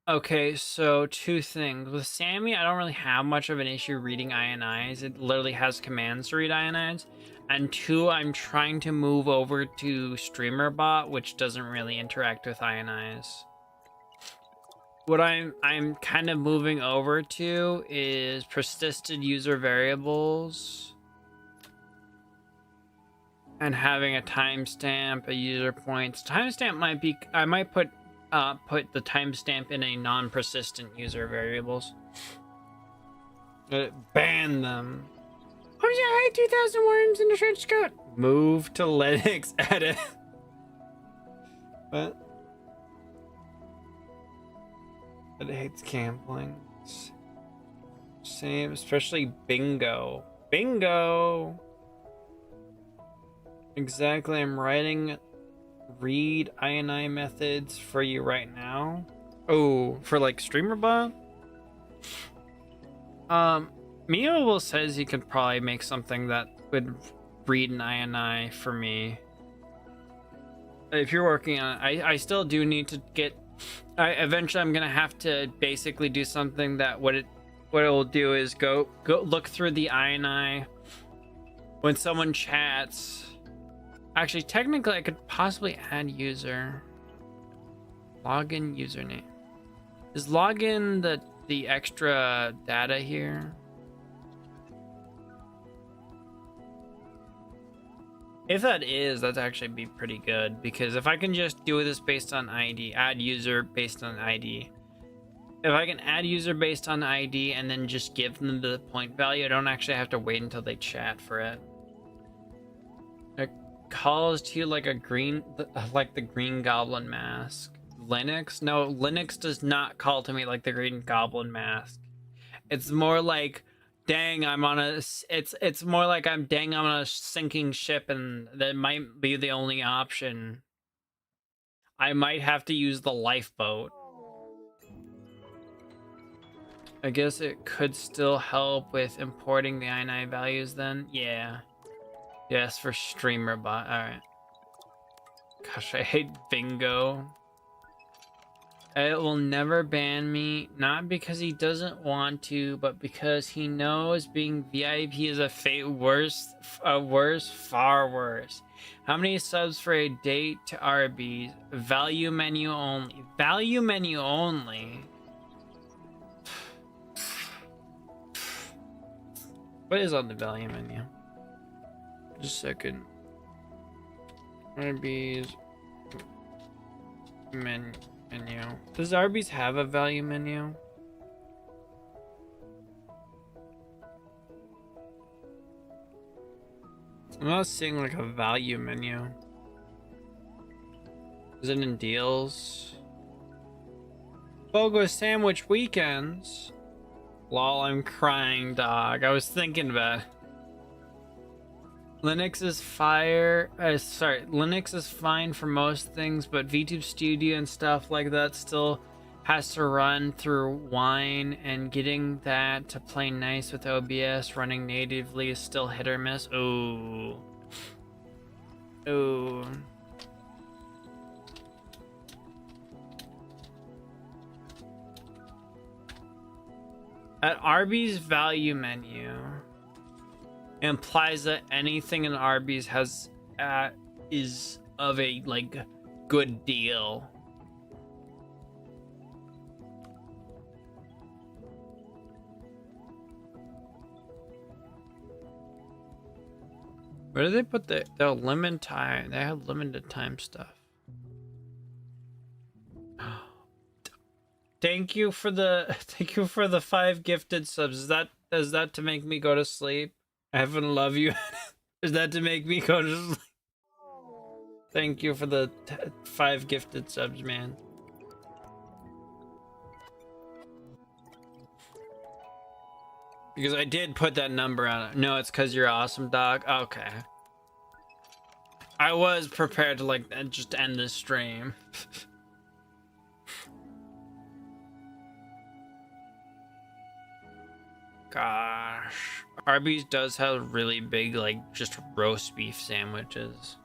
Okay, so two things. With Sammy, I don't really have much of an issue reading INIs. It literally has commands to read INIs. And two, I'm trying to move over to StreamerBot, which doesn't really interact with INIs. What I'm kind of moving over to is persisted user variables. And having a timestamp, a user points. Timestamp might be, I might put the timestamp in a non-persistent user variables. Ban them. Oh yeah, I had 2,000 worms in the trench coat. Move to Linux edit. What? It hates gambling. Same, especially bingo. Bingo! Exactly, I'm writing read INI methods for you right now. Oh, for like StreamerBot? Mio says he could probably make something that would read an INI for me. If you're working on it, I still do need to get... eventually I'm gonna have to basically do something that what it will do is go look through the INI when someone chats. Actually, technically, I could possibly add user. Login username. Is login the extra data here? If that is, that'd actually be pretty good, because if I can just do this based on ID, add user based on ID. If I can add user based on ID and then just give them the point value, I don't actually have to wait until they chat for it. It calls to you like a green, like the Green Goblin mask. Linux? No, Linux does not call to me like the Green Goblin mask. It's more like, dang, I'm on a. It's more like I'm on a sinking ship, and that might be the only option. I might have to use the lifeboat. I guess it could still help with importing the INI values then. Yeah. Yes, for StreamerBot. Alright. Gosh, I hate bingo. It will never ban me, not because he doesn't want to, but because he knows being VIP is a far worse. How many subs for a date to Arby's? Value menu only. Value menu only? What is on the value menu? Just a second. Arby's menu. Does Arby's have a value menu? I'm not seeing like a value menu. Is it in deals? BOGO sandwich weekends. Lol, I'm crying, dog. I was thinking about it. Linux is Linux is fine for most things, but VTube Studio and stuff like that still has to run through Wine, and getting that to play nice with OBS running natively is still hit or miss. Ooh. Ooh. At Arby's value menu implies that anything in Arby's has is of a like good deal. Where do they put the limited time? They have limited time stuff. thank you for the 5 gifted subs. Is that to make me go to sleep? I haven't love you. Is that to make me go to sleep? Thank you for the 5 gifted subs, man. Because I did put that number on it. No, it's because you're awesome, dog. Okay. I was prepared to like just end this stream. Gosh. Arby's does have really big, like, just roast beef sandwiches.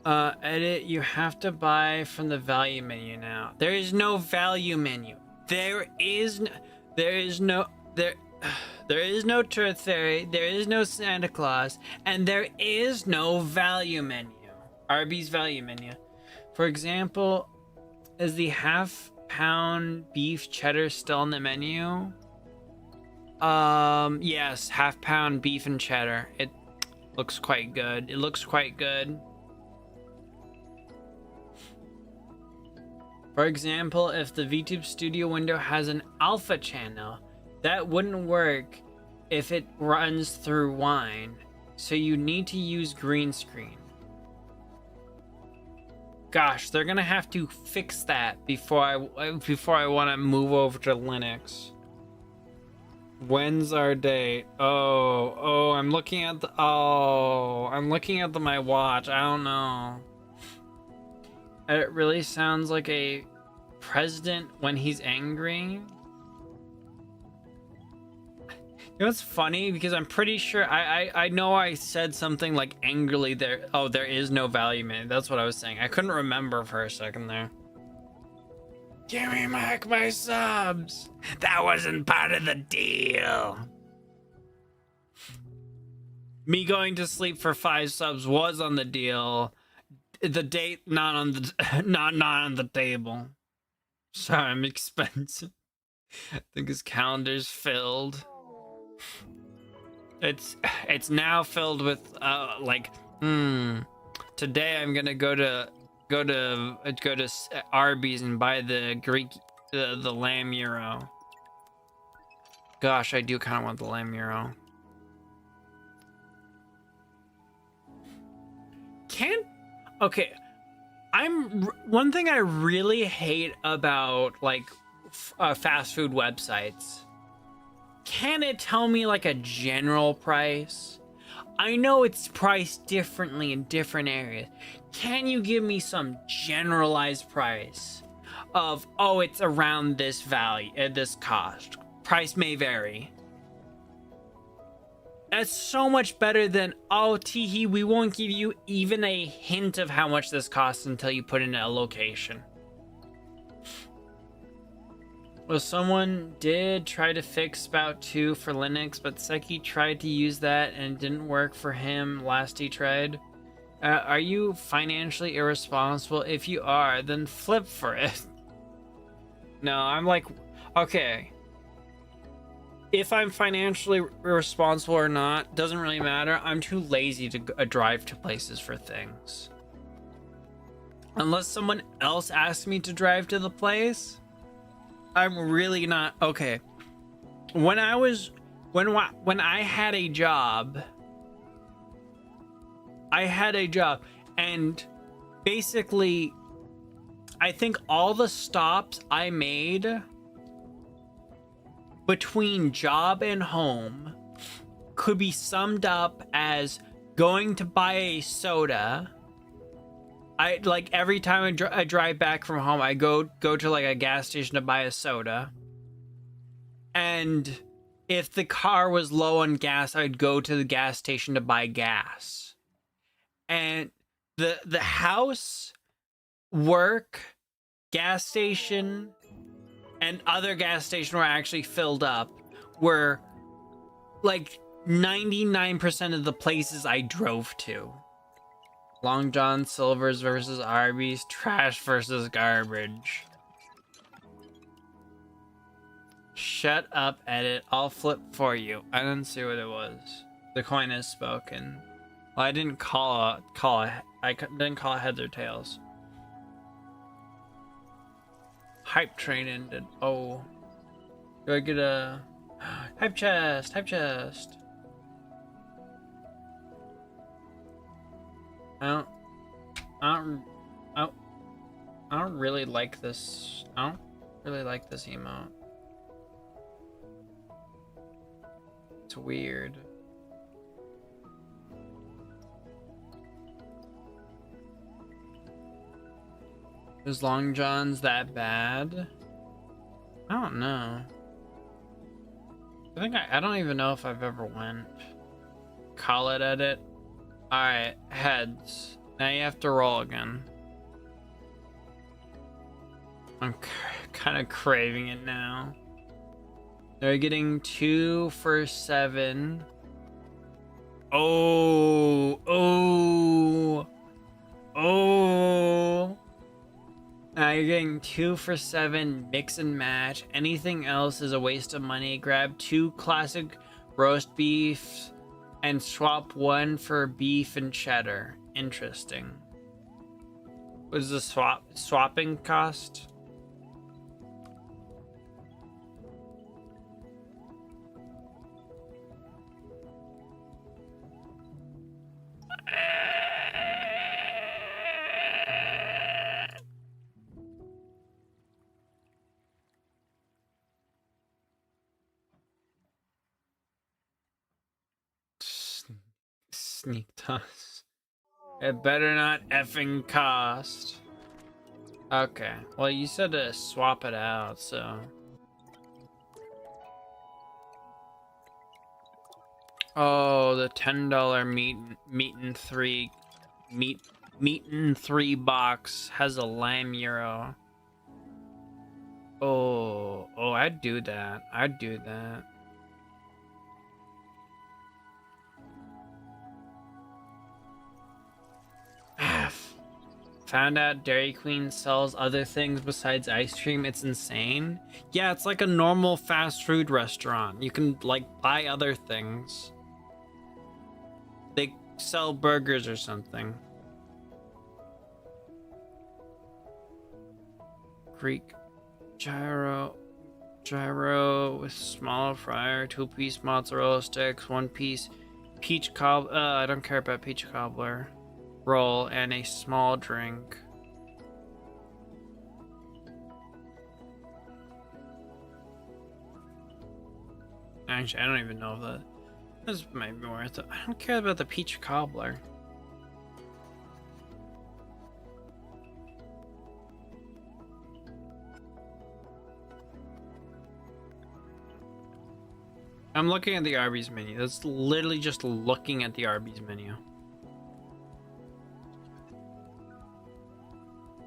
Edit, you have to buy from the value menu now. There is no value menu. There is no Tooth Fairy, there is no Santa Claus, and there is no value menu. Arby's value menu. For example, is the half-pound beef cheddar still on the menu? Yes, half-pound beef and cheddar. It looks quite good. It looks quite good. For example, if the VTube Studio window has an alpha channel, that wouldn't work if it runs through Wine, so you need to use green screen. Gosh, they're gonna have to fix that before I want to move over to Linux. When's our date? I'm looking at my watch. I don't know. It really sounds like a president when he's angry. You know what's funny? Because I'm pretty sure I know I said something like angrily there. Oh, there is no value menu. That's what I was saying. I couldn't remember for a second there. Give me back my subs. That wasn't part of the deal. Me going to sleep for 5 subs was on the deal. The date not on the not on the table. Sorry, I'm expensive. I think his calendar's filled. It's now filled with today I'm gonna go to Arby's and buy the lamb gyro. Gosh, I do kind of want the lamb gyro. Okay, one thing I really hate about like fast food websites. Can it tell me like a general price? I know it's priced differently in different areas. Can you give me some generalized price of, oh, it's around this value, this cost? Price may vary. That's so much better than, oh, teehee, we won't give you even a hint of how much this costs until you put in a location. Well, someone did try to fix Spout 2 for Linux, but Seki tried to use that and it didn't work for him last he tried. Are you financially irresponsible? If you are, then flip for it. No, I'm like, okay. If I'm financially irresponsible or not, doesn't really matter. I'm too lazy to drive to places for things. Unless someone else asks me to drive to the place, I'm really not. Okay. When I had a job, and basically, I think all the stops I made between job and home could be summed up as going to buy a soda. I like every time I drive back from home, I go to like a gas station to buy a soda. And if the car was low on gas, I'd go to the gas station to buy gas. And the house, work, gas station, and other gas station where I actually filled up were like 99% of the places I drove to. Long John Silver's versus Arby's, trash versus garbage. Shut up, edit. I'll flip for you. I didn't see what it was. The coin has spoken. Well, I didn't I didn't call it heads or tails. Hype train ended. Oh. Do I get a hype chest? Hype chest. I don't really like this. I don't really like this emote. It's weird. Is Long John's that bad? I don't know. I don't even know if I've ever went. Call it edit. Alright, heads. Now you have to roll again. I'm kind of craving it now. They're getting 2 for 7. Oh. Now you're getting 2 for 7, mix and match. Anything else is a waste of money. Grab 2 classic roast beef and swap 1 for beef and cheddar. Interesting. What does the swapping cost? Sneak toss. It better not effing cost. Okay. Well, you said to swap it out, so. Oh, the $10 meat and 3 box has a lime euro. Oh, I'd do that. I'd do that. Found out Dairy Queen sells other things besides ice cream. It's insane. Yeah, it's like a normal fast food restaurant. You can like buy other things. They sell burgers or something. Greek gyro with small fryer, 2-piece mozzarella sticks, 1-piece peach cobbler. I don't care about peach cobbler. Roll and a small drink. Actually, I don't even know if that. This might be worth it. I don't care about the peach cobbler. I'm looking at the Arby's menu. That's literally just looking at the Arby's menu.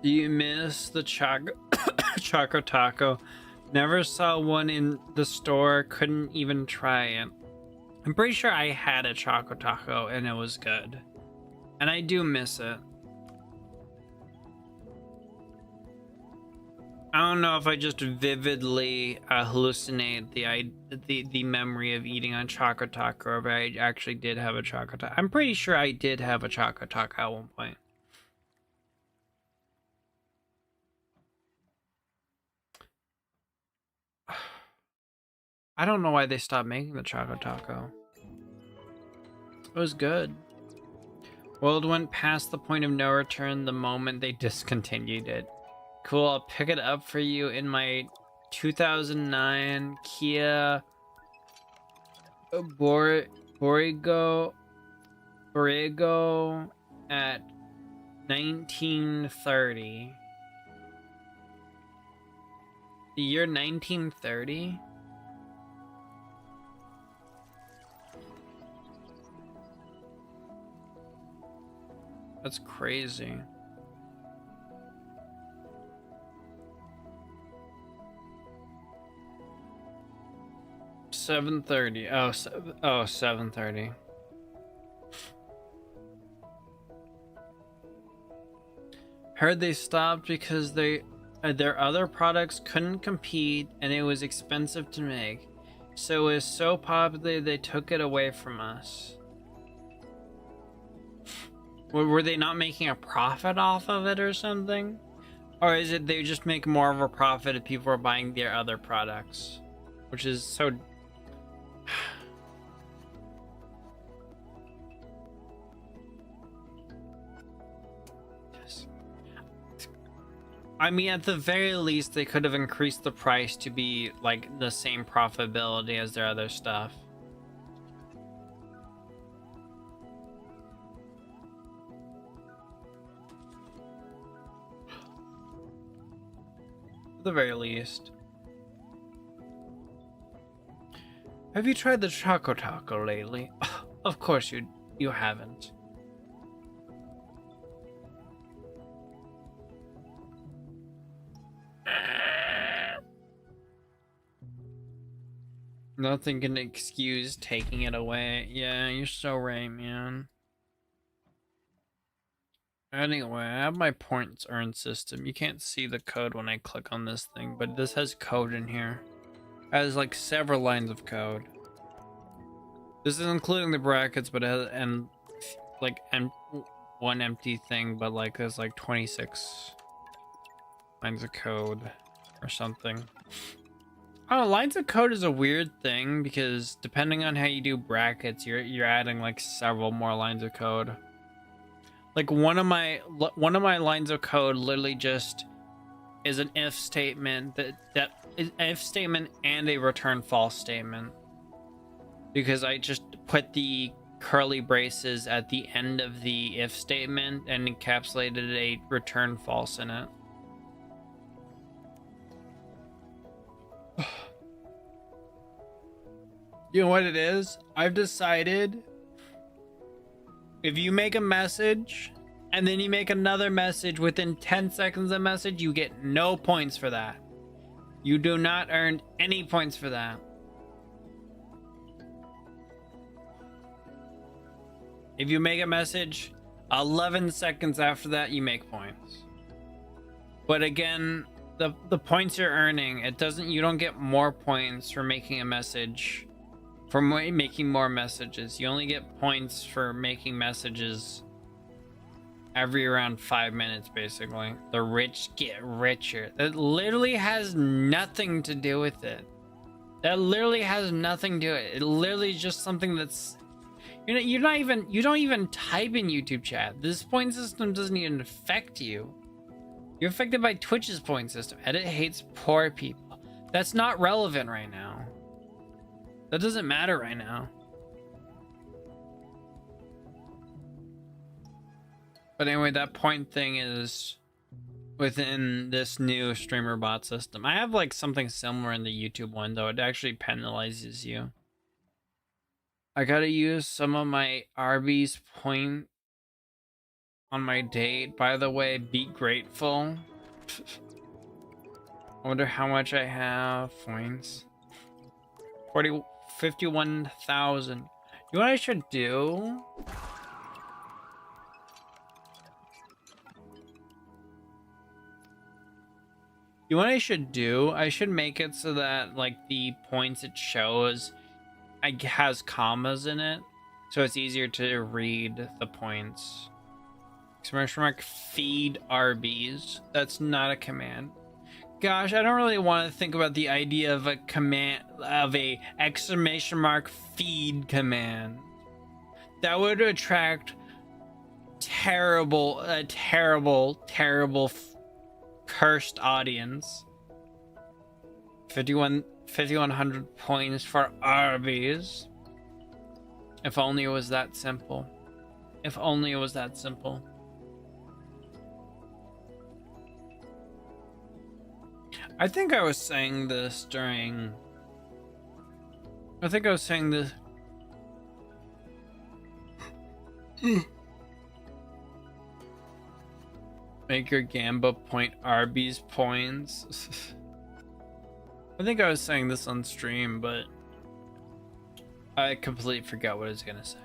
Do you miss the Choco Taco? Never saw one in the store. Couldn't even try it. I'm pretty sure I had a Choco Taco and it was good. And I do miss it. I don't know if I just vividly hallucinate the memory of eating a Choco Taco or if I actually did have a Choco Taco. I'm pretty sure I did have a Choco Taco at one point. I don't know why they stopped making the Choco Taco. It was good. World went past the point of no return the moment they discontinued it. Cool, I'll pick it up for you in my 2009 Kia Borrego at 1930. The year 1930? That's crazy. $730. Oh, $730. Heard they stopped because their other products couldn't compete and it was expensive to make. So it was so popular they took it away from us. Were they not making a profit off of it or something? Or is it they just make more of a profit if people are buying their other products? Which is so... I mean, at the very least, they could have increased the price to be like the same profitability as their other stuff. At the very least. Have you tried the Choco Taco lately? Of course you haven't. Nothing can excuse taking it away. Yeah, you're so right, man. Anyway, I have my points earned system. You can't see the code when I click on this thing, but this has code in here. It has like several lines of code. This is including the brackets, but it has, and like one empty thing, but like there's like 26 lines of code or something. Oh, lines of code is a weird thing because depending on how you do brackets, you're adding like several more lines of code. Like one of my lines of code literally just is an if statement that is an if statement and a return false statement, because I just put the curly braces at the end of the if statement and encapsulated a return false in it. You know what it is? I've decided if you make a message and then you make another message within 10 seconds of message, you get no points for that. You do not earn any points for that. If you make a message 11 seconds after that, you make points. But again, the points you're earning, you don't get more points for making a message. For making more messages, you only get points for making messages every around 5 minutes, basically. The rich get richer. That literally has nothing to do with it. That literally has nothing to it. It literally is just something that's, you don't even type in YouTube chat. This point system doesn't even affect you. You're affected by Twitch's point system. Edit hates poor people. That's not relevant right now. That doesn't matter right now. But anyway, that point thing is within this new streamer bot system. I have like something similar in the YouTube one, though. It actually penalizes you. I gotta use some of my Arby's point on my date. By the way, be grateful. I wonder how much I have points. 51,000. You know what I should do? You know what I should do? I should make it so that like the points it shows has commas in it, so it's easier to read the points. Exclamation mark feed Arby's. That's not a command. Gosh, I don't really want to think about the idea of a command, of a exclamation mark feed command. That would attract terrible cursed audience. 5,100 points for Arby's. If only it was that simple. If only it was that simple. I think I was saying this during... I think I was saying this... Make your Gamba point Arby's points. I think I was saying this on stream, but I completely forgot what I was gonna say.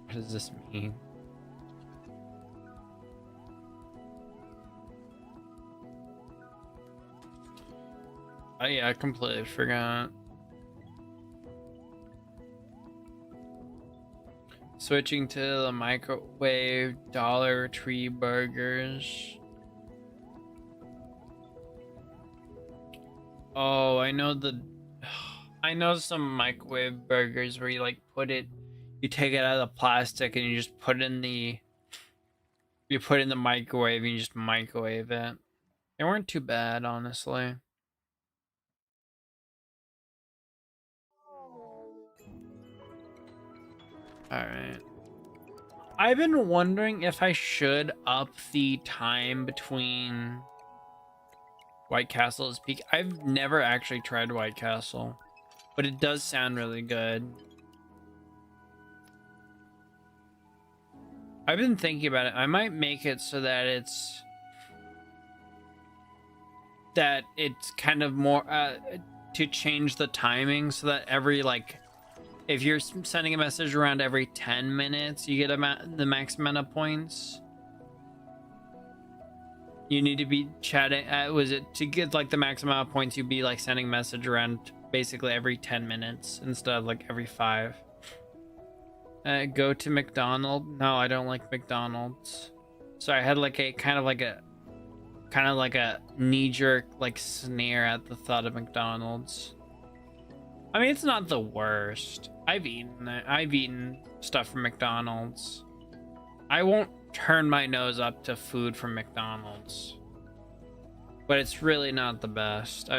What does this mean? Oh yeah, I completely forgot. Switching to the microwave Dollar Tree burgers. Oh, I know some microwave burgers where you like you take it out of the plastic and you just put it in the microwave and you just microwave it. They weren't too bad, honestly. Alright. I've been wondering if I should up the time between White Castle's peak. I've never actually tried White Castle, but it does sound really good. I've been thinking about it. I might make it so that it's kind of more to change the timing so that every like if you're sending a message around every 10 minutes, you get the max amount of points. You need to be chatting. Was it to get like the max amount of points? You'd be like sending a message around basically every 10 minutes instead of like every 5. Go to McDonald's. No, I don't like McDonald's. So I had like a kind of like a knee-jerk like sneer at the thought of McDonald's. I mean, it's not the worst. I've eaten stuff from McDonald's. I won't turn my nose up to food from McDonald's, but it's really not the best.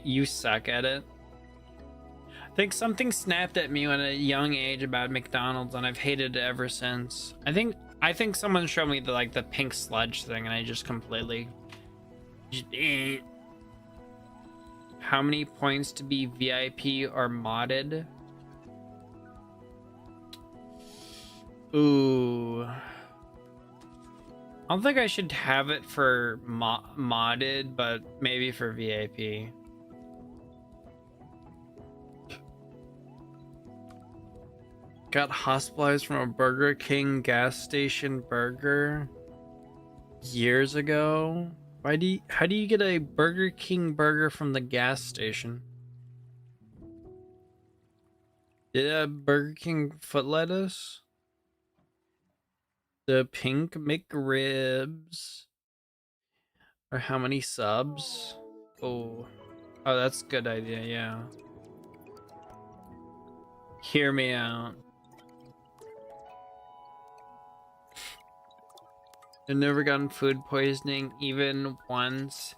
You suck at it. I think something snapped at me at a young age about McDonald's, and I've hated it ever since. I think someone showed me the pink sludge thing, and I just completely How many points to be VIP or modded? Ooh. I don't think I should have it for modded, but maybe for VIP. Got hospitalized from a Burger King gas station burger years ago. How do you get a Burger King burger from the gas station? Did a Burger King foot lettuce? The pink McRibs? Or how many subs? Oh, that's a good idea, yeah. Hear me out. I've never gotten food poisoning even once,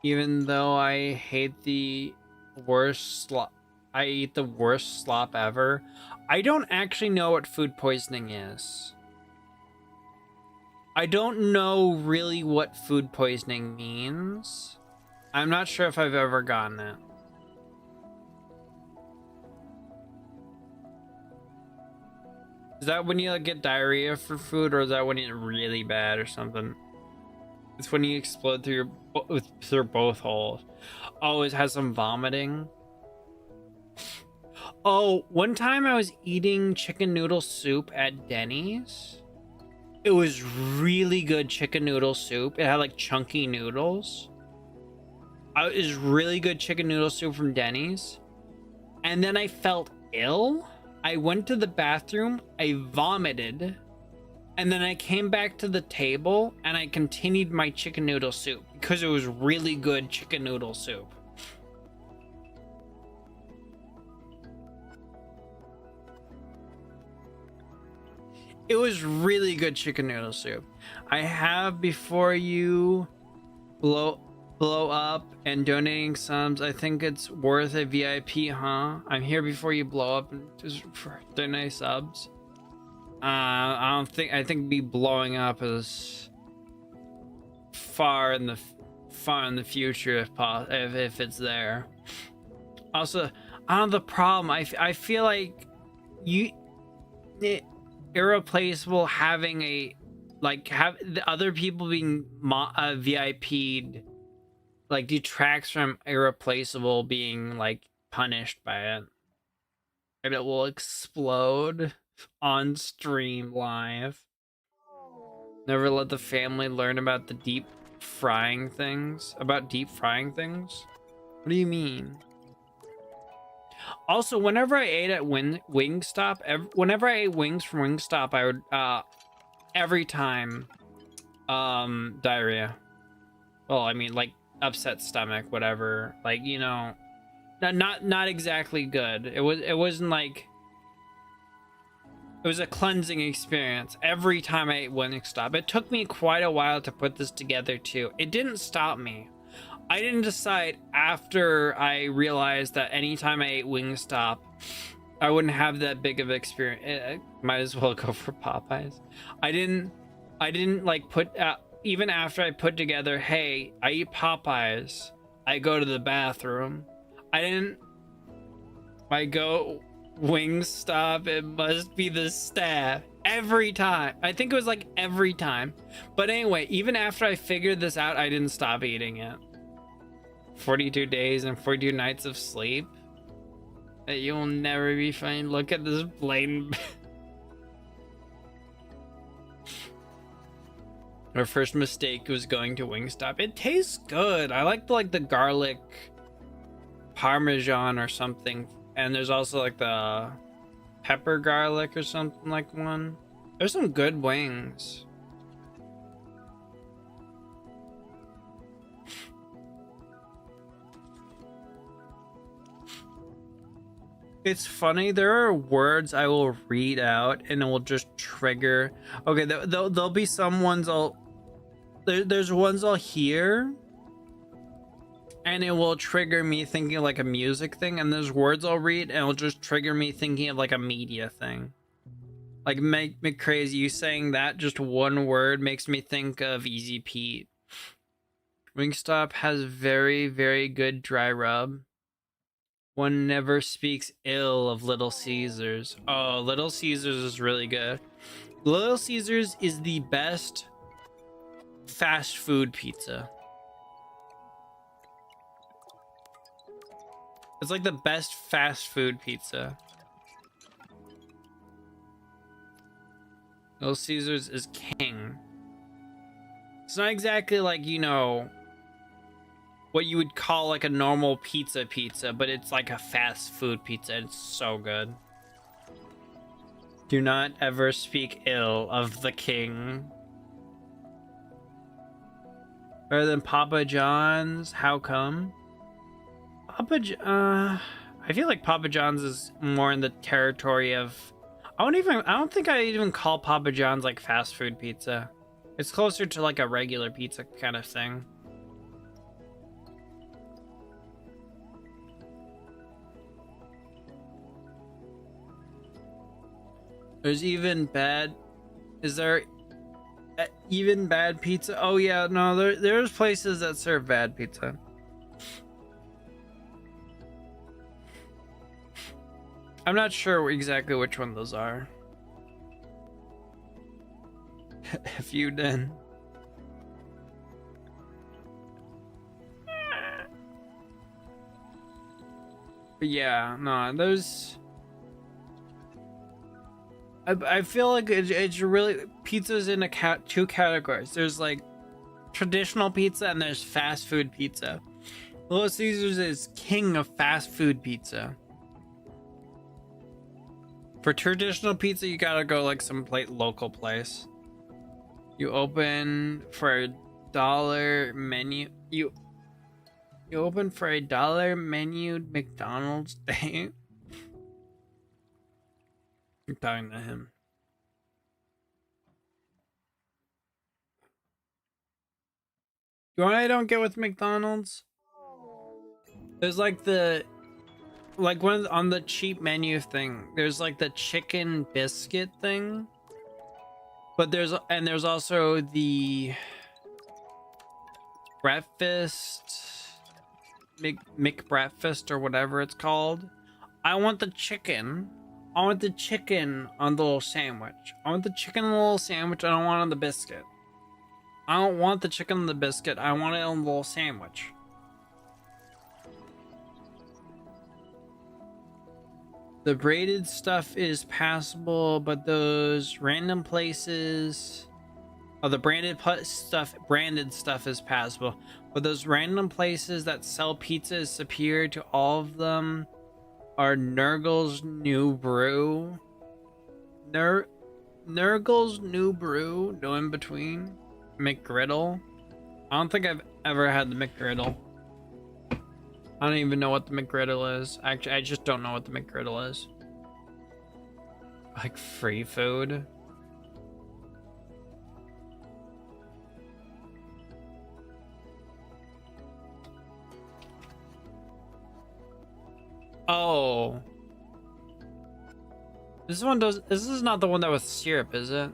even though I hate the worst slop. I eat the worst slop ever. I don't actually know what food poisoning is. I don't know really what food poisoning means. I'm not sure if I've ever gotten it. Is that when you get diarrhea for food, or is that when it's really bad or something? It's when you explode through both holes. Oh, it has some vomiting. Oh, one time I was eating chicken noodle soup at Denny's. It was really good chicken noodle soup. It had like chunky noodles. It was really good chicken noodle soup from Denny's. And then I felt ill. I went to the bathroom, I vomited, and then I came back to the table and I continued my chicken noodle soup because it was really good chicken noodle soup. It was really good chicken noodle soup. I have before you blow up and donating subs. I think it's worth a VIP, huh? I'm here before you blow up and just for donate subs. I think me blowing up is far in the future if it's there. Also, the problem I feel like irreplaceable having have the other people being VIP'd detracts from irreplaceable being punished by it, and it will explode on stream live. Never let the family learn about the deep frying things. What do you mean? Also, whenever I ate at Wingstop, whenever I ate wings from Wingstop, I would every time diarrhea. Well, I mean, like upset stomach, whatever. Like, you know, not exactly good. It wasn't like, it was a cleansing experience every time I ate Wingstop. It took me quite a while to put this together too. It didn't stop me. I didn't decide after I realized that anytime I ate Wingstop, I wouldn't have that big of an experience. Might as well go for Popeyes. I didn't like put even after I put together, hey, I eat Popeyes, I go to the bathroom. I go Wingstop, it must be the staff. Every time. I think it was like every time. But anyway, even after I figured this out, I didn't stop eating it. 42 days and 42 nights of sleep. You'll never be fine. Look at this blatant. Our first mistake was going to Wingstop. It tastes good. I like the garlic parmesan or something. And there's also like the pepper garlic or something like one. There's some good wings. It's funny, there are words I will read out and it will just trigger. Okay, there'll be some ones there's ones I'll hear and it will trigger me thinking like a music thing, and there's words I'll read and it'll just trigger me thinking of like a media thing. Like, make me crazy, you saying that just one word makes me think of Easy Pete. Wingstop has very, very good dry rub. One never speaks ill of Little Caesars. Oh, Little Caesars is really good. Little Caesars is the best fast food pizza. It's like the best fast food pizza. Little Caesars is king. It's not exactly like, you know, what you would call like a normal pizza, but it's like a fast food pizza. It's so good. Do not ever speak ill of the king. Better than Papa John's? How come? I feel like Papa John's is more in the territory of, I don't think I even call Papa John's like fast food pizza. It's closer to like a regular pizza kind of thing. There's even bad. Is there even bad pizza? Oh yeah, no, there's places that serve bad pizza. I'm not sure exactly which one those are. If you did. But yeah, no, those. I feel like it's really, pizza's in two categories. There's like traditional pizza and there's fast food pizza. Little Caesars is king of fast food pizza. For traditional pizza, you gotta go like some local place. You open for $1 menu. You open for $1 menu McDonald's day. I'm talking to him. You know what I don't get with McDonald's? There's like one on the cheap menu thing. There's like the chicken biscuit thing. But there's also the breakfast, McBreakfast or whatever it's called. I want the chicken. I want the chicken on the little sandwich. I want the chicken on the little sandwich. I don't want it on the biscuit. I don't want the chicken on the biscuit. I want it on the little sandwich. The braided stuff is passable, but those random places... Oh, the branded stuff is passable. But those random places that sell pizza is superior to all of them. Are Nurgle's new brew? Nurgle's new brew? No in between? McGriddle? I don't think I've ever had the McGriddle. I don't even know what the McGriddle is. Actually, I just don't know what the McGriddle is. Like free food? Oh. This one does. This is not the one that was syrup, is it?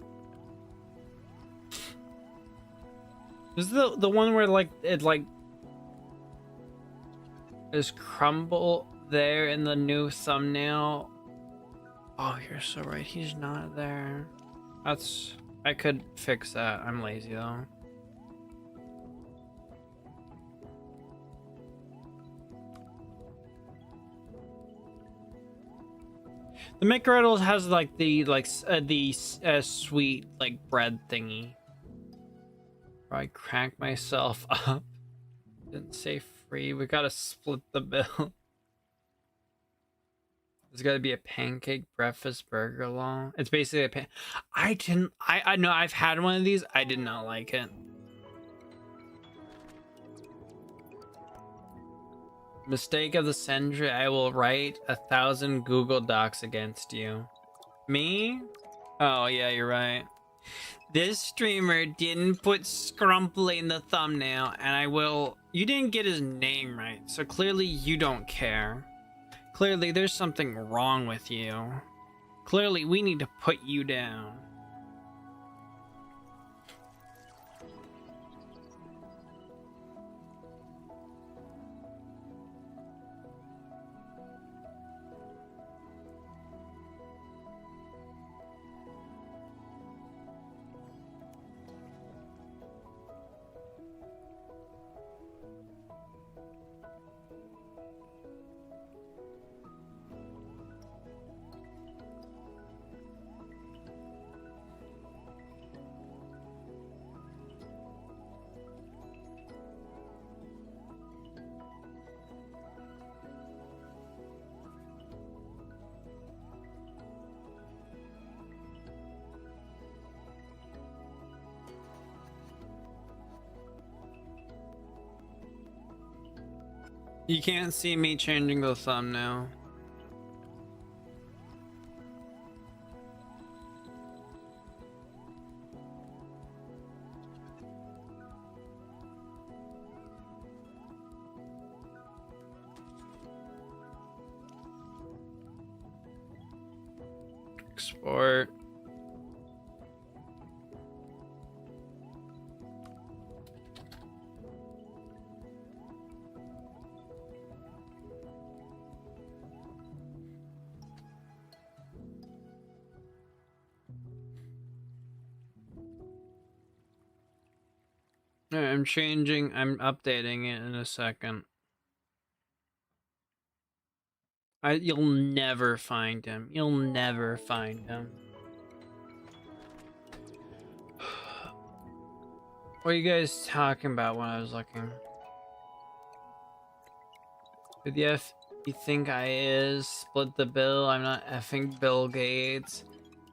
This is the one where like it like is crumble there in the new thumbnail. Oh, you're so right. He's not there. That's. I could fix that. I'm lazy though. The McGriddle has like the sweet like bread thingy. I cranked myself up. Didn't say free. We gotta split the bill. There's gotta be a pancake breakfast burger long. It's basically a pan. I know I've had one of these. I did not like it. Mistake of the century. I will write 1,000 Google Docs against you. Me? Oh yeah, you're right. This streamer didn't put Scrumply in the thumbnail, and I will. You didn't get his name right, so clearly you don't care. Clearly there's something wrong with you. Clearly we need to put you down. You can't see me changing the thumbnail. Export. I'm changing, I'm updating it in a second. You'll never find him. You'll never find him. What are you guys talking about when I was looking? Who the F you think I is? Split the bill. I'm not effing Bill Gates.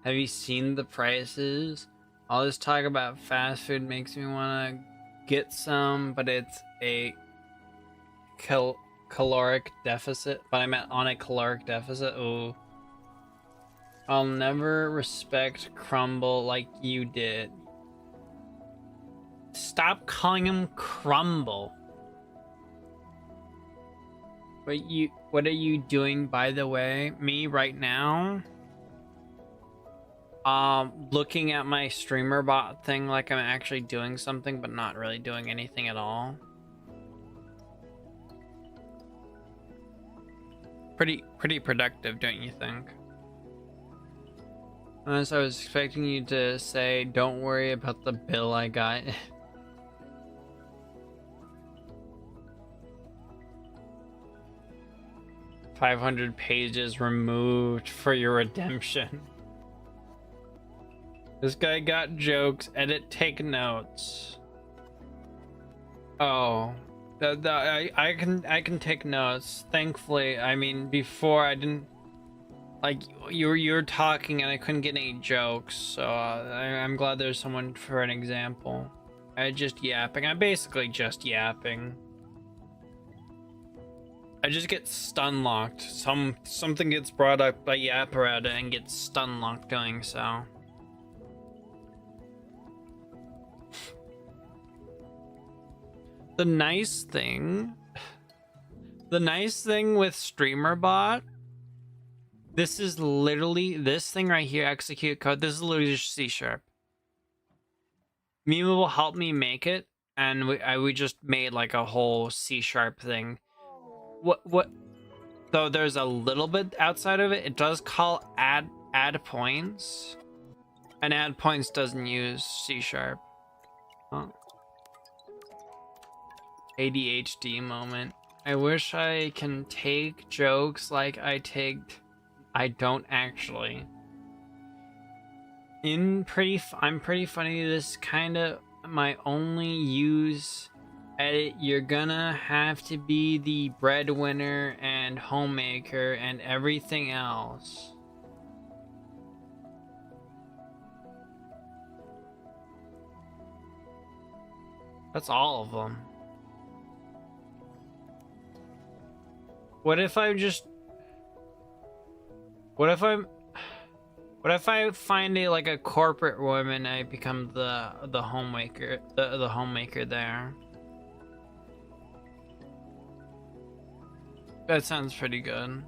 Have you seen the prices? All this talk about fast food makes me want to get some, but it's a caloric deficit. But I'm on a caloric deficit. Oh, I'll never respect Crumble like you did. Stop calling him Crumble. What are you doing, by the way? Me right now? Looking at my streamer bot thing like I'm actually doing something, but not really doing anything at all. Pretty productive, don't you think? Unless I was expecting you to say, don't worry about the bill I got. 500 pages removed for your redemption. This guy got jokes. Edit, take notes. Oh. I can take notes. Thankfully, I mean, before I didn't like you were talking and I couldn't get any jokes, so I'm glad there's someone for an example. I just yapping. I'm basically just yapping. I just get stun locked. Something gets brought up by yap around it and gets stun locked doing so. The nice thing with StreamerBot, this is literally this thing right here, execute code. This is literally just C#. Mima will help me make it, and we just made like a whole C# thing. What? Though there's a little bit outside of it. It does call add points, and add points doesn't use C#. Oh. ADHD moment. I wish I can take jokes like I don't actually. I'm pretty funny. This kind of my only use edit. You're gonna have to be the breadwinner and homemaker and everything else. That's all of them. What if I find a corporate woman, I become the homemaker, the homemaker there. That sounds pretty good.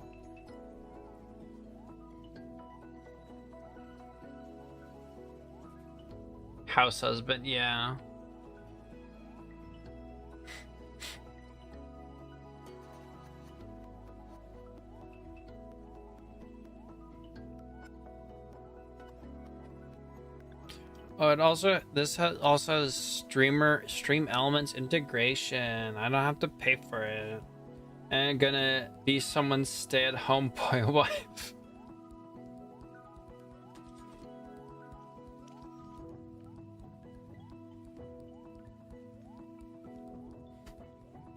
House husband, yeah. Oh, it also also has stream elements integration. I don't have to pay for it. And I'm gonna be someone's stay-at-home boy wife.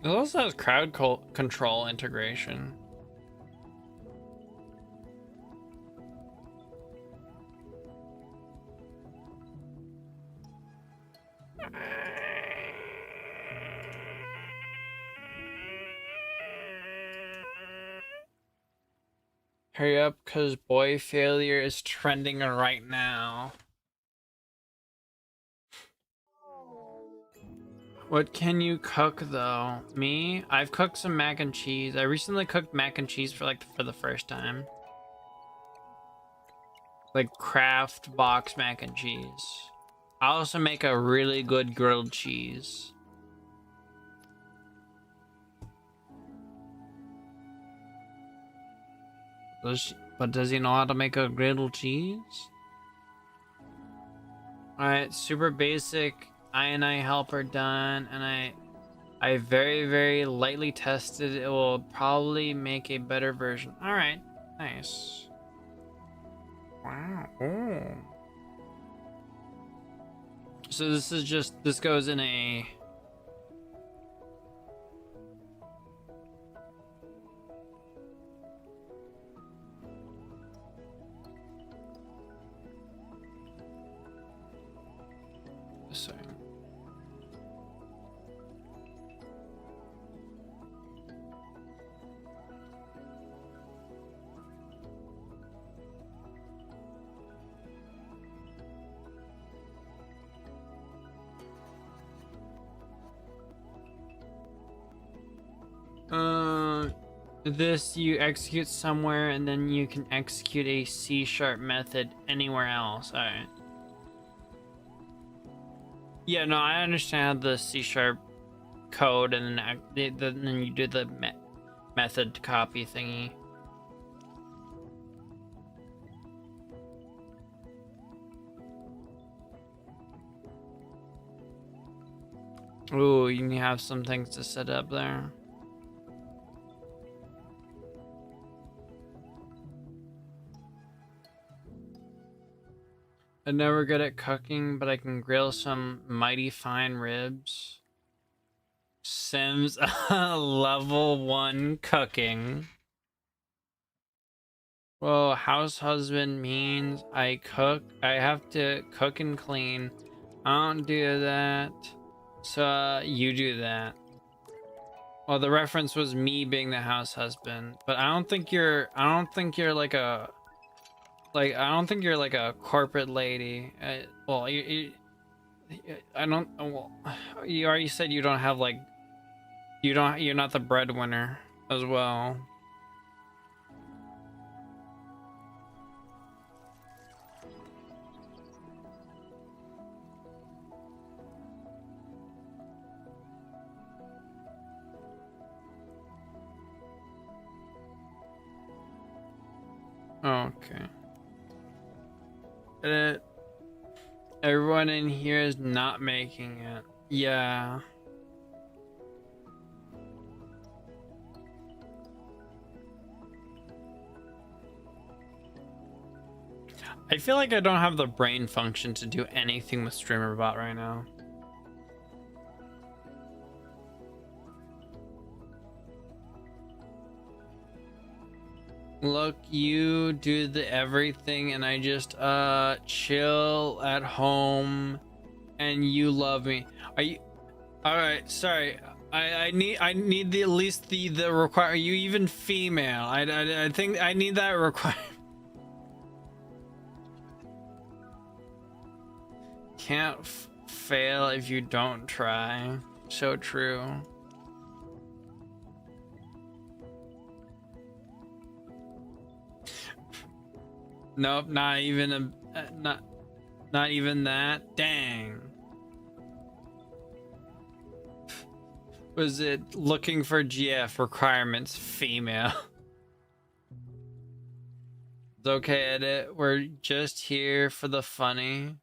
It also has crowd control integration. Hurry up, cause boy failure is trending right now. What can you cook though? Me? I've cooked some mac and cheese. I recently cooked mac and cheese for the first time. Like Kraft box mac and cheese. I also make a really good grilled cheese. But does he know how to make a grilled cheese? Alright, super basic INI helper done, and I very, very lightly tested. It will probably make a better version. Alright, nice. Wow. Ooh. So this goes in a... Sorry. This you execute somewhere and then you can execute a C# method anywhere else. Alright. Yeah, no, I understand the C# code and then you do the method copy thingy. Ooh, you have some things to set up there. I'm never good at cooking, but I can grill some mighty fine ribs. Sims level 1 cooking. Well, house husband means I have to cook and clean. I don't do that. So you do that. Well, the reference was me being the house husband, but I don't think you're like a corporate lady. Well, I don't. Well, you already said you don't have like you're not the breadwinner as well. Okay. Everyone in here is not making it. Yeah. I feel like I don't have the brain function to do anything with StreamerBot right now. Look, you do the everything and I just chill at home and you love me. Are you all right? Sorry. I need the at least the require. Are you even female? I think I need that require. Can't fail if you don't try. So true. Nope, not even not even that. Dang. Was it looking for GF requirements female? It's okay, edit. We're just here for the funny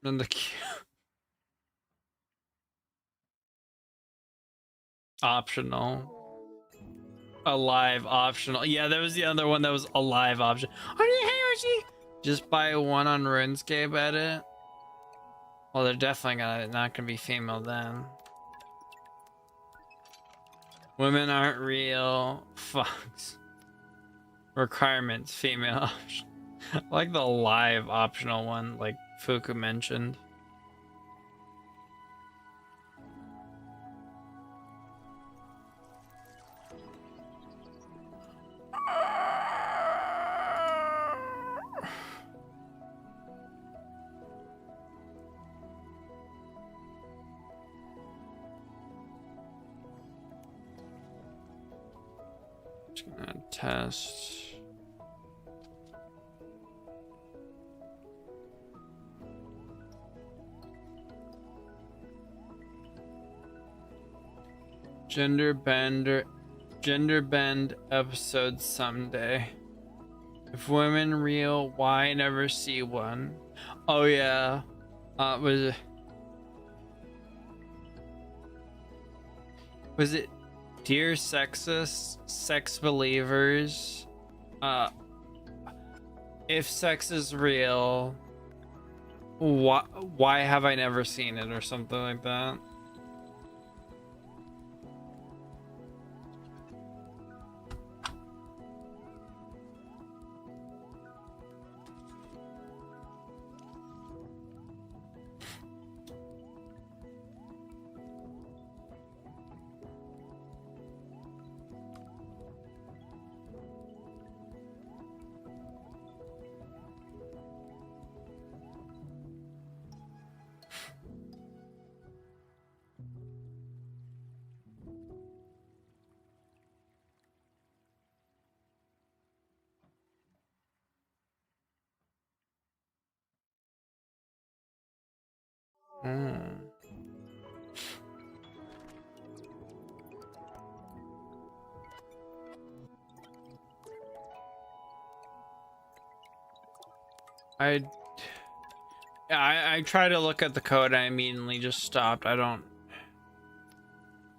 and the cute. Optional. Alive optional. Yeah, that was the other one that was a live option. Just buy one on RuneScape edit. Well, they're definitely not gonna be female then. Women aren't real. Fucks. Requirements female option. I like the live optional one, like Fuku mentioned. Just gonna test. Gender bend episode someday. If women real, why never see one? Oh yeah. Was it Dear Sexists, Sex Believers? If sex is real, why have I never seen it or something like that? I try to look at the code. I immediately just stopped. I don't.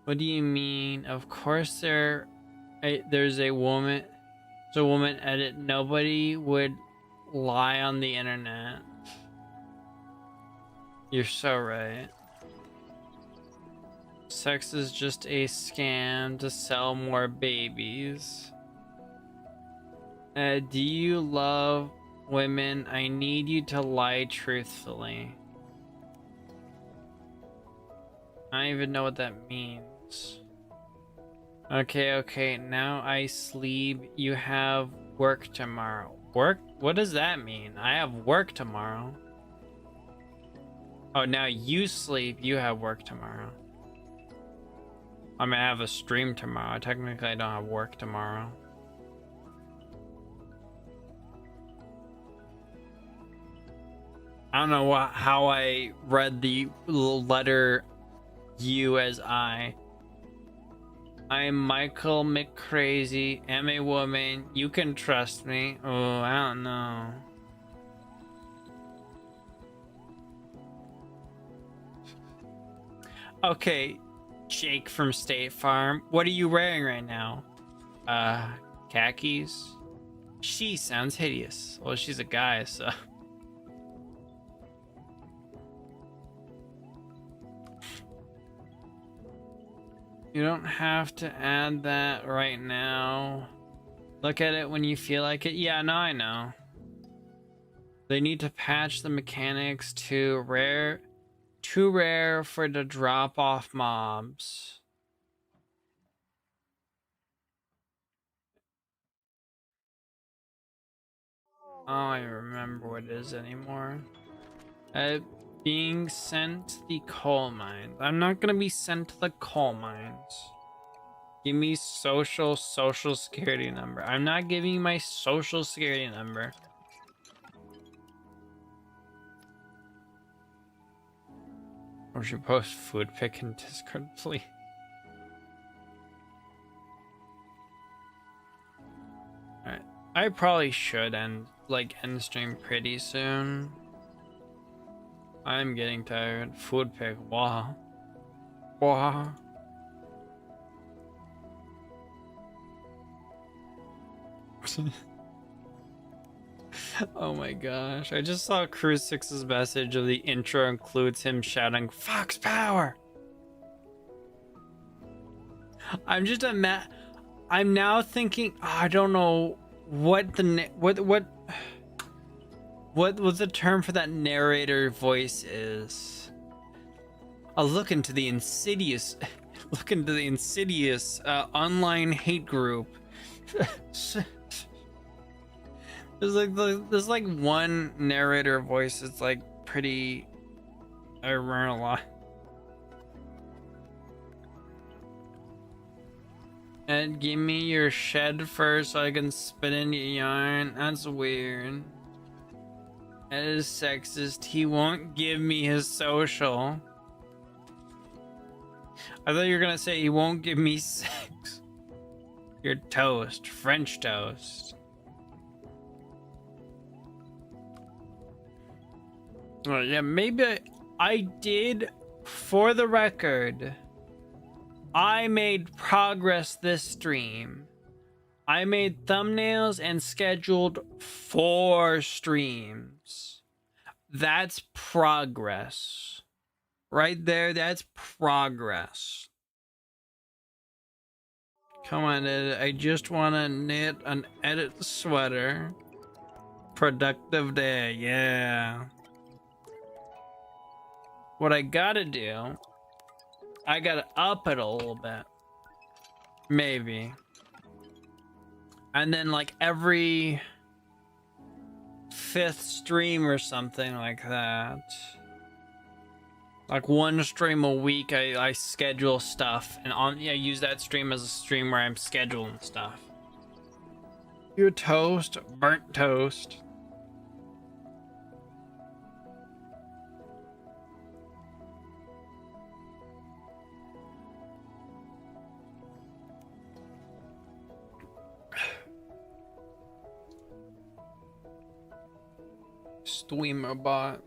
What do you mean? Of course there's a woman. There's a woman edit. Nobody would lie on the internet. You're so right. Sex is just a scam to sell more babies. Do you love women? I need you to lie truthfully. I don't even know what that means. Okay, now I sleep. You have work tomorrow. Work? What does that mean? I have work tomorrow. Oh, now you sleep. You have work tomorrow. I'm gonna have a stream tomorrow. Technically, I don't have work tomorrow. I don't know how I read the letter U as I. I'm Michael McCrazy. Am a woman. You can trust me. Oh, I don't know. Okay, Jake from State Farm. What are you wearing right now? Khakis? She sounds hideous. Well, she's a guy, so. You don't have to add that right now. Look at it when you feel like it. Yeah, no, I know. They need to patch the mechanics too rare for the drop-off mobs. Oh, I don't remember what it is anymore. Being sent to the coal mines. I'm not gonna be sent to the coal mines. Give me social security number. I'm not giving you my social security number. Or should post food pic in Discord, please. Alright. I probably should end stream pretty soon. I'm getting tired. Food pic. Wow. Wow. Oh my gosh. I just saw Cruise6's message of the intro includes him shouting Fox Power. I'm just I'm now thinking I don't know what the what the term for that narrator voice is. I'll look into the insidious online hate group. There's like one narrator voice that's like pretty. I remember a lot. And give me your shed first so I can spit in your yarn. That's weird. That is sexist. He won't give me his social. I thought you were gonna say he won't give me sex. You're toast. French toast. Oh, yeah, maybe I did, for the record, I made progress this stream. I made thumbnails and scheduled 4 streams. That's progress. Right there, that's progress. Come on, edit. I just want to knit an edit sweater. Productive day, yeah. What I gotta do, I gotta up it a little bit. Maybe. And then like every 5th stream or something like that. Like 1 stream a week, I schedule stuff and use that stream as a stream where I'm scheduling stuff. Your toast, burnt toast. Streamer bot.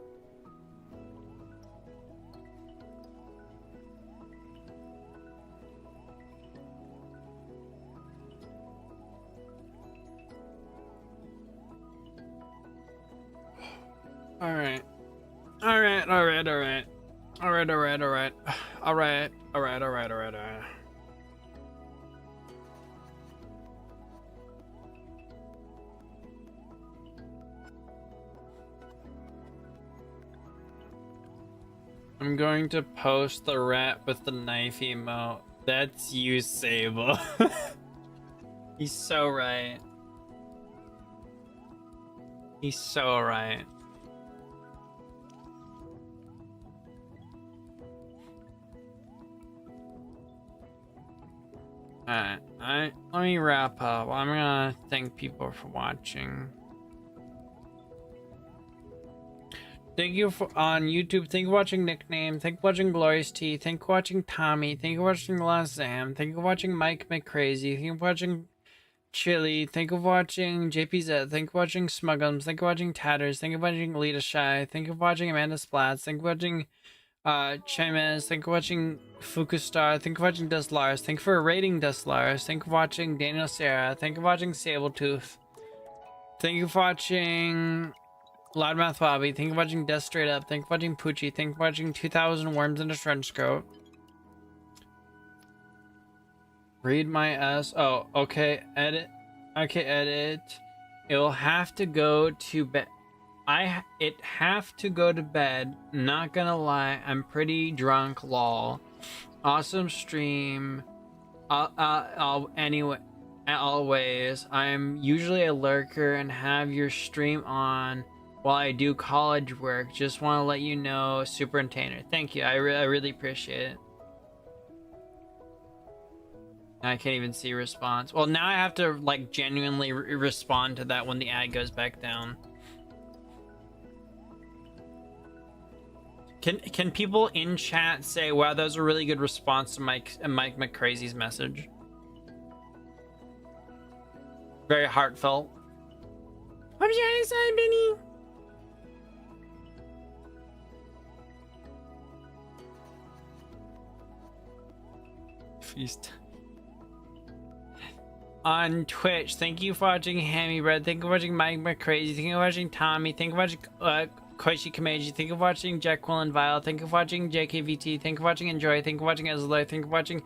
Alright. I'm going to post the rat with the knife emote. That's you, Sable. He's so right. He's so right. Alright, let me wrap up. I'm gonna thank people for watching. Thank you for on YouTube. Thank you for watching Nickname. Thank you for watching Glorious T. Thank you for watching Tommy. Thank you for watching Lazam. Thank you for watching Mike McCrazy. Thank you for watching Chili. Thank you for watching JPZ. Thank you for watching Smuggums. Thank you for watching Tatters. Thank you for watching Lita Shy. Thank you for watching Amanda Splats. Thank you for watching Chemez. Thank you for watching Fukustar. Thank you for watching Duslars. Thank you for rating Duslars. Thank you for watching Daniel Serra. Thank you for watching Sabletooth. Thank you for watching Loudmouth Bobby. Thank you for watching Death Straight Up. Thank you for watching Poochie. Thank you for watching 2000 Worms in a Trench Coat. Read my S. Oh, okay. Edit. Okay, edit. It will have to go to bed. It have to go to bed. Not gonna lie, I'm pretty drunk. Lol. Awesome stream. Anyway, always. I'm usually a lurker and have your stream on while I do college work. Just want to let you know, super entertainer. Thank you. I really appreciate it. I can't even see response. Well, now I have to like genuinely respond to that when the ad goes back down. Can people in chat say, wow, that was a really good response to Mike McCrazy's message? Very heartfelt. What's your side, Benny? Feast. On Twitch, thank you for watching Hammy Bread. Thank you for watching Mike McCrazy. Thank you for watching Tommy. Thank you for watching Koichi Kameji. Thank you for watching Jack Quillen Vile. Thank you for watching JKVT. Thank you for watching Enjoy. Thank you for watching Ezler. Thank you for watching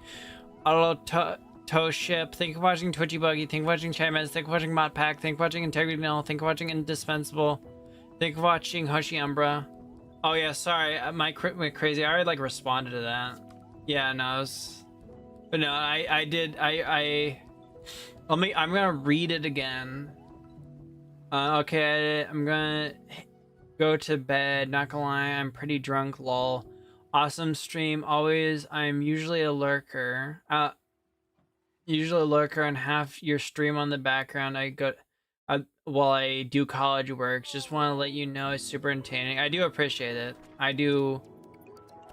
Autotoship. Thank you for watching Twitchy Buggy. Thank you for watching Chimez. Thank you for watching Modpack. Thank you for watching Integrity Mill. Thank you for watching Indispensable. Thank you for watching Hoshi Umbra. Oh yeah, sorry, Mike McCrazy. I already like responded to that. Yeah, no, it was... But no, I did. I'm gonna read it again. Okay, I'm gonna go to bed. Not gonna lie, I'm pretty drunk. Lol. Awesome stream. Always. I'm usually a lurker. And have your stream on the background. While I do college work. Just want to let you know it's super entertaining. I do appreciate it. I do.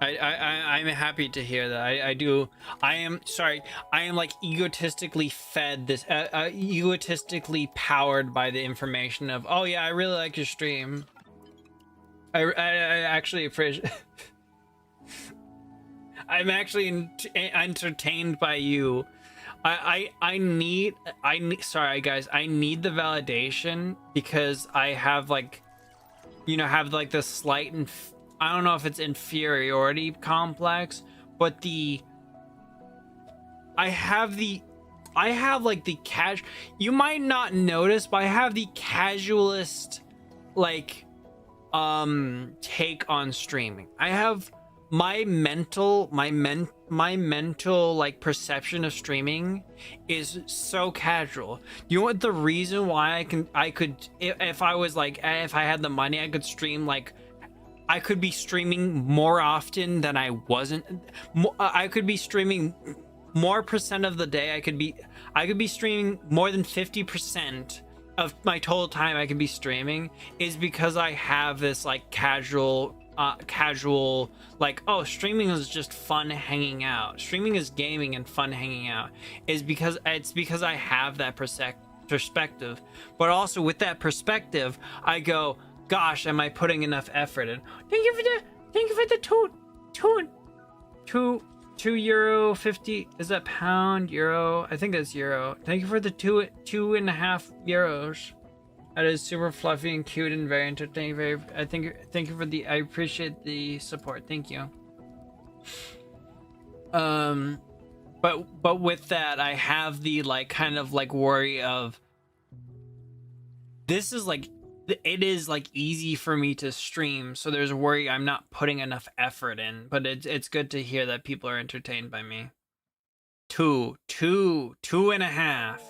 I'm happy to hear that. I do. I am sorry. I am like egotistically fed this, egotistically powered by the information of, oh yeah, I really like your stream. I actually appreciate. I'm actually entertained by you. I need. Sorry guys. I need the validation because I have like, have like this slight I don't know if it's inferiority complex, but I have like the you might not notice, but I have the casualist like take on streaming. I have my mental like perception of streaming is so casual. You know what the reason why I could if I was like, if I had the money, I could stream like, I could be streaming more often than I wasn't. I could be streaming more percent of the day. I could be streaming more than 50% of my total time I could be streaming is because I have this like casual like, oh, streaming is just fun hanging out. Streaming is gaming and fun hanging out. It's because I have that perspective. But also with that perspective, I go, gosh, am I putting enough effort in? Thank you for the €2.50. Is that pound, euro? I think that's euro. Thank you for the 2.5 euros. That is super fluffy and cute and very entertaining. Thank you for I appreciate the support. Thank you. But with that, I have the like kind of like worry of this is like it is like easy for me to stream, so there's a worry I'm not putting enough effort in. But it's good to hear that people are entertained by me. 2.5.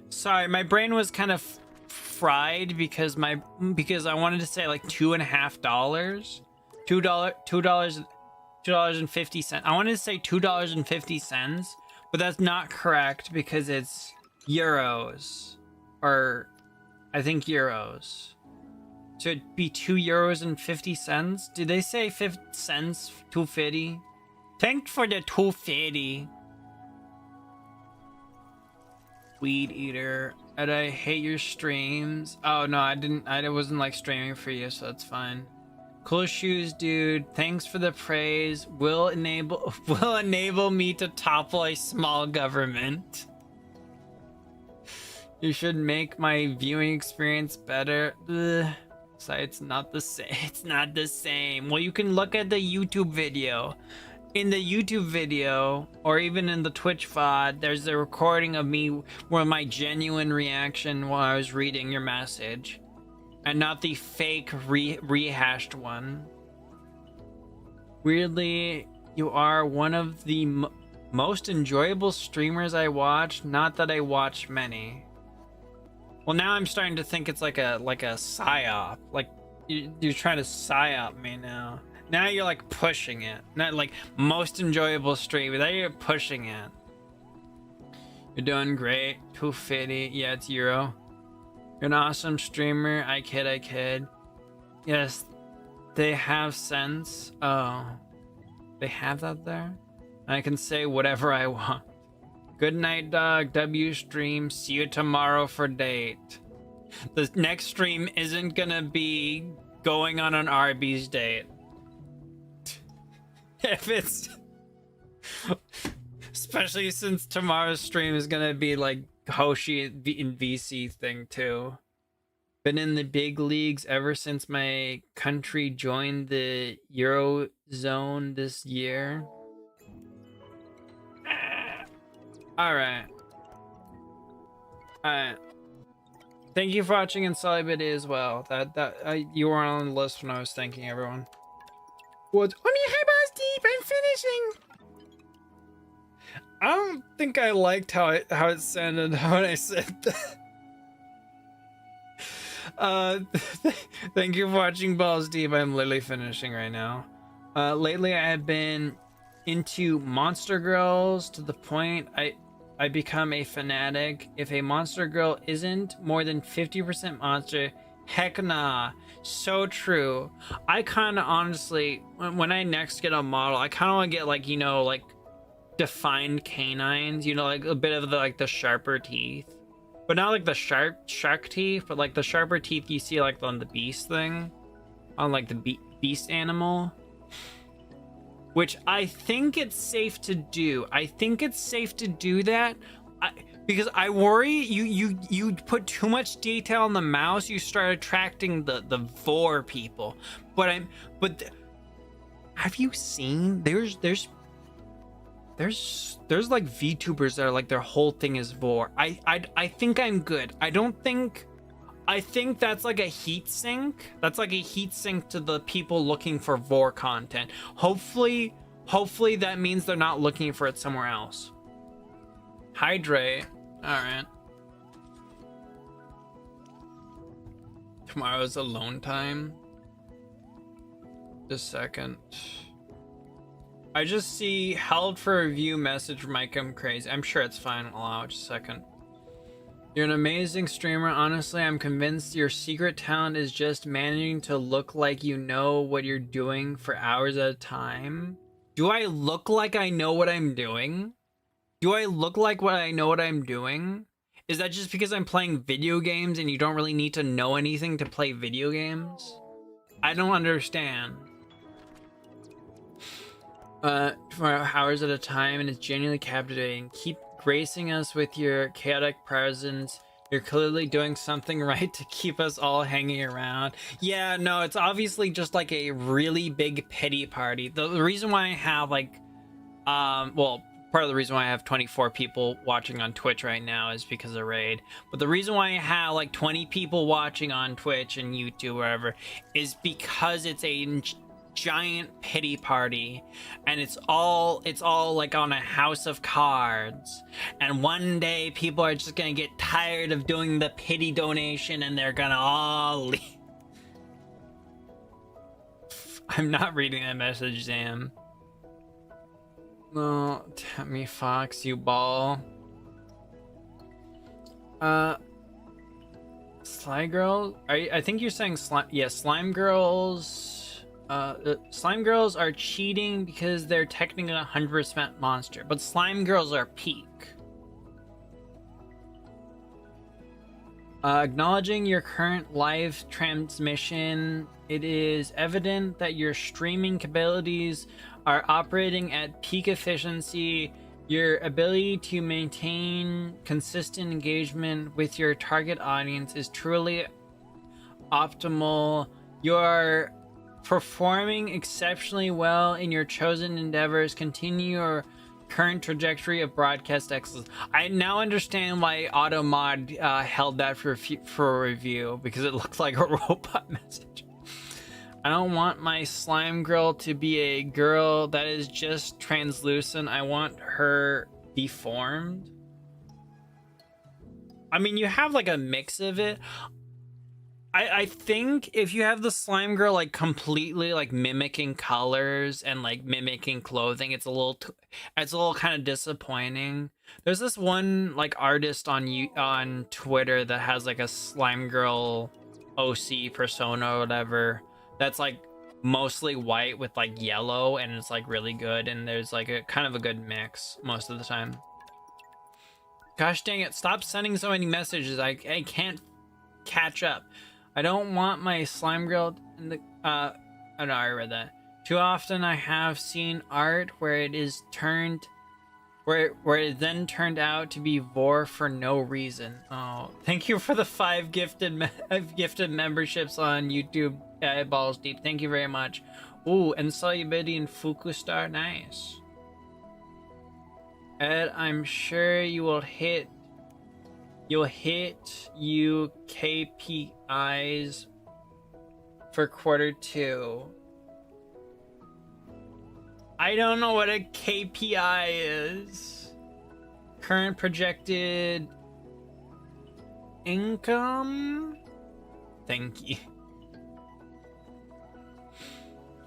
Sorry, my brain was kind of fried because I wanted to say like $2.50. $2.50. I wanted to say $2.50, but that's not correct because it's euros, or I think euros. So it'd be €2.50. Did they say 50 cents? 2.50. Thanks for the 2.50. Weed eater. And I hate your streams. Oh no, I didn't. I wasn't like streaming for you, so that's fine. Cool shoes, dude. Thanks for the praise. Will enable me to topple a small government. You should make my viewing experience better. Ugh. So it's not the same. It's not the same. Well, you can look at the YouTube video. In the YouTube video, or even in the Twitch VOD, there's a recording of me where my genuine reaction while I was reading your message. And not the fake rehashed one. Weirdly, you are one of the most enjoyable streamers I watch. Not that I watch many. Well, now I'm starting to think it's like a psyop. Like you're trying to psyop me now. Now you're like pushing it. Not like most enjoyable stream. Now you're pushing it. You're doing great. 250. Yeah, it's Euro. You're an awesome streamer. I kid. Yes, they have sense. Oh, they have that there? I can say whatever I want. Good night, dog. W stream. See you tomorrow for date. The next stream isn't gonna be going on an Arby's date. If it's... Especially since tomorrow's stream is gonna be like Hoshi in VC thing too. Been in the big leagues ever since my country joined the Eurozone this year. Alright. Thank you for watching and Solibity as well. You were on the list when I was thanking everyone. What? I mean, hey, Boss Deep, I'm finishing. I don't think I liked how it sounded when I said that. Thank you for watching Balls Deep. I'm literally finishing right now. Lately I have been into monster girls to the point I become a fanatic. If a monster girl isn't more than 50% monster, heck nah. So true. I kind of honestly, when I next get a model, I kind of want to get like, you know, like defined canines, you know, like a bit of the like the sharper teeth, but not like the shark teeth, but like the sharper teeth you see like on the beast thing, on like the beast animal, which I think it's safe to do. I think it's safe to do that because I worry you put too much detail on the mouse, you start attracting the vor people. But have you seen there's like VTubers that are like their whole thing is vor. I think I'm good. I think that's like a heat sink. That's like a heat sink to the people looking for vor content. Hopefully that means they're not looking for it somewhere else. Hydrate. Alright. Tomorrow's alone time. Just a second. I just see held for review message might come crazy. I'm sure it's fine. I'll allow it. Just a second. You're an amazing streamer. Honestly, I'm convinced your secret talent is just managing to look like you know what you're doing for hours at a time. Do I look like I know what I'm doing? Do I look like what I know what I'm doing? Is that just because I'm playing video games and you don't really need to know anything to play video games? I don't understand. For hours at a time, and it's genuinely captivating. Keep gracing us with your chaotic presence. You're clearly doing something right to keep us all hanging around. Yeah, no, it's obviously just like a really big pity party. The reason why I have like Well, part of the reason why I have 24 people watching on Twitch right now is because of Raid. But the reason why I have like 20 people watching on Twitch and YouTube, wherever, is because it's a giant pity party, and it's all like on a house of cards, and one day people are just gonna get tired of doing the pity donation and they're gonna all leave. I'm not reading that message, Zam. No, Tammy Fox, you ball. Slime girl? I think you're saying slime. Yeah, slime girls. Slime girls are cheating because they're technically 100% monster, but slime girls are peak. Acknowledging your current live transmission, it is evident that your streaming capabilities are operating at peak efficiency. Your ability to maintain consistent engagement with your target audience is truly optimal. You are performing exceptionally well in your chosen endeavors. Continue your current trajectory of broadcast excellence. I now understand why Automod held that for a review, because it looked like a robot message. I don't want my slime girl to be a girl that is just translucent. I want her deformed. I mean, you have like a mix of it. I think if you have the slime girl like completely like mimicking colors and like mimicking clothing, it's a little kind of disappointing. There's this one like artist on Twitter that has like a slime girl OC persona or whatever that's like mostly white with like yellow, and it's like really good, and there's like a kind of a good mix most of the time. Gosh dang it, stop sending so many messages. I can't catch up. I don't want my slime girl in the oh no, I read that. Too often I have seen art where it is turned where it then turned out to be vor for no reason. Oh, thank you for the 5 gifted memberships on YouTube. Balls deep. Thank you very much. Ooh, and Solubility and Fukustar, nice. Ed, I'm sure you'll hit KPIs for Q2. I don't know what a KPI is. Current projected income? Thank you.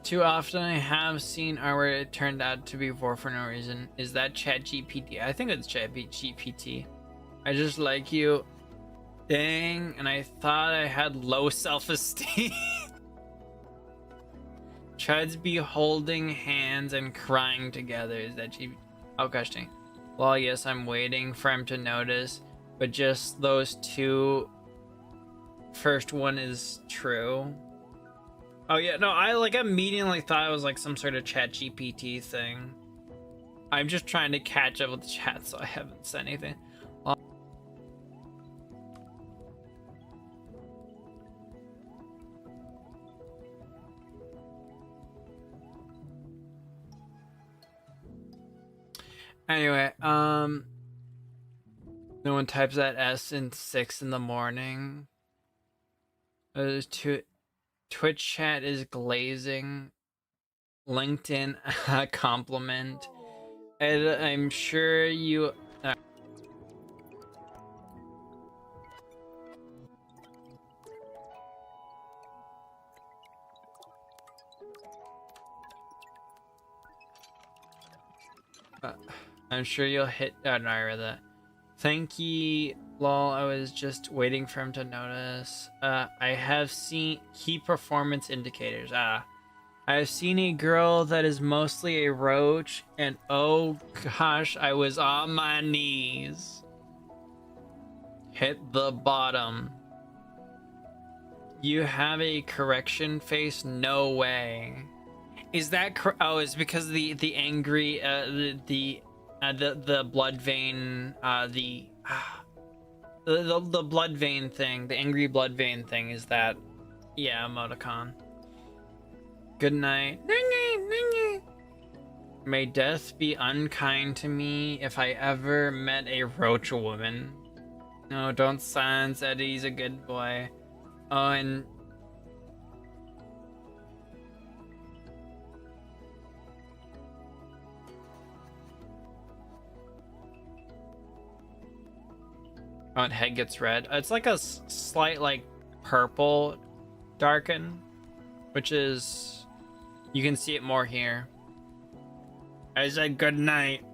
Too often I have seen art where it turned out to be vor for no reason. Is that ChatGPT? I think it's ChatGPT. I just like you. Dang, and I thought I had low self-esteem. Chuds be holding hands and crying together. Is that GPT? Oh gosh dang. Well, yes, I'm waiting for him to notice, but just those two. First one is true. Oh yeah, no, I like immediately thought it was like some sort of ChatGPT thing. I'm just trying to catch up with the chat, so I haven't said anything. Anyway, no one types that S in 6 in the morning. Twitch chat is glazing. LinkedIn compliment. And I'm sure you. I'm sure you'll hit. Oh, no, I read that. Thank you, lol. I was just waiting for him to notice. I have seen key performance indicators. I have seen a girl that is mostly a roach, and oh gosh, I was on my knees. Hit the bottom. You have a correction face? No way. Is that oh? It's because the angry the blood vein the blood vein thing, the angry blood vein thing is that, yeah, emoticon. Good night. May death be unkind to me if I ever met a roach woman. No, don't silence Eddie, he's a good boy. Oh, and... Oh, and head gets red. It's like a slight, like, purple darken, which is... You can see it more here. I said good night.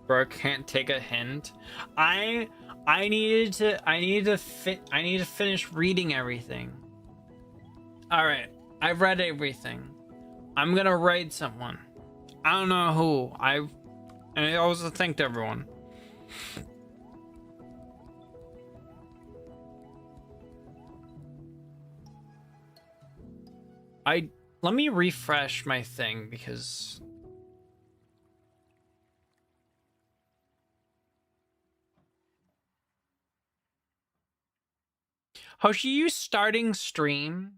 Bro, can't take a hint. I need to finish reading everything. All right, I've read everything. I'm gonna write someone. I don't know who. And I also thanked everyone. Let me refresh my thing because Hoshi, you starting stream?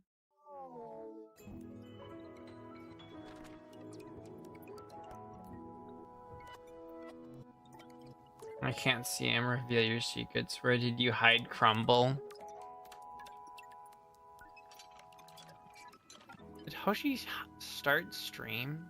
I can't see him. Reveal your secrets. Where did you hide Crumble? Did Hoshi start stream?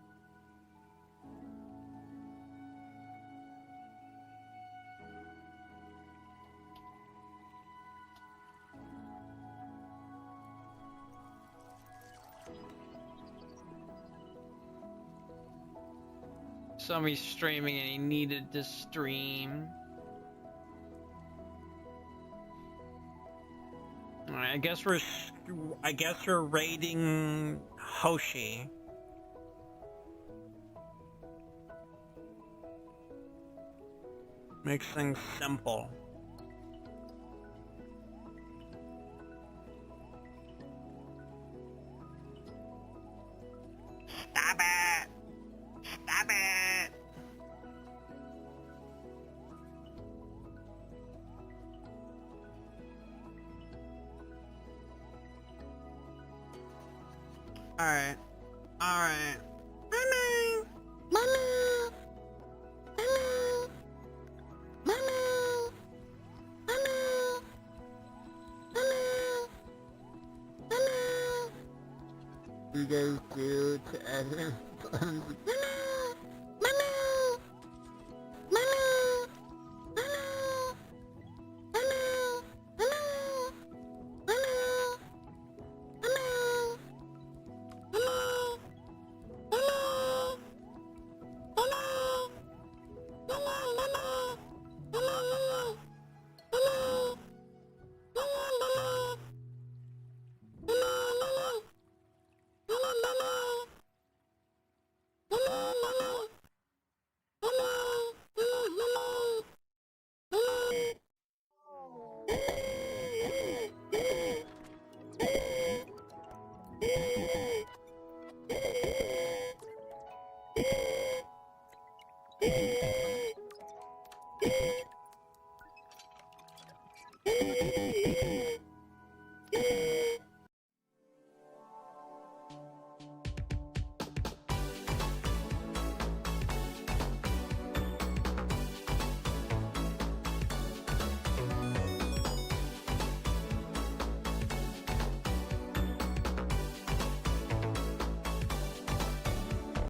Somebody's streaming and he needed to stream. Alright, I guess we're raiding Hoshi. Makes things simple. Stop it! Stop it! Alright. Alright. Mama! Mama! Mama! Mama! Mama! Mama! Mama! You guys do to